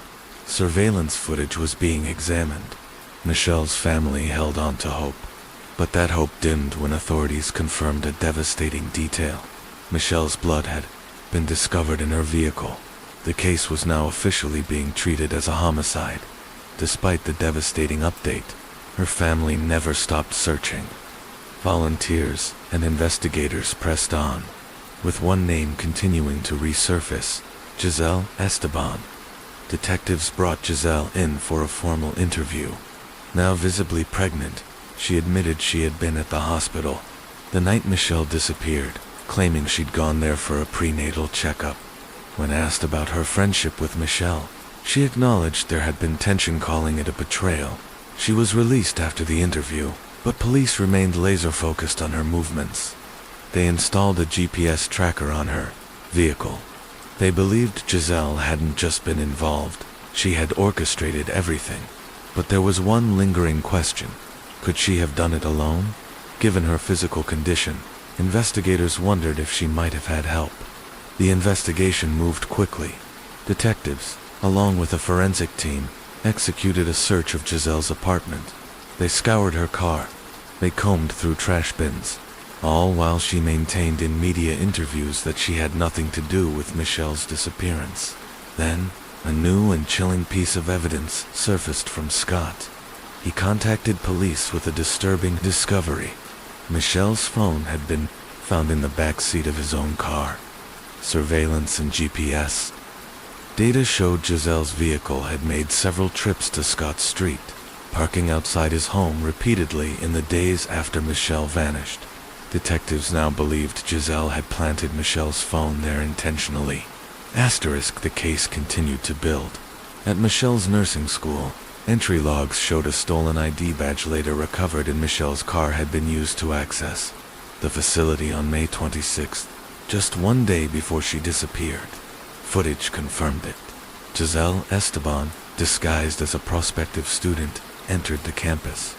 Surveillance footage was being examined. Michelle's family held on to hope, but that hope dimmed when authorities confirmed a devastating detail. Michelle's blood had been discovered in her vehicle. The case was now officially being treated as a homicide. Despite the devastating update, her family never stopped searching. Volunteers and investigators pressed on, with one name continuing to resurface: Giselle Esteban. Detectives brought Giselle in for a formal interview. Now visibly pregnant, she admitted she had been at the hospital the night Michelle disappeared, claiming she'd gone there for a prenatal checkup. When asked about her friendship with Michelle, she acknowledged there had been tension, calling it a betrayal. She was released after the interview, but police remained laser-focused on her movements. They installed a GPS tracker on her vehicle. They believed Giselle hadn't just been involved, she had orchestrated everything. But there was one lingering question: could she have done it alone? Given her physical condition, investigators wondered if she might have had help. The investigation moved quickly. Detectives, along with a forensic team, executed a search of Giselle's apartment. They scoured her car. They combed through trash bins, all while she maintained in media interviews that she had nothing to do with Michelle's disappearance. Then, a new and chilling piece of evidence surfaced from Scott. He contacted police with a disturbing discovery. Michelle's phone had been found in the back seat of his own car. Surveillance and GPS data showed Giselle's vehicle had made several trips to Scott Street, parking outside his home repeatedly in the days after Michelle vanished. Detectives now believed Giselle had planted Michelle's phone there intentionally. The case continued to build. At Michelle's nursing school, entry logs showed a stolen ID badge later recovered in Michelle's car had been used to access the facility on May 26th, just one day before she disappeared. Footage confirmed it. Giselle Esteban, disguised as a prospective student, entered the campus.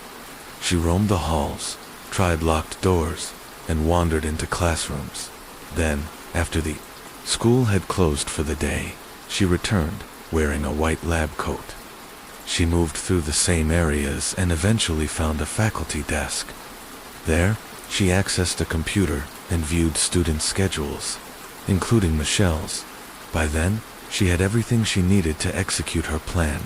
She roamed the halls, tried locked doors, and wandered into classrooms. Then, after the school had closed for the day, she returned, wearing a white lab coat. She moved through the same areas and eventually found a faculty desk. There, she accessed a computer and viewed student schedules, including Michelle's. By then, she had everything she needed to execute her plan.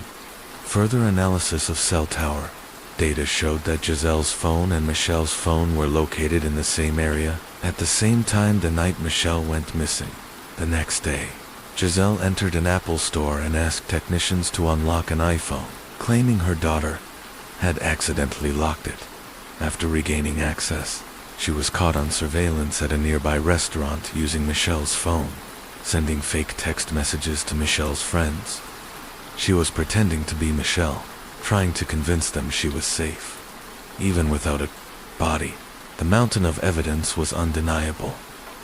Further analysis of cell tower data showed that Giselle's phone and Michelle's phone were located in the same area at the same time the night Michelle went missing. The next day, Giselle entered an Apple store and asked technicians to unlock an iPhone, claiming her daughter had accidentally locked it. After regaining access, she was caught on surveillance at a nearby restaurant using Michelle's phone, sending fake text messages to Michelle's friends. She was pretending to be Michelle, trying to convince them she was safe. Even without a body, the mountain of evidence was undeniable.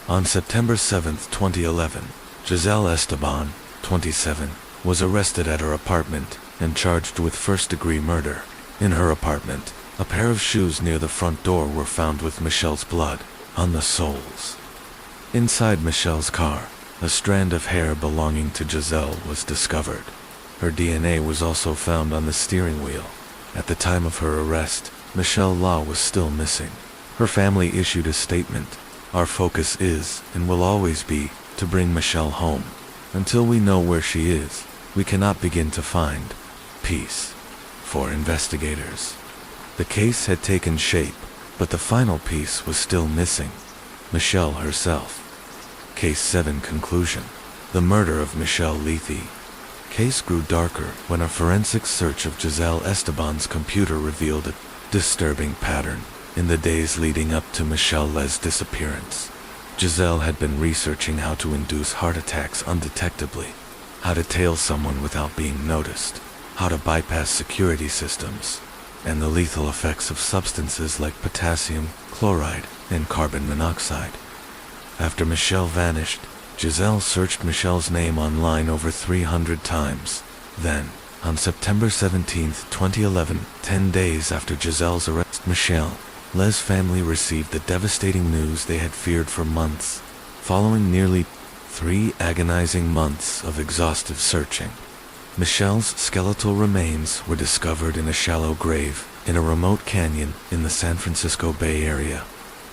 On September 7, 2011, Giselle Esteban, 27, was arrested at her apartment and charged with first-degree murder. In her apartment, a pair of shoes near the front door were found with Michelle's blood on the soles. Inside Michelle's car, a strand of hair belonging to Giselle was discovered. Her DNA was also found on the steering wheel. At the time of her arrest, Michelle Law was still missing. Her family issued a statement. "Our focus is, and will always be, to bring Michelle home. Until we know where she is, we cannot begin to find peace." For investigators, the case had taken shape, but the final piece was still missing: Michelle herself. Case 7 conclusion: the murder of Michelle Lethe. Case grew darker when a forensic search of Giselle Esteban's computer revealed a disturbing pattern. In the days leading up to Michelle Le's disappearance, Giselle had been researching how to induce heart attacks undetectably, how to tail someone without being noticed, how to bypass security systems, and the lethal effects of substances like potassium chloride and carbon monoxide. After Michelle vanished, Giselle searched Michelle's name online over 300 times. Then, on September 17, 2011, 10 days after Giselle's arrest, Michelle Le's family received the devastating news they had feared for months. Following nearly 3 agonizing months of exhaustive searching, Michelle's skeletal remains were discovered in a shallow grave in a remote canyon in the San Francisco Bay Area,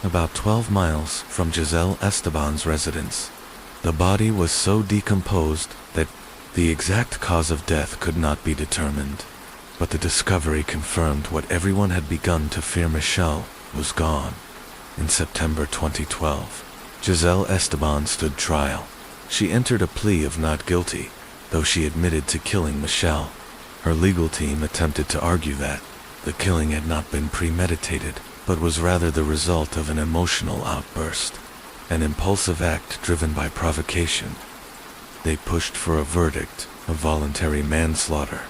about 12 miles from Giselle Esteban's residence. The body was so decomposed that the exact cause of death could not be determined, but the discovery confirmed what everyone had begun to fear: Michelle was gone. In September 2012, Giselle Esteban stood trial. She entered a plea of not guilty, though she admitted to killing Michelle. Her legal team attempted to argue that the killing had not been premeditated, but was rather the result of an emotional outburst, an impulsive act driven by provocation. They pushed for a verdict of voluntary manslaughter.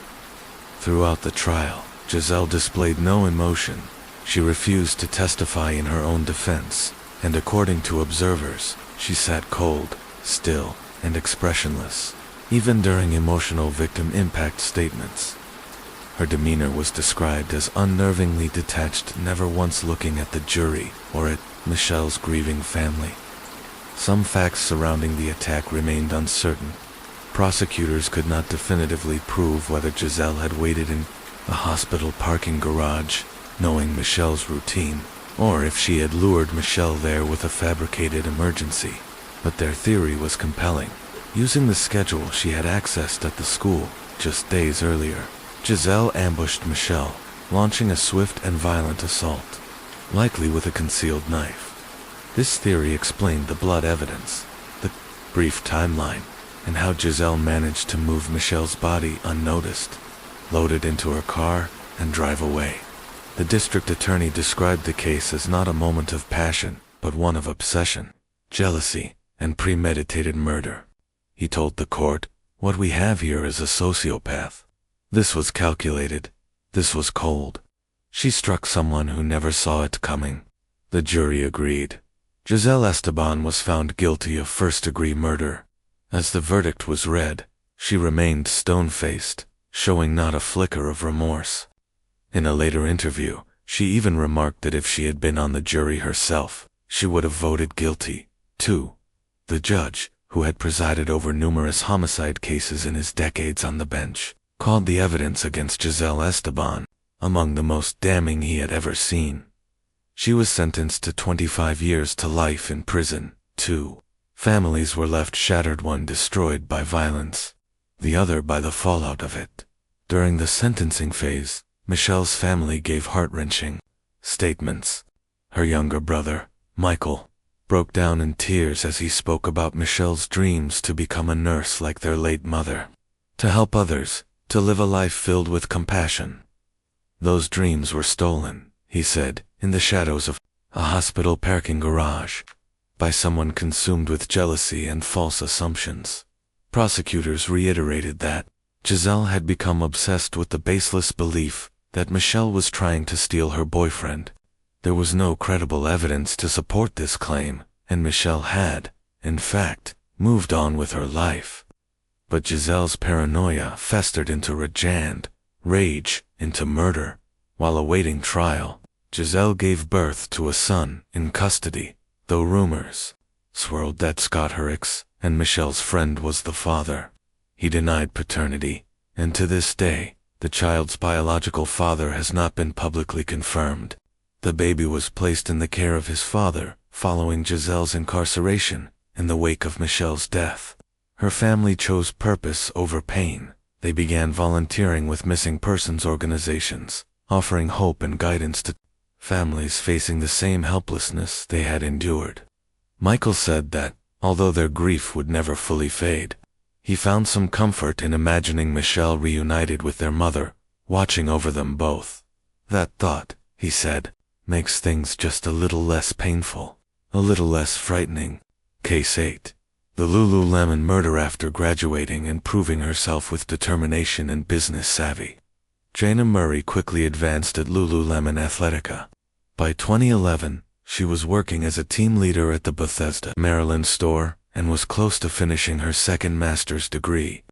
Throughout the trial, Giselle displayed no emotion. She refused to testify in her own defense, and according to observers, she sat cold, still, and expressionless, even during emotional victim impact statements. Her demeanor was described as unnervingly detached, never once looking at the jury or at Michelle's grieving family. Some facts surrounding the attack remained uncertain. Prosecutors could not definitively prove whether Giselle had waited in a hospital parking garage, knowing Michelle's routine, or if she had lured Michelle there with a fabricated emergency. But their theory was compelling. Using the schedule she had accessed at the school just days earlier, Giselle ambushed Michelle, launching a swift and violent assault, likely with a concealed knife. This theory explained the blood evidence, the brief timeline, and how Giselle managed to move Michelle's body unnoticed, load it into her car, and drive away. The district attorney described the case as not a moment of passion, but one of obsession, jealousy, and premeditated murder. He told the court, "What we have here is a sociopath. This was calculated. This was cold. She struck someone who never saw it coming." The jury agreed. Giselle Esteban was found guilty of first-degree murder. As the verdict was read, she remained stone-faced, showing not a flicker of remorse. In a later interview, she even remarked that if she had been on the jury herself, she would have voted guilty, too. The judge, who had presided over numerous homicide cases in his decades on the bench, called the evidence against Giselle Esteban among the most damning he had ever seen. She was sentenced to 25 years to life in prison. 2 families were left shattered, one destroyed by violence, the other by the fallout of it. During the sentencing phase, Michelle's family gave heart-wrenching statements. Her younger brother, Michael, broke down in tears as he spoke about Michelle's dreams to become a nurse like their late mother, to help others, to live a life filled with compassion. Those dreams were stolen, he said, in the shadows of a hospital parking garage, by someone consumed with jealousy and false assumptions. Prosecutors reiterated that Giselle had become obsessed with the baseless belief that Michelle was trying to steal her boyfriend. There was no credible evidence to support this claim, and Michelle had, in fact, moved on with her life. But Giselle's paranoia festered into rage, into murder. While awaiting trial, Giselle gave birth to a son in custody, though rumors swirled that Scott Herrick's and Michelle's friend was the father. He denied paternity, and to this day, the child's biological father has not been publicly confirmed. The baby was placed in the care of his father following Giselle's incarceration in the wake of Michelle's death. Her family chose purpose over pain. They began volunteering with missing persons organizations, offering hope and guidance to families facing the same helplessness they had endured. Michael said that, although their grief would never fully fade, he found some comfort in imagining Michelle reunited with their mother, watching over them both. That thought, he said, makes things just a little less painful, a little less frightening. Case 8. The Lululemon murder. After graduating and proving herself with determination and business savvy, Jana Murray quickly advanced at Lululemon Athletica. By 2011, she was working as a team leader at the Bethesda, Maryland store and was close to finishing her second master's degree.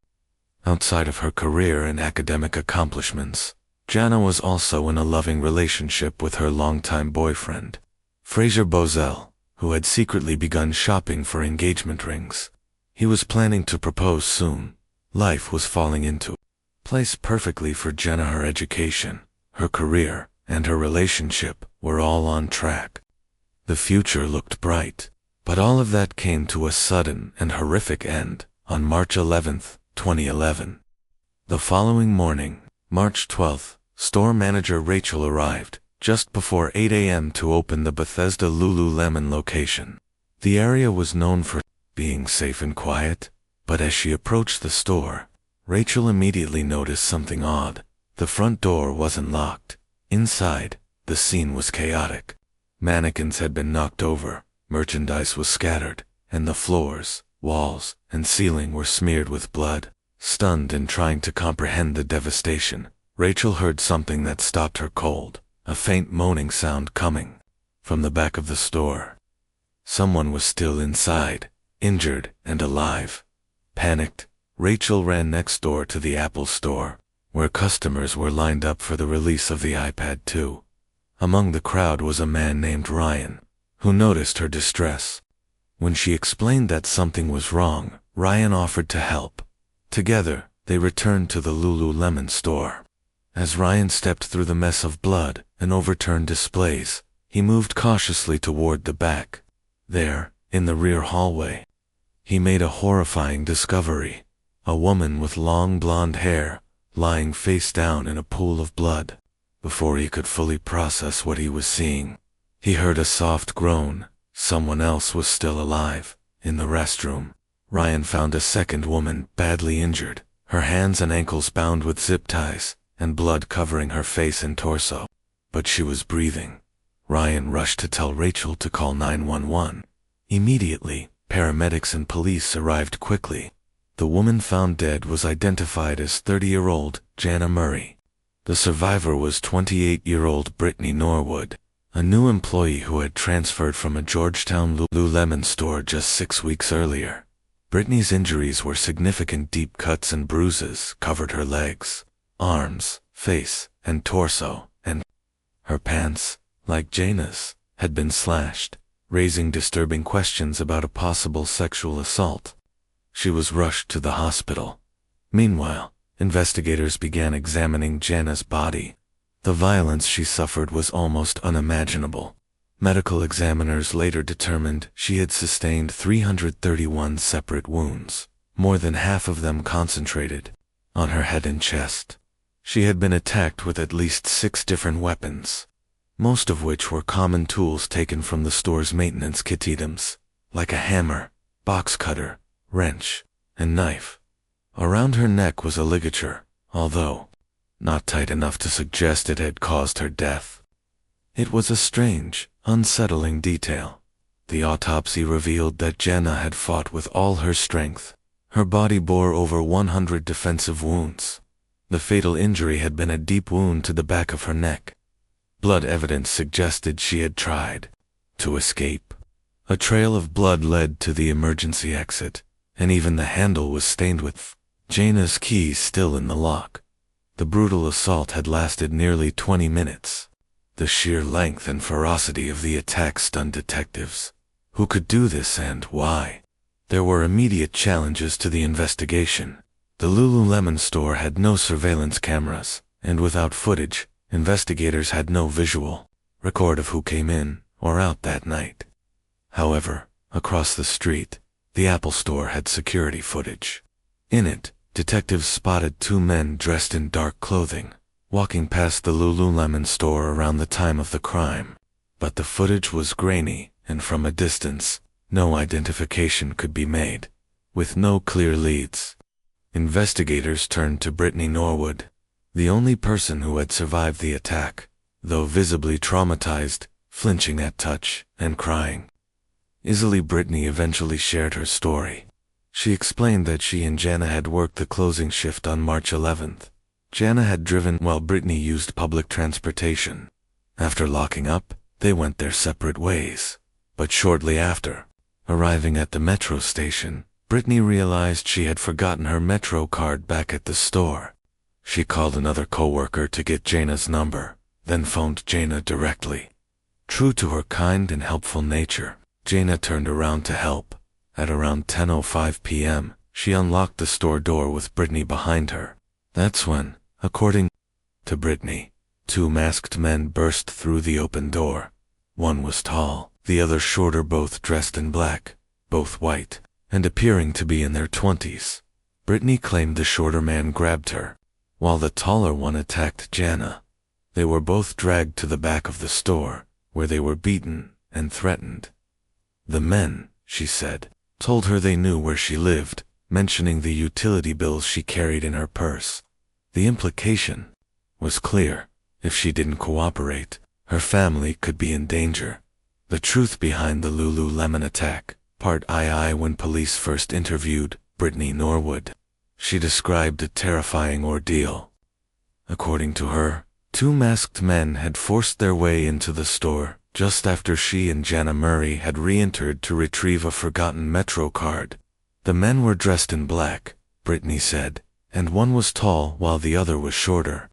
Outside of her career and academic accomplishments, Jana was also in a loving relationship with her longtime boyfriend, Fraser Bozell, who had secretly begun shopping for engagement rings. He was planning to propose soon. Life was falling into place perfectly for Jana. Her education, her career, and her relationship were all on track. The future looked bright, but all of that came to a sudden and horrific end on March 11, 2011. The following morning, March 12th, store manager Rachel arrived just before 8 a.m. to open the Bethesda Lululemon location. The area was known for being safe and quiet, but as she approached the store, Rachel immediately noticed something odd. The front door wasn't locked. Inside, the scene was chaotic. Mannequins had been knocked over, merchandise was scattered, and the floors, walls, and ceiling were smeared with blood. Stunned and trying to comprehend the devastation, Rachel heard something that stopped her cold, a faint moaning sound coming from the back of the store. Someone was still inside, injured and alive. Panicked, Rachel ran next door to the Apple store, where customers were lined up for the release of the iPad 2. Among the crowd was a man named Ryan, who noticed her distress. When she explained that something was wrong, Ryan offered to help. Together, they returned to the Lululemon store. As Ryan stepped through the mess of blood and overturned displays, he moved cautiously toward the back. There, in the rear hallway, he made a horrifying discovery. A woman with long blonde hair, lying face down in a pool of blood. Before he could fully process what he was seeing, he heard a soft groan. Someone else was still alive. In the restroom, Ryan found a second woman, badly injured, her hands and ankles bound with zip ties, and blood covering her face and torso. But she was breathing. Ryan rushed to tell Rachel to call 911. Immediately, paramedics and police arrived quickly. The woman found dead was identified as 30-year-old Jana Murray. The survivor was 28-year-old Brittany Norwood, a new employee who had transferred from a Georgetown Lululemon store just 6 weeks earlier. Brittany's injuries were significant. Deep cuts and bruises covered her legs, arms, face, and torso, and her pants, like Jana's, had been slashed, raising disturbing questions about a possible sexual assault. She was rushed to the hospital. Meanwhile, investigators began examining Jana's body. The violence she suffered was almost unimaginable. Medical examiners later determined she had sustained 331 separate wounds, more than half of them concentrated on her head and chest. She had been attacked with at least 6 different weapons, most of which were common tools taken from the store's maintenance kit items, like a hammer, box cutter, wrench, and knife. Around her neck was a ligature, although not tight enough to suggest it had caused her death. It was a strange, unsettling detail. The autopsy revealed that Jana had fought with all her strength. Her body bore over 100 defensive wounds. The fatal injury had been a deep wound to the back of her neck. Blood evidence suggested she had tried to escape. A trail of blood led to the emergency exit, and even the handle was stained with Jana's keys still in the lock. The brutal assault had lasted nearly 20 minutes. The sheer length and ferocity of the attack stunned detectives. Who could do this and why? There were immediate challenges to the investigation. The Lululemon store had no surveillance cameras, and without footage, investigators had no visual record of who came in or out that night. However, across the street, the Apple store had security footage. In it, detectives spotted 2 men dressed in dark clothing, walking past the Lululemon store around the time of the crime. But the footage was grainy, and from a distance, no identification could be made. With no clear leads, investigators turned to Brittany Norwood, the only person who had survived the attack, though visibly traumatized, flinching at touch, and crying. Easily, Brittany eventually shared her story. She explained that she and Jana had worked the closing shift on March 11th. Jana had driven while Brittany used public transportation. After locking up, they went their separate ways. But shortly after arriving at the metro station, Brittany realized she had forgotten her metro card back at the store. She called another coworker to get Jana's number, then phoned Jana directly. True to her kind and helpful nature, Jana turned around to help. At around 10:05 p.m., she unlocked the store door with Brittany behind her. That's when, according to Brittany, 2 masked men burst through the open door. One was tall, the other shorter, both dressed in black, both white, and appearing to be in their 20s. Brittany claimed the shorter man grabbed her, while the taller one attacked Jana. They were both dragged to the back of the store, where they were beaten and threatened. The men, she said, told her they knew where she lived, mentioning the utility bills she carried in her purse. The implication was clear. If she didn't cooperate, her family could be in danger. The truth behind the Lululemon attack, Part II. When police first interviewed Brittany Norwood, she described a terrifying ordeal. According to her, 2 masked men had forced their way into the store just after she and Jana Murray had re-entered to retrieve a forgotten Metro card. The men were dressed in black, Brittany said, and one was tall while the other was shorter.